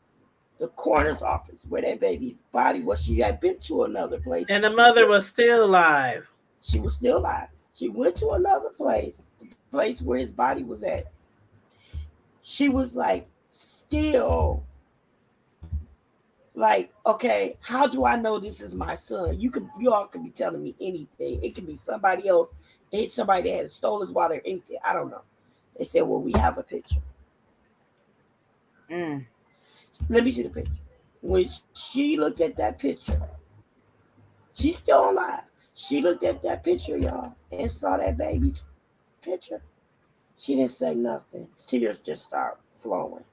the coroner's office where that baby's body was. She had been to another place. And the mother was still alive. She was still alive. She went to another place, the place where his body was at. She was like, still, like, okay, how do I know this is my son? You all could be telling me anything. It could be somebody else. It's somebody that had stole his water or anything. I don't know. They said, well, we have a picture. Let me see the picture. When she looked at that picture, she's still alive. She looked at that picture, y'all, and saw that baby's picture. She didn't say nothing. Tears just started flowing.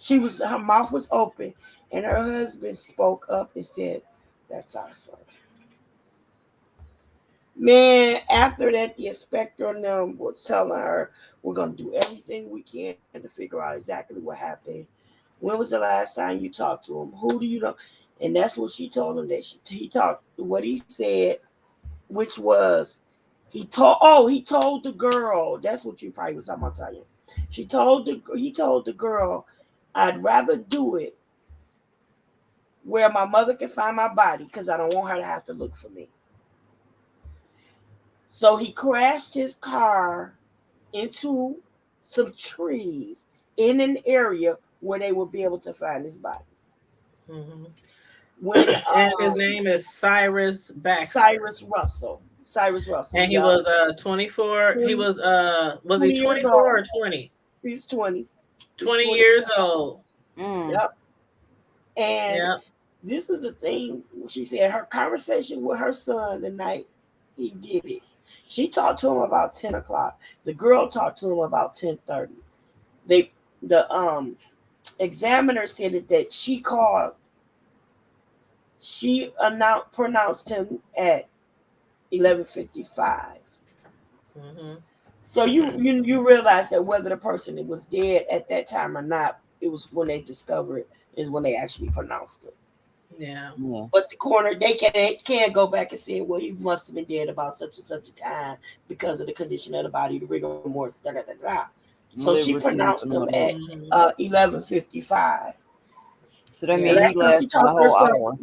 Her mouth was open, and her husband spoke up and said, "That's our son." Man, after that, the inspector and them were telling her, "We're going to do everything we can to figure out exactly what happened. When was the last time you talked to him? Who do you know?" And that's what she told him, that he talked, what he said, which was, he told the girl, that's what you probably was talking about, Tanya. He told the girl, "I'd rather do it where my mother can find my body because I don't want her to have to look for me." So he crashed his car into some trees in an area where they would be able to find his body. Mm-hmm. And his name is Cyrus Baxter. Cyrus Russell. And he was 24. He was he 24 or 20? He was 20. 20 years old. Yep. And this is the thing. She said her conversation with her son the night he did it. She talked to him about 10 o'clock. The girl talked to him about 10:30. The examiner said that she called. She pronounced him at 11:55. Mm-hmm. So you realize that whether the person was dead at that time or not, it was when they discovered it, is when they actually pronounced it. Yeah. But the coroner, they can't go back and say, well, he must have been dead about such and such a time because of the condition of the body, the rigor mortis, da da da da. So she pronounced him at 11:55. So that means he lasted a whole hour.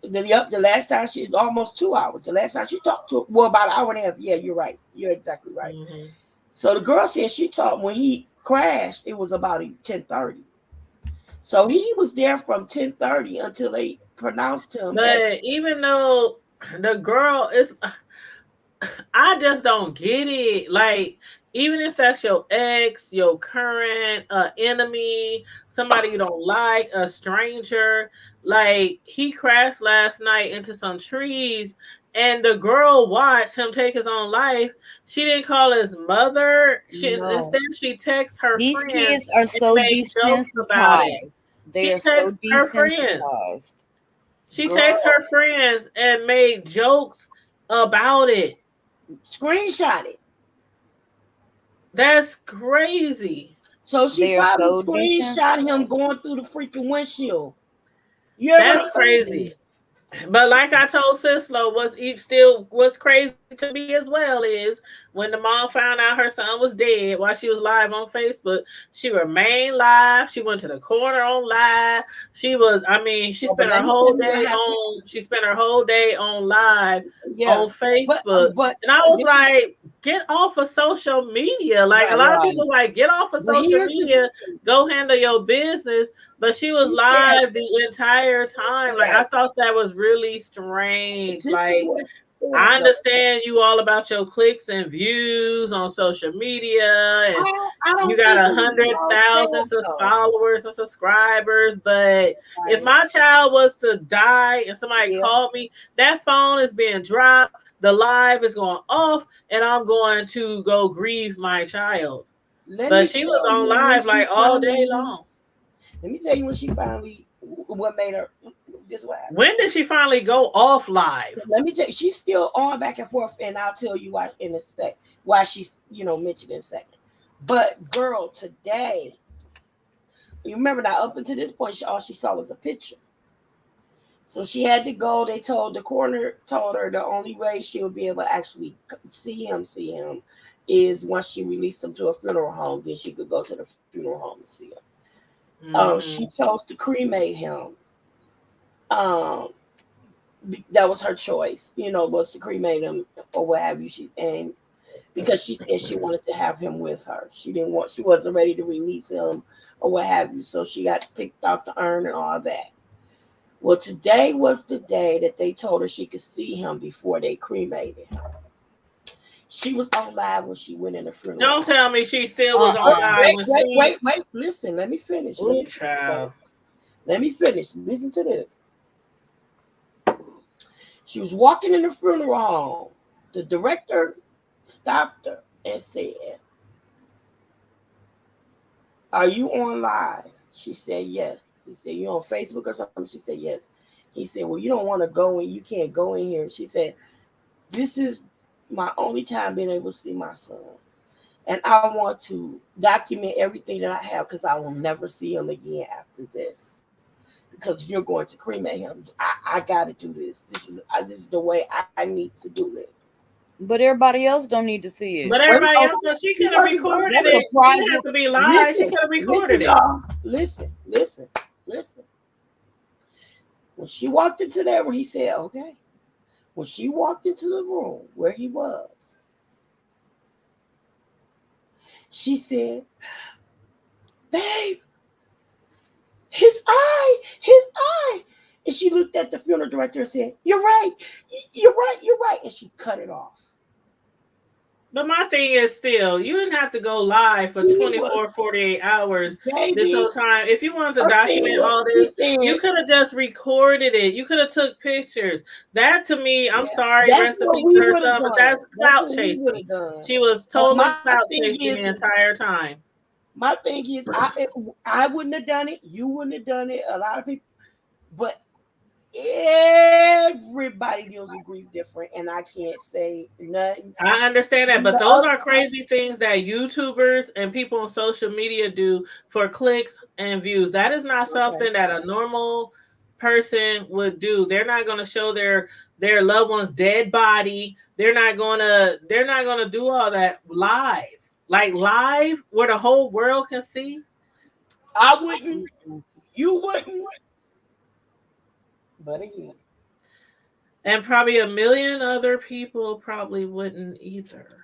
The last time almost 2 hours. The last time she talked to him, well, about an hour and a half. Yeah, you're right. You're exactly right. Mm-hmm. So the girl said she talked when he crashed, it was about 10:30. So he was there from 10:30 until they pronounced him. But even though the girl is, I just don't get it. Like, even if that's your ex, your current enemy, somebody you don't like, a stranger, like, he crashed last night into some trees and the girl watched him take his own life. She didn't call his mother. Instead, she texts her These friends. kids are so desensitized. They are so desensitized. She texts her friends and made jokes about it. Screenshot it. That's crazy. So she probably screenshot him going through the freaking windshield. That's crazy. But like I told Sislo, what's crazy to me as well is when the mom found out her son was dead while she was live on Facebook, she remained live. She went to the corner on live. She spent her whole day on live on Facebook. And I was like, get off of social media. Like a lot of people like, get off of social media, go handle your business. But she was live the entire time. Like, I thought that was really strange. Like, I understand you all about your clicks and views on social media, and you got 100,000 followers and subscribers. But if my child was to die and somebody called me, that phone is being dropped, the live is going off, and I'm going to go grieve my child. But she was on live like all day long. Let me tell you what made her. When did she finally go off live? Let me tell you, she's still on back and forth, and I'll tell you why in a sec. Why she's mentioned in a second. But girl, today, you remember now up until this point, all she saw was a picture. So she had to go. The coroner told her the only way she would be able to actually see him is once she released him to a funeral home. Then she could go to the funeral home and see him. She chose to cremate him. That was her choice, was to cremate him or what have you. And because she said she wanted to have him with her, she wasn't ready to release him or what have you. So she got picked off the urn and all that. Well, today was the day that they told her she could see him before they cremated him. She was on live when she went in the funeral. Don't tell me she still was on live. Wait. Listen, let me finish. Let me finish. Listen to this. She was walking in the funeral home. The director stopped her and said, "Are you on live?" She said, "Yes." He said, "You on Facebook or something?" She said, "Yes." He said, "Well, you don't want to go in. You can't go in here." She said, "This is my only time being able to see my son. And I want to document everything that I have because I will never see him again after this. Because you're going to cremate him. I got to do this. This is the way I need to do it." But everybody else don't need to see it. But everybody else, she could have recorded it. She didn't have to be live. She could have recorded it. Listen. When she walked into there, where he said, "Okay." When she walked into the room where he was, she said, "Babe, his eye. And she looked at the funeral director and said, "You're right. And she cut it off. But my thing is still, you didn't have to go live for 24, 48 hours this whole time. If you wanted to document all this, you could have just recorded it. You could have took pictures. That to me, I'm sorry, rest in peace to her son, but that's clout chasing. She was totally clout chasing the entire time. My thing is, I wouldn't have done it. You wouldn't have done it. A lot of people, but everybody deals with grief different, and I can't say nothing. I understand that, but those are crazy things that YouTubers and people on social media do for clicks and views. That is not something that a normal person would do. They're not going to show their loved one's dead body. They're not going to do all that live. Like live where the whole world can see. I wouldn't. You wouldn't. But again. And probably a million other people probably wouldn't either.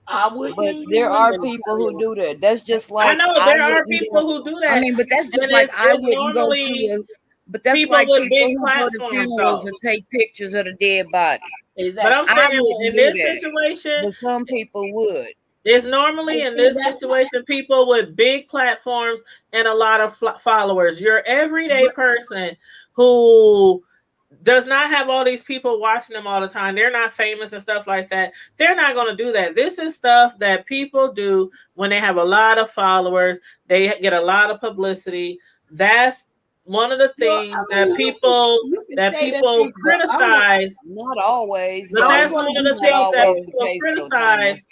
I wouldn't. But there are people who do that. That's just like I know there are people who do that. I mean, but that's just like I wouldn't go to but that's like people who go to funerals and take pictures of the dead body. Exactly. But I'm saying in this situation, but some people would. There's normally in this situation people with big platforms and a lot of followers. Your everyday person who does not have all these people watching them all the time. They're not famous and stuff like that. They're not going to do that. This is stuff that people do when they have a lot of followers. They get a lot of publicity. That's one of the things that people criticize. Not always. But that's one of the things that people criticize.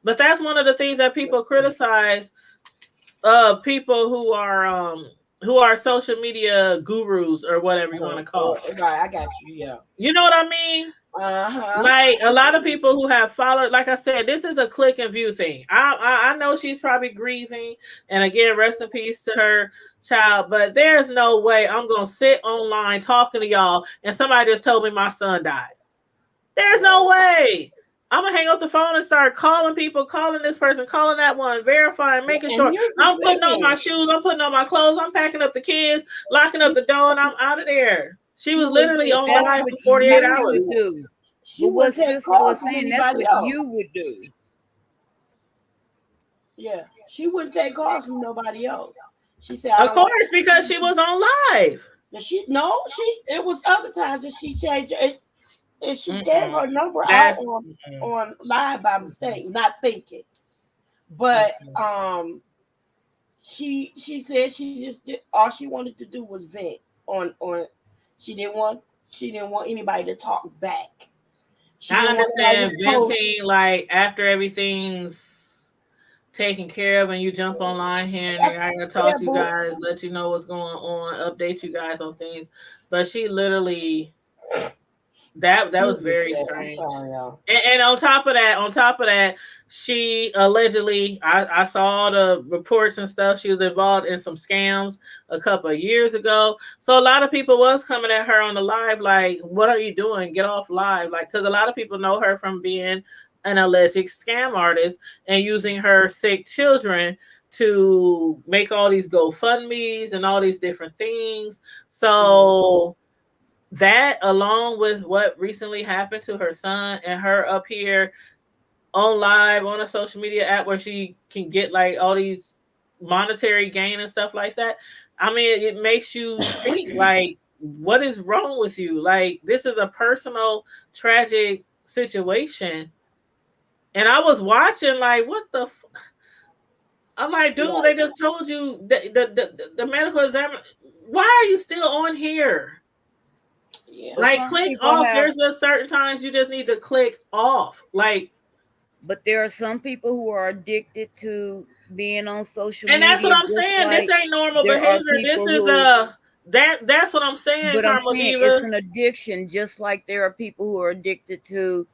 But that's one of the things that people criticize people who are social media gurus or whatever you want to call it. Right, I got you. Yeah. You know what I mean? Like a lot of people who have followed, like I said, this is a click and view thing. I know she's probably grieving, and again, rest in peace to her child. But there's no way I'm gonna sit online talking to y'all and somebody just told me my son died. There's no way. I'm gonna hang up the phone and start calling people, calling this person, calling that one, verifying, making sure I'm putting on my shoes, I'm putting on my clothes, I'm packing up the kids, locking up the door, and I'm out of there. She was literally on live for 48 hours. But what Cisco was saying, that's what you would do. Yeah, she wouldn't take calls from nobody else. She said, "Of course, because she was on live." It was other times that she changed. And she gave her number out on live by mistake, not thinking. But she said she just did all she wanted to do was vent on she didn't want anybody to talk back. I understand venting like after everything's taken care of and you jump online here and there. I gotta talk to you guys, let you know what's going on, update you guys on things. But she literally That was very strange. Sorry, and on top of that, she allegedly, I saw the reports and stuff. She was involved in some scams a couple of years ago. So a lot of people was coming at her on the live, like, "What are you doing? Get off live!" Like, because a lot of people know her from being an alleged scam artist and using her sick children to make all these GoFundMe's and all these different things. So that, along with what recently happened to her son and her up here on live on a social media app where she can get like all these monetary gain and stuff like that. I mean, it makes you think like, what is wrong with you? Like, this is a personal, tragic situation. And I was watching like, what the? I'm like, dude, they just told you the medical exam. Why are you still on here? Yeah. Like, click off. There's a certain times you just need to click off. Like, but there are some people who are addicted to being on social and media. That's what I'm saying. This ain't normal behavior. This is that's what I'm saying. But I'm Karma saying Diva. it's an addiction, just like there are people who are addicted to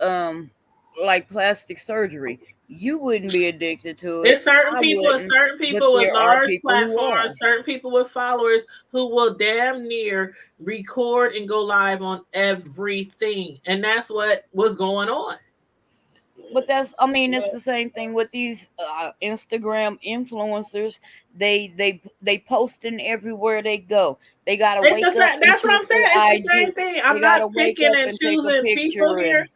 like plastic surgery. You wouldn't be addicted to it. It's certain people with large platforms, certain people with followers who will damn near record and go live on everything. And that's what was going on. But that's, I mean, it's the same thing with these Instagram influencers. They posting everywhere they go. They gotta wake up. That's what I'm saying. It's the same thing. I'm not picking and choosing people here.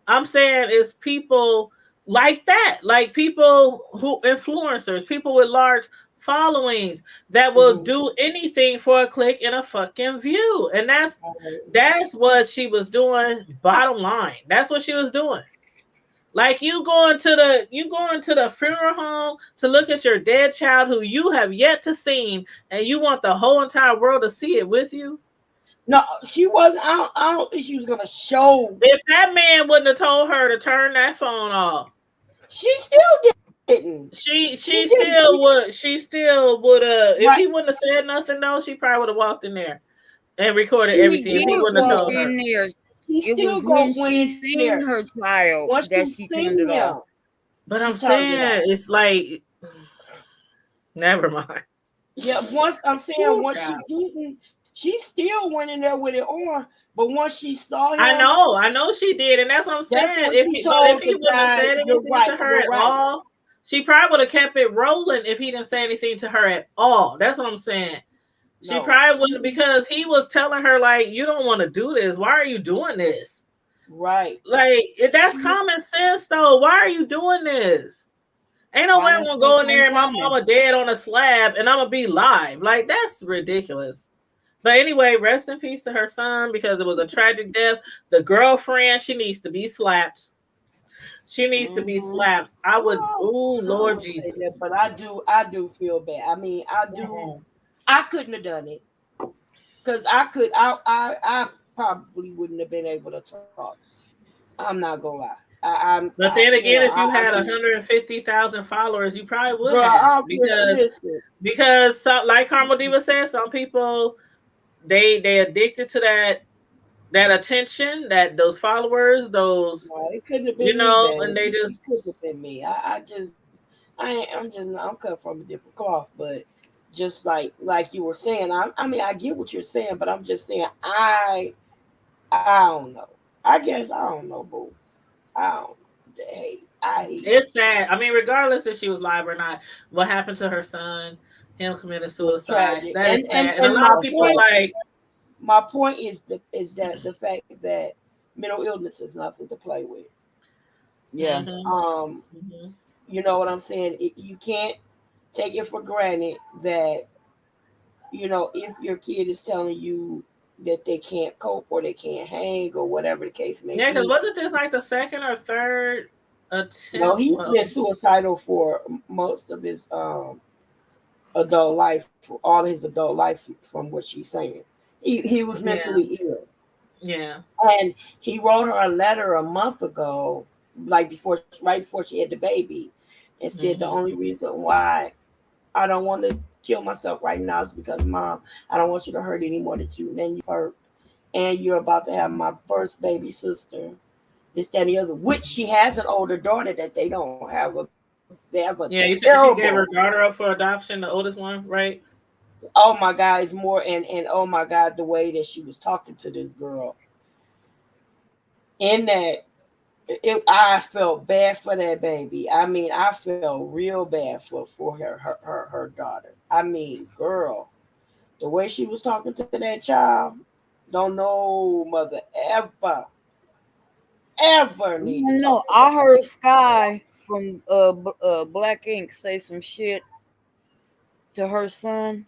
I'm saying it's people like that, like people who influencers, people with large followings that will do anything for a click and a fucking view. And that's what she was doing. Bottom line, that's what she was doing. Like, you going to the funeral home to look at your dead child who you have yet to see, and you want the whole entire world to see it with you. No, she wasn't. I don't think she was gonna show. If that man wouldn't have told her to turn that phone off, she still didn't. She still would. She still would have. If he wouldn't have said nothing, though, she probably would have walked in there and recorded everything. If he wouldn't have told her. It was when she seen her child that she turned it off. But I'm saying it's like, never mind. Yeah, once she still went in there with it on. But once she saw him, I know she did, and that's what I'm saying. If he wouldn't have said anything to her at all, she probably would have kept it rolling. If he didn't say anything to her at all, that's what I'm saying. She probably wouldn't, because he was telling her like, you don't want to do this. Why are you doing this? Right. Like, that's common sense though. Why are you doing this? Ain't no way I'm gonna go in there and my mama dead on a slab and I'm gonna be live. Like, that's ridiculous. But anyway, rest in peace to her son, because it was a tragic death. The girlfriend, she needs to be slapped. She needs to be slapped. I would. Oh, Lord Jesus. That, but I do feel bad. I mean, I do. I couldn't have done it, because I probably wouldn't have been able to talk. I'm not gonna lie. But then again, if you had 150,000 followers, you probably would have, because like Carmel Diva said, some people they addicted to that attention, that those followers, those it couldn't have been and they just could have been me. I'm cut from a different cloth, but just like you were saying, I mean, I get what you're saying, but I'm just saying I don't know. I guess I don't know, boo. I hate it's sad. I mean, regardless if she was live or not, what happened to her son, him committing suicide, that is sad. And a lot of people like. My point is that the fact that mental illness is nothing to play with. Yeah. You know what I'm saying? You can't take it for granted that, if your kid is telling you that they can't cope or they can't hang or whatever the case may be. Yeah, because wasn't this like the second or third attempt? No, he's been suicidal for most of his adult life, all his adult life, from what she's saying. He was mentally ill. Yeah. And he wrote her a letter a month ago, right before she had the baby, and said the only reason why I don't want to kill myself right now is because, Mom, I don't want you to hurt any more than you hurt. And you're about to have my first baby sister. this, that, and the other. Which she has an older daughter that they don't have a. They have a Yeah, you said terrible. she gave her daughter up for adoption, the oldest one, right? Oh my God, it's more and oh my God, the way that she was talking to this girl. In that, I felt bad for that baby. I mean, I felt real bad for her daughter. I mean, girl, the way she was talking to that child, don't know mother ever need to No, talk to I that. heard Sky from Black Ink say some shit to her son.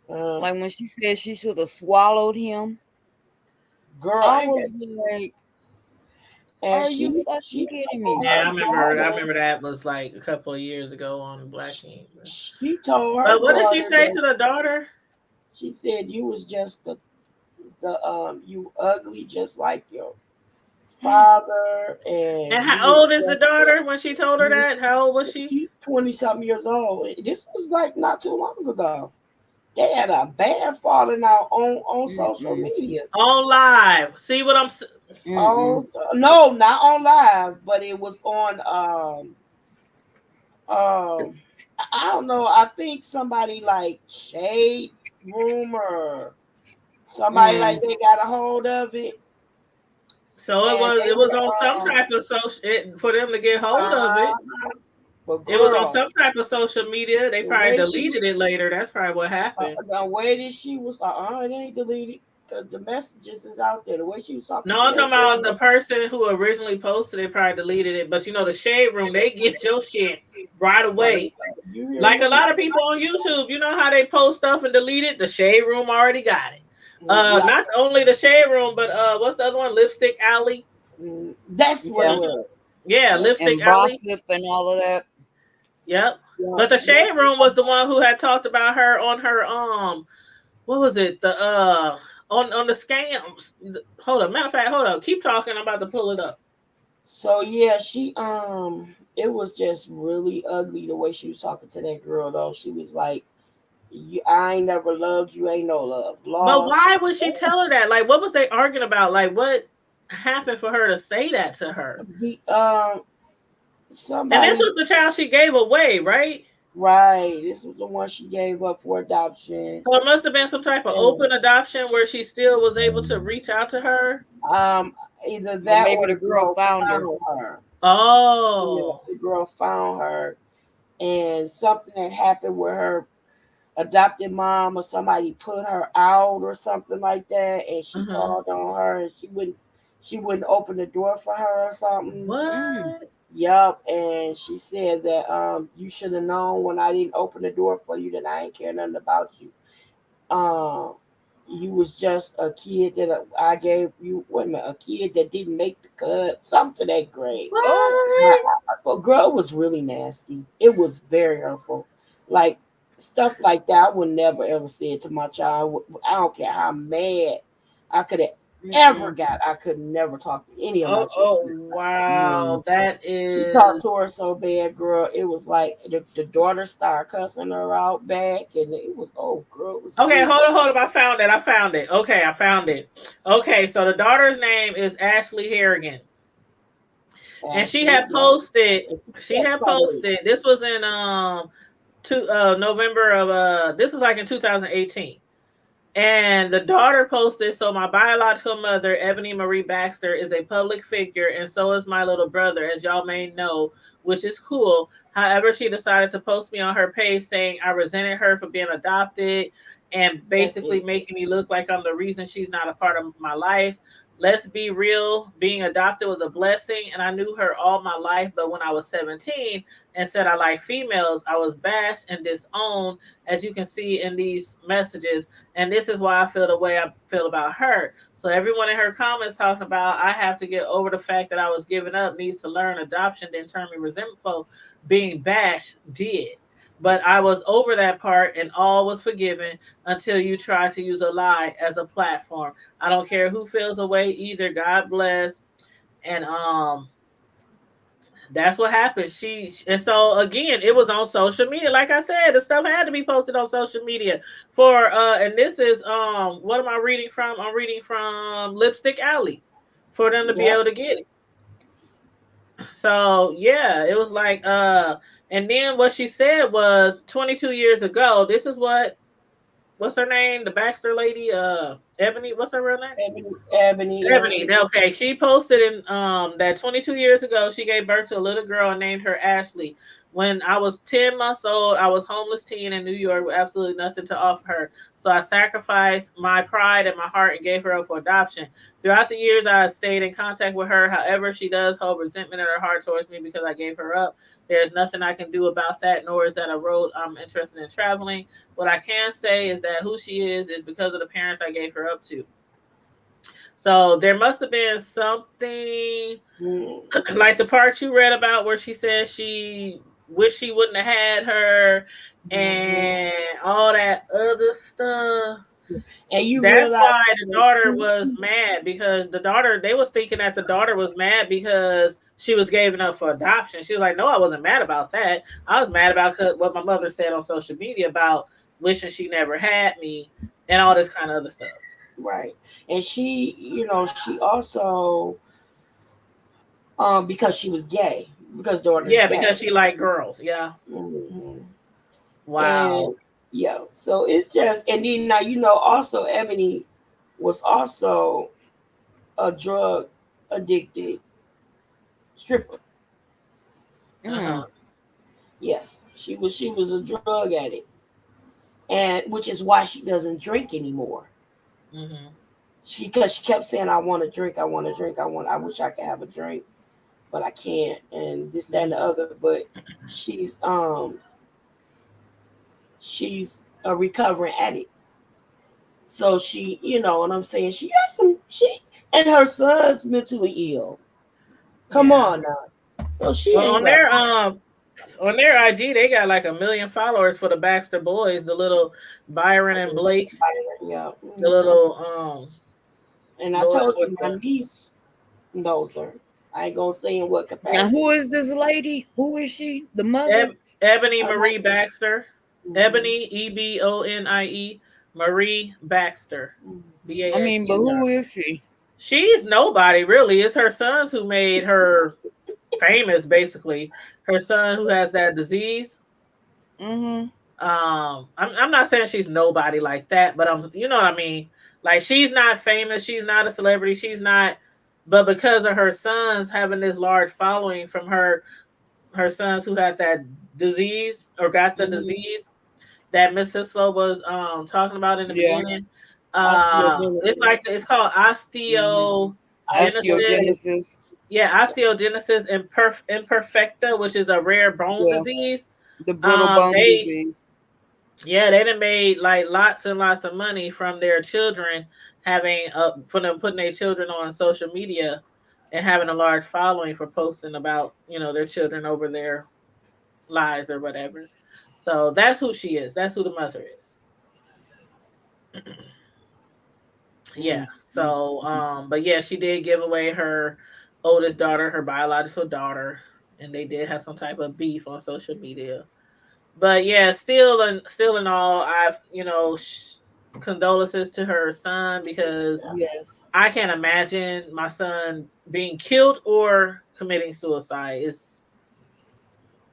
Uh, Like when she said she should have swallowed him. girl, I ain't was that, like, and are you she fucking kidding told me? Yeah, her I daughter, remember that was like a couple of years ago on Black Ink. she told her But what did she daughter say that to the daughter? she said you was just the you ugly just like your father, And and you how was old is the daughter when she told her you, that? How old was she? she's 20-something years old. This was like not too long ago. They had a bad falling out on social Mm-mm. media. On live. See what I'm saying? Oh no, not on live, but it was on I don't know. I think somebody like Shade Room or somebody like they got a hold of it, So and they it was on some were type of social for them to get hold of uh, it. but It was on girl, some type of social media. They the probably way she deleted it later. That's probably what happened. the way that she was like, it ain't deleted because the messages is out there. The way she was talking No, to I'm talking that about the girl, person who originally posted it probably deleted it. But you know, the shade room, they get your shit right away. you hear Like a me? lot of people on YouTube, you know how they post stuff and delete it? The shade room already got it. Like, Not only the shade room, but what's the other one? Lipstick Alley. that's what it Yeah. was. Yeah, Yep. Lipstick And Alley. gossip and all of that. Yep. Yep. But the shade room was the one who had talked about her on her what was it? The on the scams. Hold up. Matter of fact, hold up. Keep talking. I'm about to pull it up. So yeah, she it was just really ugly the way she was talking to that girl though. She was like, I ain't never loved you, ain't no love But lost. why would she tell her that? Like, what was they arguing about? Like, what happened for her to say that to her? And this Somebody was the child she gave away, right? right. This was the one she gave up for adoption. So it must have been some type of And open adoption where she still was able to reach out to her. either Or that maybe or the the girl girl found her. found her. Yeah, Oh. the girl found her, and something had happened with her adopted mom or somebody put her out or something like that, and she called on her, and she wouldn't open the door for her or something. What? Yup, and she said that you should have known when I didn't open the door for you that I ain't care nothing about you. Um, you was just a kid that I gave you. Wait a minute, a kid that didn't make the cut. Something to that grade. Oh, Well, girl, it was really nasty. It was very hurtful. Like stuff like that, I would never ever say it to my child. I don't care how mad I could have ever got. I could never talk to any of my children. Wow. That She talked is to her so bad, girl. It was like the daughter started cussing her out back, and it was girl. It was okay. really, Hold up. I found it. Okay, I found it. Okay, so the daughter's name is Ashley Harrigan. And she had posted. She had posted. This was in November of this was like in 2018. And the daughter posted, so my biological mother, Ebonie Marie Baxter, is a public figure, and so is my little brother, as y'all may know, which is cool. However, she decided to post me on her page saying I resented her for being adopted and basically making me look like I'm the reason she's not a part of my life. Let's be real, being adopted was a blessing, and I knew her all my life, but when I was 17 and said I like females, I was bashed and disowned, as you can see in these messages. And this is why I feel the way I feel about her. So everyone in her comments talking about I have to get over the fact that I was given up, needs to learn adoption, then turn me resentful, being bashed did. But I was over that part and all was forgiven until you try to use a lie as a platform. I don't care who feels away either. God bless. And that's what happened. And so again, it was on social media. Like I said, the stuff had to be posted on social media for and this is what am I reading from? I'm reading from Lipstick Alley for them to be able to get it. So yeah, it was like and then what she said was 22 years ago. This is what's her name? The Baxter lady, Ebonie. What's her real name? Ebonie. Ebonie. Okay, she posted in that 22 years ago she gave birth to a little girl and named her Ashley. When I was 10 months old, I was homeless teen in New York with absolutely nothing to offer her. So I sacrificed my pride and my heart and gave her up for adoption. Throughout the years, I have stayed in contact with her. However, she does hold resentment in her heart towards me because I gave her up. There's nothing I can do about that, nor is that a road I'm interested in traveling. What I can say is that who she is because of the parents I gave her up to. So there must have been something like the part you read about where she said she wished she wouldn't have had her and all that other stuff. And that's why the daughter was mad, because they was thinking that the daughter was mad because she was given up for adoption. She was like, no, I wasn't mad about that. I was mad about what my mother said on social media about wishing she never had me and all this kind of other stuff. Right. And she, she also, because she was gay, because daughter's gay. Because she liked girls. Yeah. Mm-hmm. Wow. And, yeah. So it's just, and then now, also Ebonie was also a drug addicted stripper. Uh-huh. Yeah. She was a drug addict. And which is why she doesn't drink anymore. Mm-hmm. Because she kept saying, I want to drink, I wish I could have a drink, but I can't, and this, that, and the other. But she's a recovering addict. So she, you know what I'm saying? She and her son's mentally ill. Come on now. So she on their IG, they got like 1 million followers for the Baxter boys, the little Byron and Blake. Yeah. The little and I told you my niece knows her. I ain't gonna say in what capacity. Now, who is this lady? Who is she? The mother? Ebonie Marie Baxter. Ebonie, Ebonie, Marie Baxter. I mean, but who is she? She's nobody, really. It's her sons who made her famous, basically. Her son who has that disease. Mm-hmm. I'm not saying she's nobody like that, but you know what I mean? Like, she's not famous, she's not a celebrity, she's not, but because of her sons having this large following from her sons who had that disease or got the disease that Miss Hislow was talking about in the beginning. It's called osteogenesis. Yeah, osteogenesis imperfecta, which is a rare bone disease. The brittle bone disease. Yeah, they done made like lots and lots of money from their children for them putting their children on social media and having a large following for posting about, their children over their lives or whatever. So that's who she is. That's who the mother is. Yeah. So, but yeah, she did give away her oldest daughter, her biological daughter, and they did have some type of beef on social media. But yeah, still in all, I've condolences to her son, because I can't imagine my son being killed or committing suicide.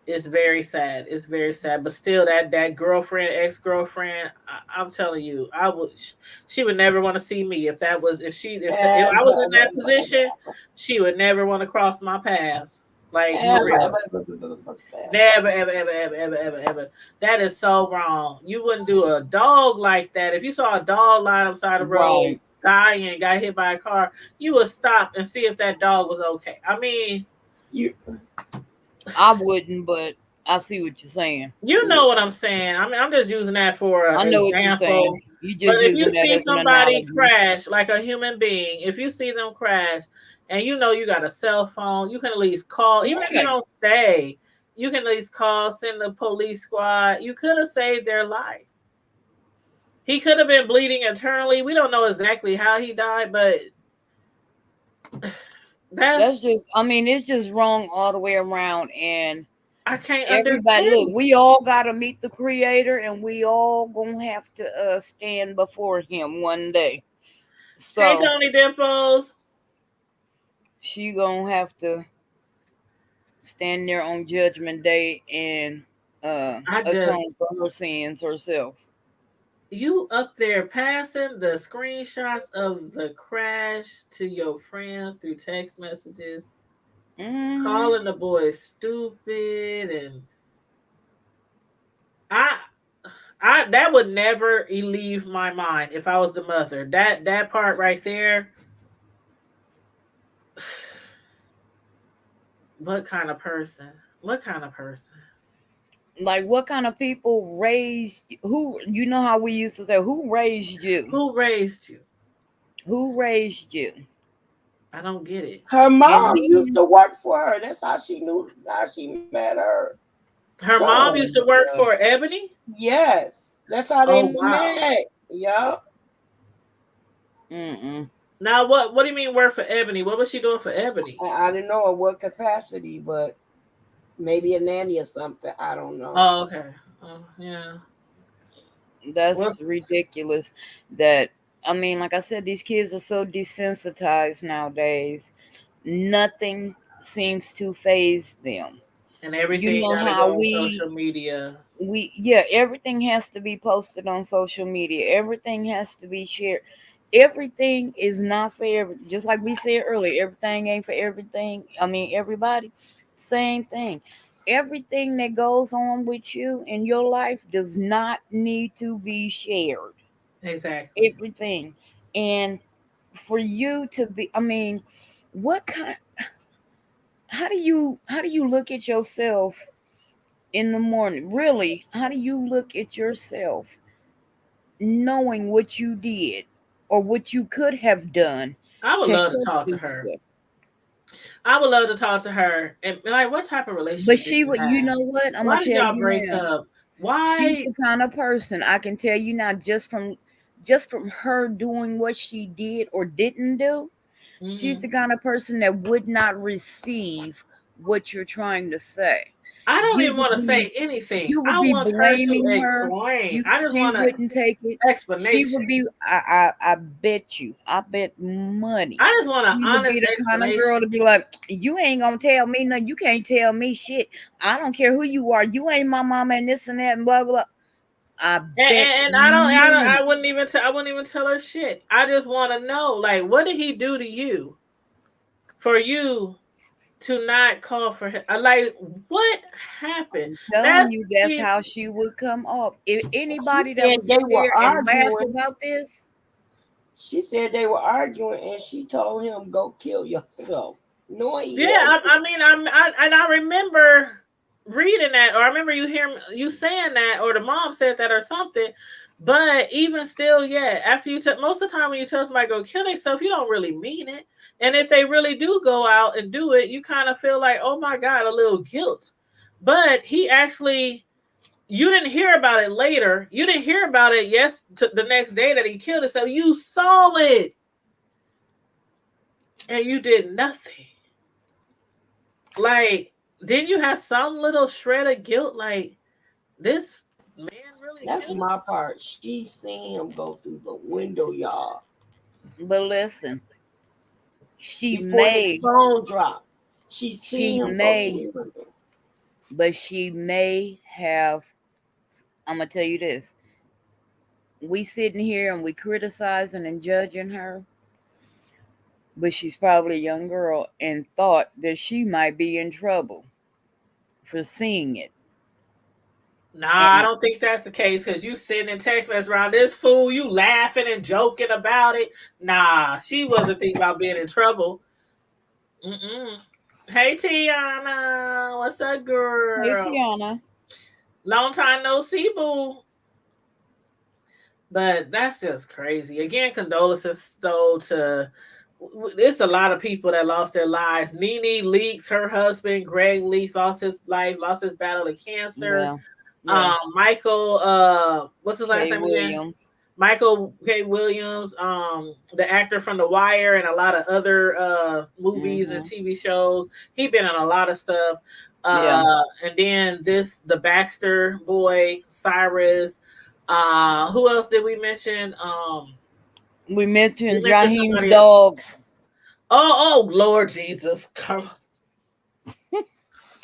It's very sad. It's very sad. But still, that ex-girlfriend, I'm telling you, she would never want to see me if I was in that position. She would never want to cross my paths. Like, for real. Never, ever, ever, ever, ever, ever, ever. That is so wrong. You wouldn't do a dog like that. If you saw a dog lying upside the road, dying, got hit by a car, you would stop and see if that dog was okay. I mean, I wouldn't, but I see what you're saying. You know what I'm saying. I mean, I'm just using that for an example. What you're saying. But if you see somebody crash, like a human being, if you see them crash and you got a cell phone, you can at least call. Even if you don't stay, you can at least call, send the police squad. You could have saved their life. He could have been bleeding internally. We don't know exactly how he died, but that's just, it's just wrong all the way around. And I can't understand. Look, we all got to meet the Creator, and we all gonna have to stand before Him one day. So, hey, Tony Dimples. She gonna have to stand there on Judgment Day and atone for her sins herself. You up there passing the screenshots of the crash to your friends through text messages, calling the boy stupid, and I that would never leave my mind if I was the mother. That part right there. What kind of person? What kind of person? Like, what kind of people raised who? You know how we used to say, "Who raised you? Who raised you? Who raised you?" I don't get it. Her And mom then, used to work for her. That's how she knew. How she met her. Her mom used to work for Ebonie? Yes, that's how they wow. met. Yeah. Now, what do you mean work for Ebonie? What was she doing for Ebonie? I didn't know in what capacity, but maybe a nanny or something. I don't know. Oh, okay. Yeah. That's ridiculous. That, I mean, like I said, these kids are so desensitized nowadays. Nothing seems to faze them. And everything You know gotta how go on social media. Everything has to be posted on social media. Everything has to be shared. Everything is not for everything. Just like we said earlier, everything ain't for everything. I mean, everybody, same thing. Everything that goes on with you in your life does not need to be shared. Exactly. Everything. And for you to be, I mean, what kind, how do you look at yourself in the morning? Really, how do you look at yourself knowing what you did or what you could have done I would to love to help talk to this her. boy? I would love to talk to her. And like, what type of But relationship did she you would, you have? know what? I'm Why gonna did tell y'all you break now. up? She's Why? the kind of person, I can tell you now, just from her doing what she did or didn't do. She's the kind of person that would not receive what you're trying to say. I don't You even would want to be say anything. you would I be want her to blaming her. explain. I just She want an wouldn't take it. She explanation. would be. I bet you. I bet money. I just want an She would be honest the kind of girl explanation. to be like, "You ain't gonna tell me nothing. You can't tell me shit. I don't care who you are. You ain't my mama and this and that and blah blah." I bet And money. I wouldn't even tell her shit. I just want to know, like, what did he do to you for you to not call for him? Like, what happened? I'm telling you, that's how she would come off. If anybody that said was they sit were there and laugh arguing. about this, She said they were arguing, and she told him, "Go kill yourself." Knowing he Yeah, had I mean, I remember reading that, or I remember you saying that, or the mom said that, or something. But even still, yeah, after most of the time when you tell somebody go kill themselves, you don't really mean it. And if they really do go out and do it, you kind of feel like, oh my God, a little guilt. But he actually, you didn't hear about it later. You didn't hear about it the next day that he killed himself. You saw it, and you did nothing. Like, didn't you have some little shred of guilt? Like, this man really That's killed my part. She seen him go through the window, y'all. but listen, she Before his may, phone dropped, she she seen him go through may, the window. but she may have. I'm gonna tell you this: we sitting here and we criticizing and judging her, but she's probably a young girl and thought that she might be in trouble for seeing it. Nah, I And don't think that's the case because you sitting in text messages around this fool, you laughing and joking about it. Nah, she wasn't thinking about being in trouble. Mm-mm. Hey, Tiana. What's up, hey, girl? Tiana, Long time no see, boo. But that's just crazy. Again, condolences though to it's a lot of people that lost their lives. Nene Leakes, her husband, Greg Leakes, lost his life, lost his battle of cancer. yeah, Michael, what's his last Kay name again? Williams, Michael K. Williams, the actor from The Wire and a lot of other movies and TV shows. He been in a lot of stuff. yeah. And then the Baxter boy, Cyrus. Who else did we mention? We mentioned We mentioned Jaheim's somebody else. dogs. Oh, Lord Jesus.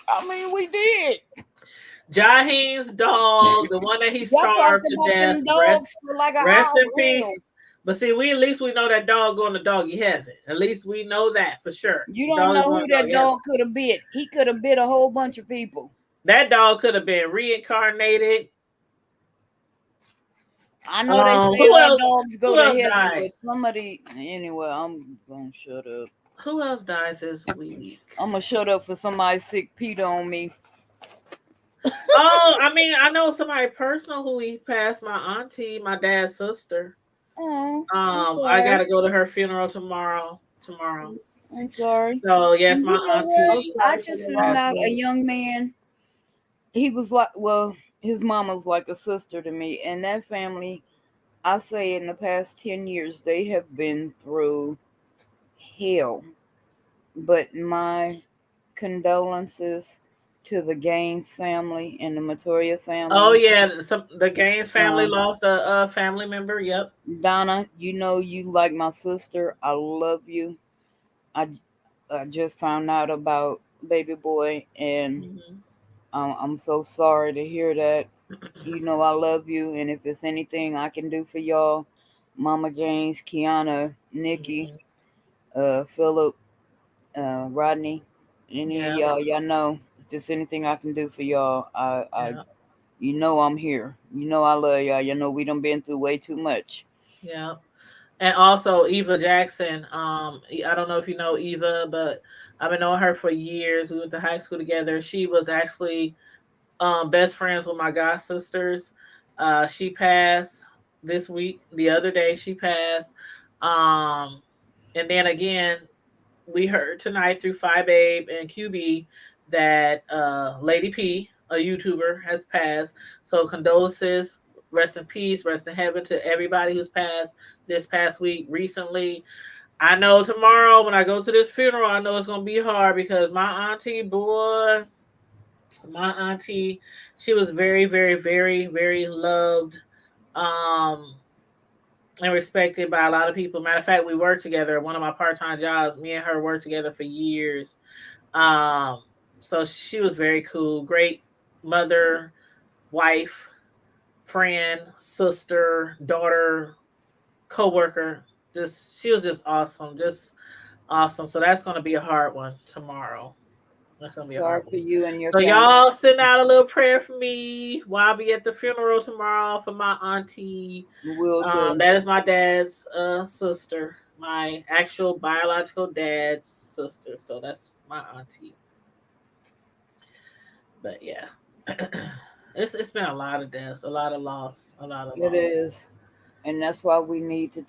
I mean, we did. Jaheim's dog, the one that he Y'all talked starved to about death. them dogs for like an Rest hour. in peace. But see, at least we know that dog going to doggy heaven. At least we know that for sure. You don't know who that dog could have bit. He could have bit a whole bunch of people. That dog could have been reincarnated. I know they say all dogs go to heaven, died? but somebody anyway. I'm gonna shut up. Who else died this week? I'm gonna shut up for somebody sick Peter on me. Oh, I mean, I know somebody personal who he passed. My auntie, my dad's sister. Oh, I gotta go to her funeral tomorrow. I'm sorry. So yes, my auntie. I just found out a young man. He was like, well, his mom was like a sister to me, and that family, I say, in the past 10 years, they have been through hell. But my condolences to the Gaines family and the Matoya family. Oh yeah, the Gaines family lost a family member. Yep. Donna, you know you like my sister. I love you. I just found out about baby boy, and I'm so sorry to hear that. You know I love you, and if it's anything I can do for y'all, Mama Gaines, Kiana, Nikki, Philip, Rodney, any of y'all know if there's anything I can do for y'all, you know I'm here. You know I love y'all. You know we done been through way too much. Yeah. And also Eva Jackson. I don't know if you know Eva, but I've been knowing her for years. We went to high school together. She was actually best friends with my god sisters. She passed this week. The other day she passed. And then again, we heard tonight through Phi Babe and QB that Lady P, a YouTuber, has passed. So condolences, rest in peace, rest in heaven to everybody who's passed this past week recently. I know tomorrow when I go to this funeral, I know it's gonna be hard because my auntie, she was very, very, very, very loved. And respected by a lot of people. Matter of fact, we worked together. One of my part-time jobs, me and her worked together for years. So she was very cool. Great mother, wife, friend, sister, daughter, co-worker. She was just awesome. Just awesome. So that's going to be a hard one tomorrow. That's gonna be sorry for you and your so family. y'all send out a little prayer for me while I'll be at the funeral tomorrow for my auntie. That is my dad's sister, my actual biological dad's sister. So that's my auntie. But yeah, it's been a lot of deaths, a lot of loss, a lot of loss. It is, and that's why we need to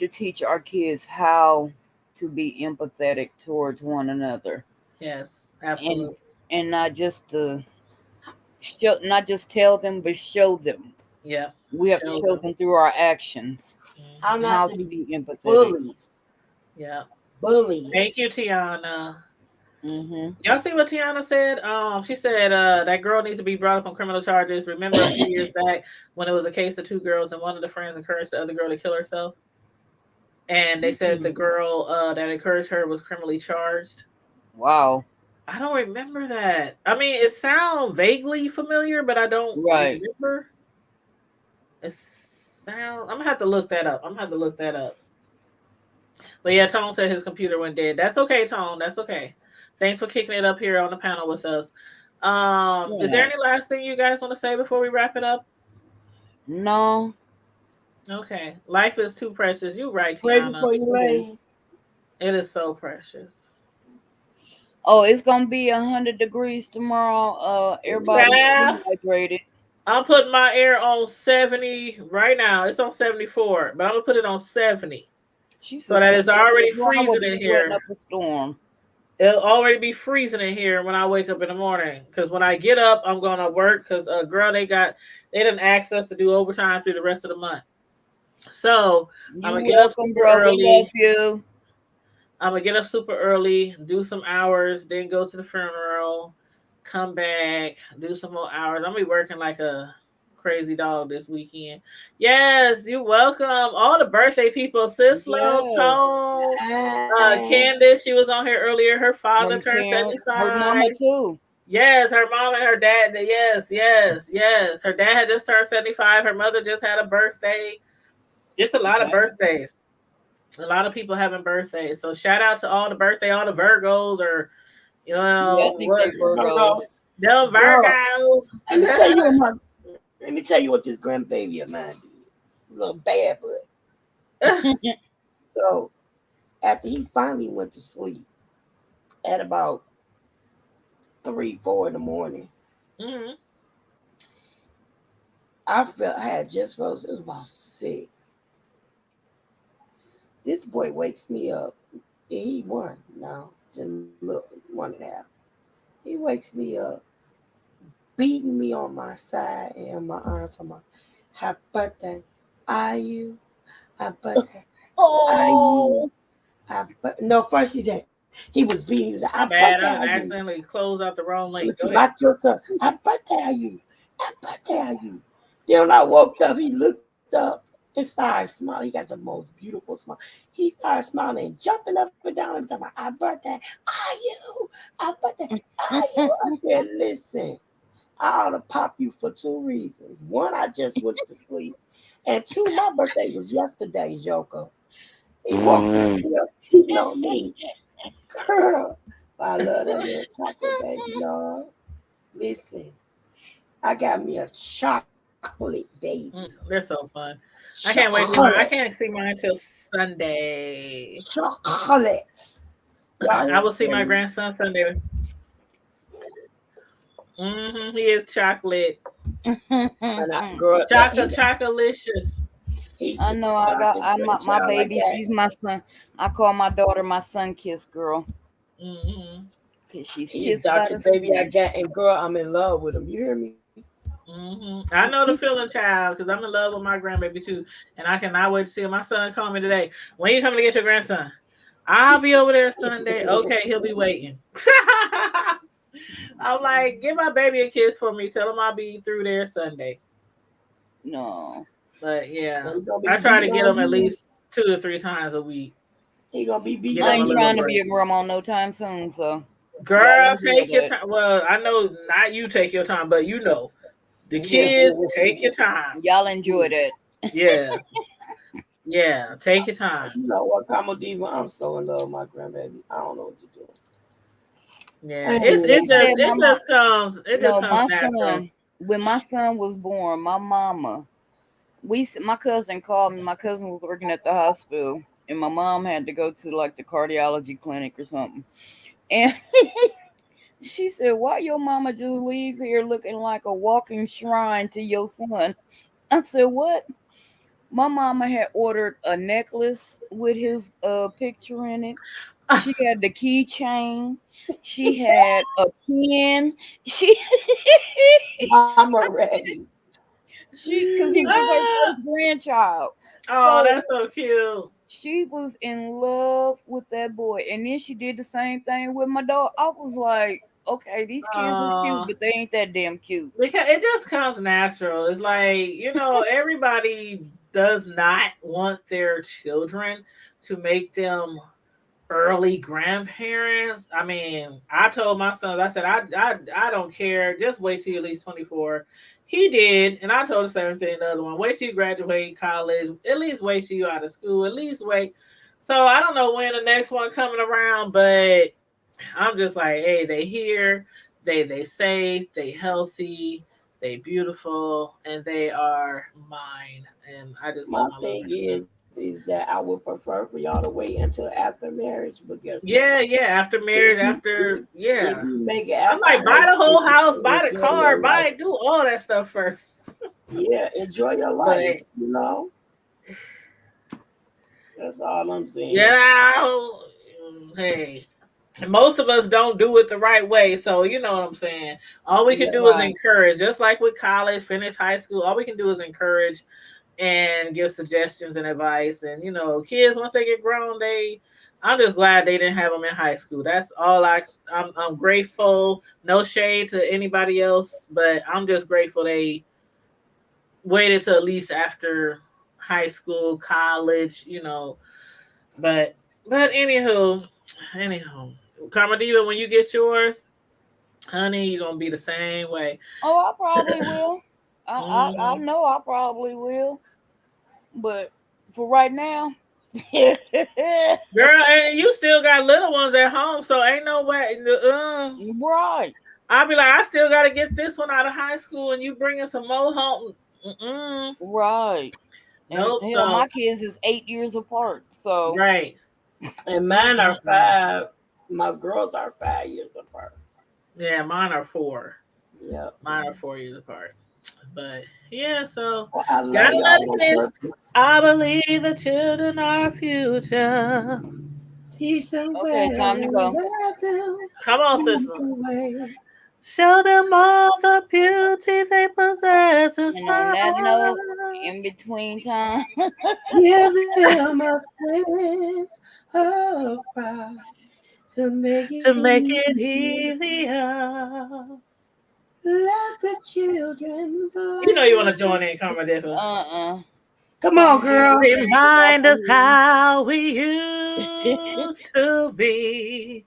teach our kids how to be empathetic towards one another. Yes, absolutely. And not just tell them, but show them. Yeah. We have to show them through our actions how to be empathetic. Bullies. Yeah. Bullies. Thank you, Tiana. Y'all see what Tiana said? She said that girl needs to be brought up on criminal charges. Remember a few years back when it was a case of two girls and one of the friends encouraged the other girl to kill herself? And they said the girl that encouraged her was criminally charged. Wow. I don't remember that. I mean, it sounds vaguely familiar, but I don't remember. I'm gonna have to look that up. But yeah, Tone said his computer went dead. That's okay, Tone. That's okay. Thanks for kicking it up here on the panel with us. Is there any last thing you guys want to say before we wrap it up? No. Okay. Life is too precious. You're right, Tiana. It is so precious. Oh, it's gonna be 100 degrees tomorrow. Everybody's hydrated. I'm putting my air on 70 right now. It's on 74, but I'm gonna put it on 70. So that it's already freezing in here. Up a storm. It'll already be freezing in here when I wake up in the morning. Because when I get up, I'm gonna work. Because girl, they didn't ask us to do overtime through the rest of the month. So I'm gonna get up super early. I'm gonna get up super early, do some hours, then go to the funeral, come back, do some more hours. I'm gonna be working like a crazy dog this weekend. Yes, you're welcome. All the birthday people, Sislo, Yes. Tone, Candace, she was on here earlier. Her father Her turned parents, 75. her mama too. Yes, her mom and her dad. Yes. Her dad had just turned 75. Her mother just had a birthday. Just a lot of birthdays. A lot of people having birthdays. So shout out to all the Virgos or I think they Virgos. No Virgos. Let me tell you what this grandbaby of mine did. A little bad boy. So after he finally went to sleep at about 3, 4 in the morning, Mm-hmm. I had just rose. It was about 6. This boy wakes me up. He won now, just look 1.5. He wakes me up, beating me on my side and my arms. I'm like, happy birthday, are you? Happy birthday, are you? No, first he was beating. He was like, happy Bad. birthday, I are you? accidentally closed out the wrong link. Go ahead. Like yourself, happy birthday, are you? Happy birthday, are you? Then when I woke up, he looked up and started smiling. He got the most beautiful smile. He started smiling and jumping up and down and talking about, happy birthday, are you? Happy birthday, are you? I said, listen, I ought to pop you for 2 reasons. 1, I just went to sleep. And 2, my birthday was yesterday, Joker. He woke me up, cheating on me. Girl, I love that little chocolate baby, Lord. Listen, I got me a chocolate baby. They're so fun. I can't wait. I can't see mine until Sunday. Chocolate. I will see my grandson Sunday. Mm-hmm. He is chocolate. Chocolicious. I know. My baby. Like she's my son. I call my daughter my sun kiss girl. Mm-hmm. Cause she's kissed by the baby I got, and girl, I'm in love with him. You hear me? Mm-hmm. I know the feeling, child, because I'm in love with my grandbaby too, and I cannot wait to see him. My son called me today. When you coming to get your grandson? I'll be over there Sunday. Okay, he'll be waiting. I'm like, give my baby a kiss for me. Tell him I'll be through there Sunday. No, but yeah, I try to get him at least 2 to 3 times a week. He gonna be beat. I ain't trying to be a grandma no time soon. So, girl, take your time. Well, I know not you take your time, but you know. The kids, take your time. Y'all enjoy that. Yeah. Yeah, take your time. You know what, Carmo Diva? I'm so in love with my grandbaby. I don't know what to do. Yeah, it just comes natural. Son, when my son was born, my mama, my cousin called me. My cousin was working at the hospital, and my mom had to go to like the cardiology clinic or something. And she said, why your mama just leave here looking like a walking shrine to your son? I said, what? My mama had ordered a necklace with his picture in it. She had the keychain. She had a pen. Mama ready. Because he was her first grandchild. Oh, that's so cute. She was in love with that boy. And then she did the same thing with my dog. I was like, okay, these kids is cute, but they ain't that damn cute. Because it just comes natural. It's like, everybody does not want their children to make them early grandparents. I mean, I told my son, I said, I don't care. Just wait till you're at least 24. He did, and I told the same thing. The other one, wait till you graduate college. At least wait till you're out of school. At least wait. So I don't know when the next one coming around, but I'm just like, hey, they here. They safe. They healthy. They beautiful, and they are mine. And I just my thing is that I would prefer for y'all to wait until after marriage, but guess what? After marriage, if you make it, I'm like, buy the whole house, buy the car, do all that stuff first. Yeah, enjoy your life, That's all I'm saying. Hey, and most of us don't do it the right way, so you know what I'm saying. All we can do is encourage, just like with college, finish high school. All we can do is encourage and give suggestions and advice. And kids, once they get grown, I'm just glad they didn't have them in high school. That's all I'm grateful. No shade to anybody else, but I'm just grateful they waited till at least after high school, college, But anywho, Karma Diva, when you get yours, honey, you're gonna be the same way. Oh, I probably will. I Mhm. know I probably will. But for right now, yeah. Girl, and you still got little ones at home, so ain't no way. Right. I'll be like, I still got to get this one out of high school, and you bringing some more home. Mm-mm. Right. And Nope. hell, So my kids is 8 years apart. So right. And mine are Mm-mm. 5. My girls are 5 years apart. Yeah, mine are 4. Yeah. Mine are 4 years apart. But yeah, so Well, I love gotta let y'all it on this. purpose. I believe the children are our future. Teach them okay, well time to and go. let them Come on, lead sister. the way. Show them all the beauty they possess And on inside. that note, in between time, Give them a sense of pride to make it To make it easy. easier. Let the children You know you want play. to join in, Karma Differ. Come on, Karma Diva girl. said it's enough Remind for us me. how we used to be.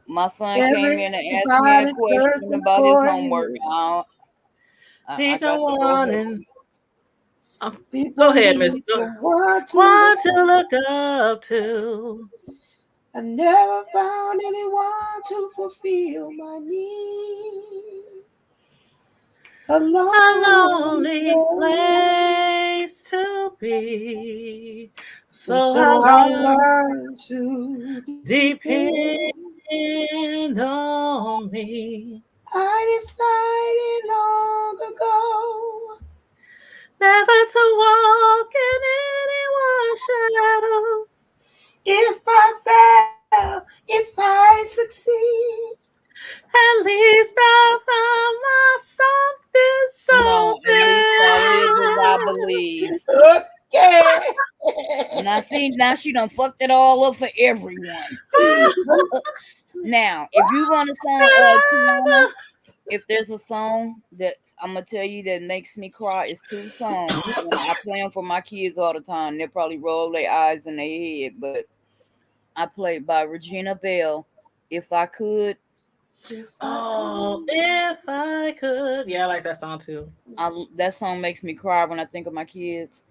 My son came in and asked me a Everybody's question searching about his for homework. you. I He's a got to go help him. warning. Oh, go People ahead, Miss. need someone to One look to up. look up to. I never found anyone to fulfill my needs. A A lonely lonely place. place to be. And So I so I learned learned to depend. depend on me. I decided long ago, Never to walk in anyone's shadows. if I fail, if I succeed, At least I found myself this No, at least I live as I believe. okay. Now she done fucked it all up for everyone. Now, if you want a song, Tiana, if there's a song that I'm gonna tell you that makes me cry, it's 2 songs, and I play them for my kids all the time. They'll probably roll their eyes in their head, but I play by Regina Bell. If I could, If I Oh, could. if I could. Yeah, I like that song too. that song makes me cry when I think of my kids.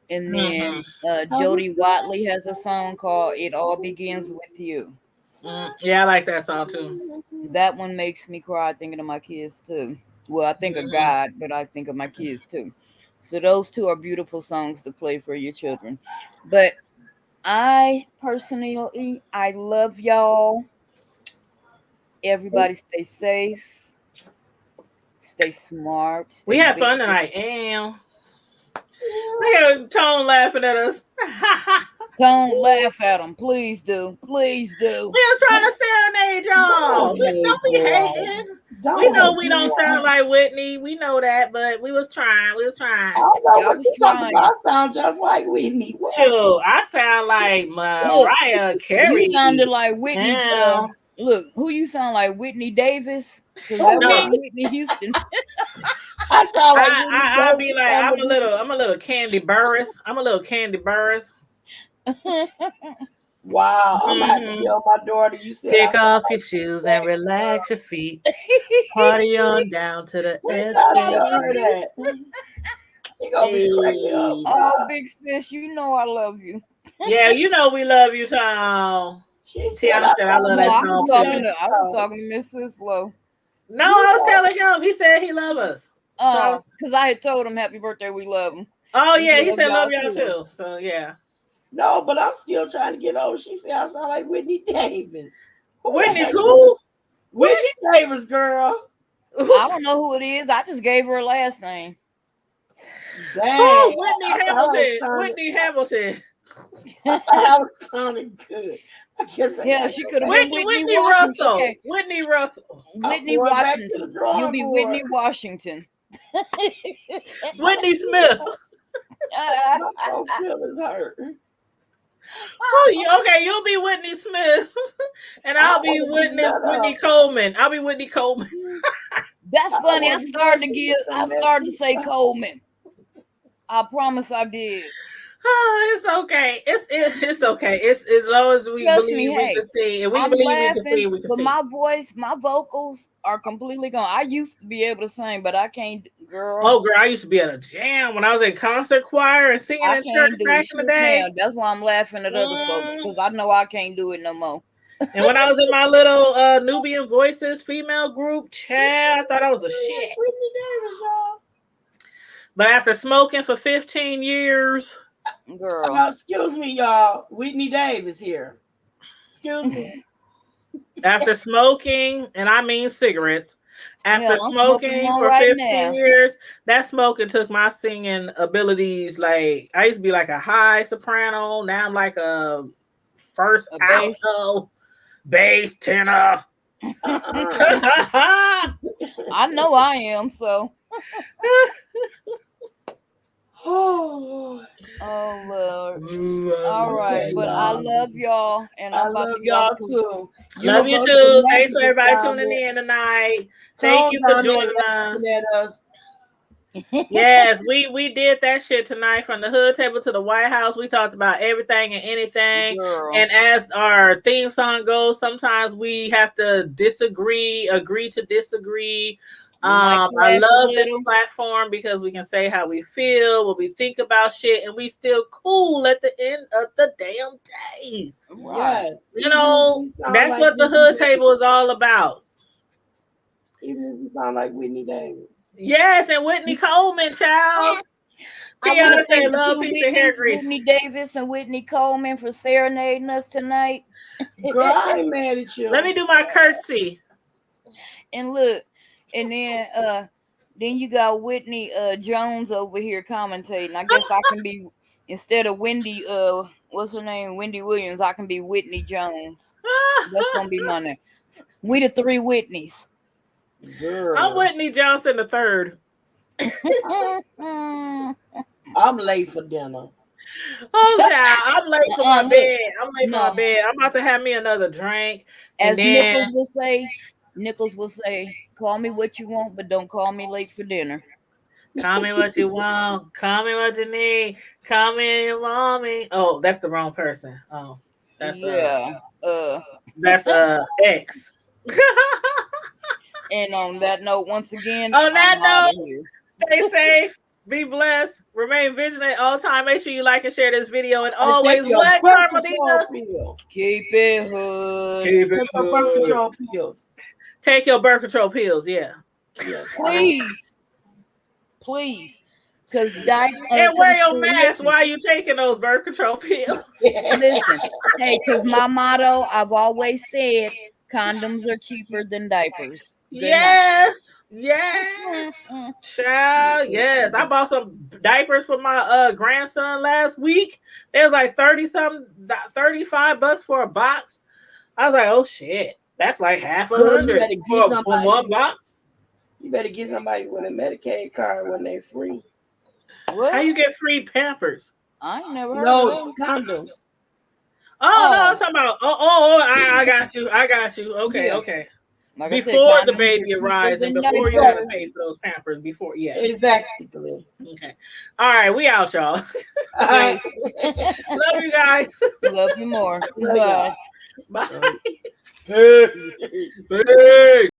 And Mm-hmm. then Jody Watley has a song called "It All Begins with You." Yeah, I like that song too. That one makes me cry thinking of my kids too. Well, I think of Mm-hmm. God, but I think of my kids too. So those 2 are beautiful songs to play for your children. But I personally, I love y'all. Everybody stay safe, stay smart, We stay had big. fun tonight. And look at Tone laughing at us. Don't laugh at them. Please do. Please do. We was trying to serenade Don't y'all. hate, Don't be boy. hating. We Don't know hate. we don't sound like Whitney. We know that, but we was trying. We was I trying. don't know Y'all what was you talking trying. about. I sound just like Whitney. What? Sure, I sound like Look, Mariah you sounded Carey. like Whitney. Yeah. Look, who you sound like? Whitney Davis? Because Who that No, wasn't me? Whitney Houston. I sound like Whitney I be Davis like from the I'm a little Candy Burris. I'm a little Candy Burris. Wow, I'm gonna have to Hmm. tell my daughter you said I Kick sound off like your Whitney shoes and Davis, girl. relax your feet. Party on down to the Where I tell her estate. that? She gonna be cracking up. Hey. Oh, big sis, you know I love you. Yeah, you know we love you, Tom. She said Tiana I said I sound love No, that like I song was Whitney talking too. to Davis. I was talking to Miss Sislo. No, I You was know. telling him. He said he love us. So I was, Because I had told him happy birthday, we love him. oh We yeah, he love said love y'all y'all too. too. So yeah. No, but I'm still trying to get over. She said I sound like Whitney Davis. Who the Whitney's heck? who? Whitney Davis, girl. I don't know who it is. I just gave her a last name. Dang. Oh, Whitney I thought Hamilton. Whitney Hamilton. I was sounding good. I guess I Yeah, gotta she go could have back. been Whitney Whitney Whitney Washington. Russell. Okay, Whitney Russell. I'm Whitney going back to Washington. the You'll drawing be board. Whitney Washington. Whitney Smith. My whole feelings hurt. Oh, okay, you'll be Whitney Smith, and I I'll don't be want to be none Whitney of Coleman. I'll be Whitney Coleman. That's I don't funny. want to be none of I started to say them. Coleman. I promise I did. Oh, it's okay. It's okay. It's as long as we Trust believe me, we hey, can see. If we I'm believe we can laughing, see, we can but see. my voice, my vocals are completely gone. I used to be able to sing, but I can't, girl. Oh, girl, I used to be at a jam when I was in concert choir and singing I in church can't do back in the shit day. now. That's why I'm laughing at other folks because I know I can't do it no more. And when I was in my little Nubian Voices female group, child, I thought I was a shit. Whitney Davis, y'all. But after smoking for 15 years, Girl, Excuse me, y'all. Whitney Davis here. Excuse me. after smoking, and I mean cigarettes, after hell, I'm smoking smoking one for right 15 now. years, that smoking took my singing abilities. Like, I used to be like a high soprano. Now I'm like a first A bass. alto, bass tenor. I know I am, so. Oh, Lord. Oh, Lord. All right, Okay, but I love y'all, and I I'm about love to get off y'all the too. Love you Universal too. Thanks for Magic everybody is down tuning there. in tonight. Tone Thank you for down there joining us. laughing at us. Yes, we did that shit tonight from the hood table to the White House. We talked about everything and anything. Girl. And as our theme song goes, sometimes we have to agree to disagree. I love this platform because we can say how we feel, what we think about shit, and we still cool at the end of the damn day. Right. Yes. You know, that's like what the Whitney hood Davis. table is all about. Even if you sound like Whitney Davis. Yes, and Whitney Coleman, child. I want to Beyonce thank the love two piece of hair Whitneys, grease. Whitney Davis and Whitney Coleman, for serenading us tonight. Girl, I ain't mad at you. Let me do my curtsy. And look, and then you got Whitney Jones over here commentating. I guess I can be, instead of Wendy, what's her name? Wendy Williams, I can be Whitney Jones. That's gonna be my name. We the three Whitneys. Girl. I'm Whitney Johnson the third. I'm late for dinner. Oh, child, I'm late for my bed. I'm late no. for my bed. I'm about to have me another drink. As and then Nichols will say, call me what you want, but don't call me late for dinner. Call me what you want. Call me what you need. Call me your mommy. Oh, that's the wrong person. Oh, that's that's X. And on that note, once again, on that I'm note, stay safe, be blessed, remain vigilant all time. Make sure you like and share this video, and always what, Carmelita? Keep it hood. Keep it hood. Birth control pills. Take your birth control pills, yeah. Yes, please. Because and wear your mask while you taking those birth control pills. Listen, hey, because my motto, I've always said, condoms are cheaper than diapers. Yes. Child, yes. I bought some diapers for my grandson last week. It was like $35 for a box. I was like, oh shit. That's like half $100 for one box. You better get somebody with a Medicaid card when they're free. What? How you get free Pampers? I ain't never heard of condoms. Oh, no, I'm talking about. I got you. Okay, okay. Like before the baby arrives and before you have to pay for those Pampers. Before, yeah. Exactly. Okay. All right, we out, y'all. Love you guys. Love you more. Bye. Bye. Hey.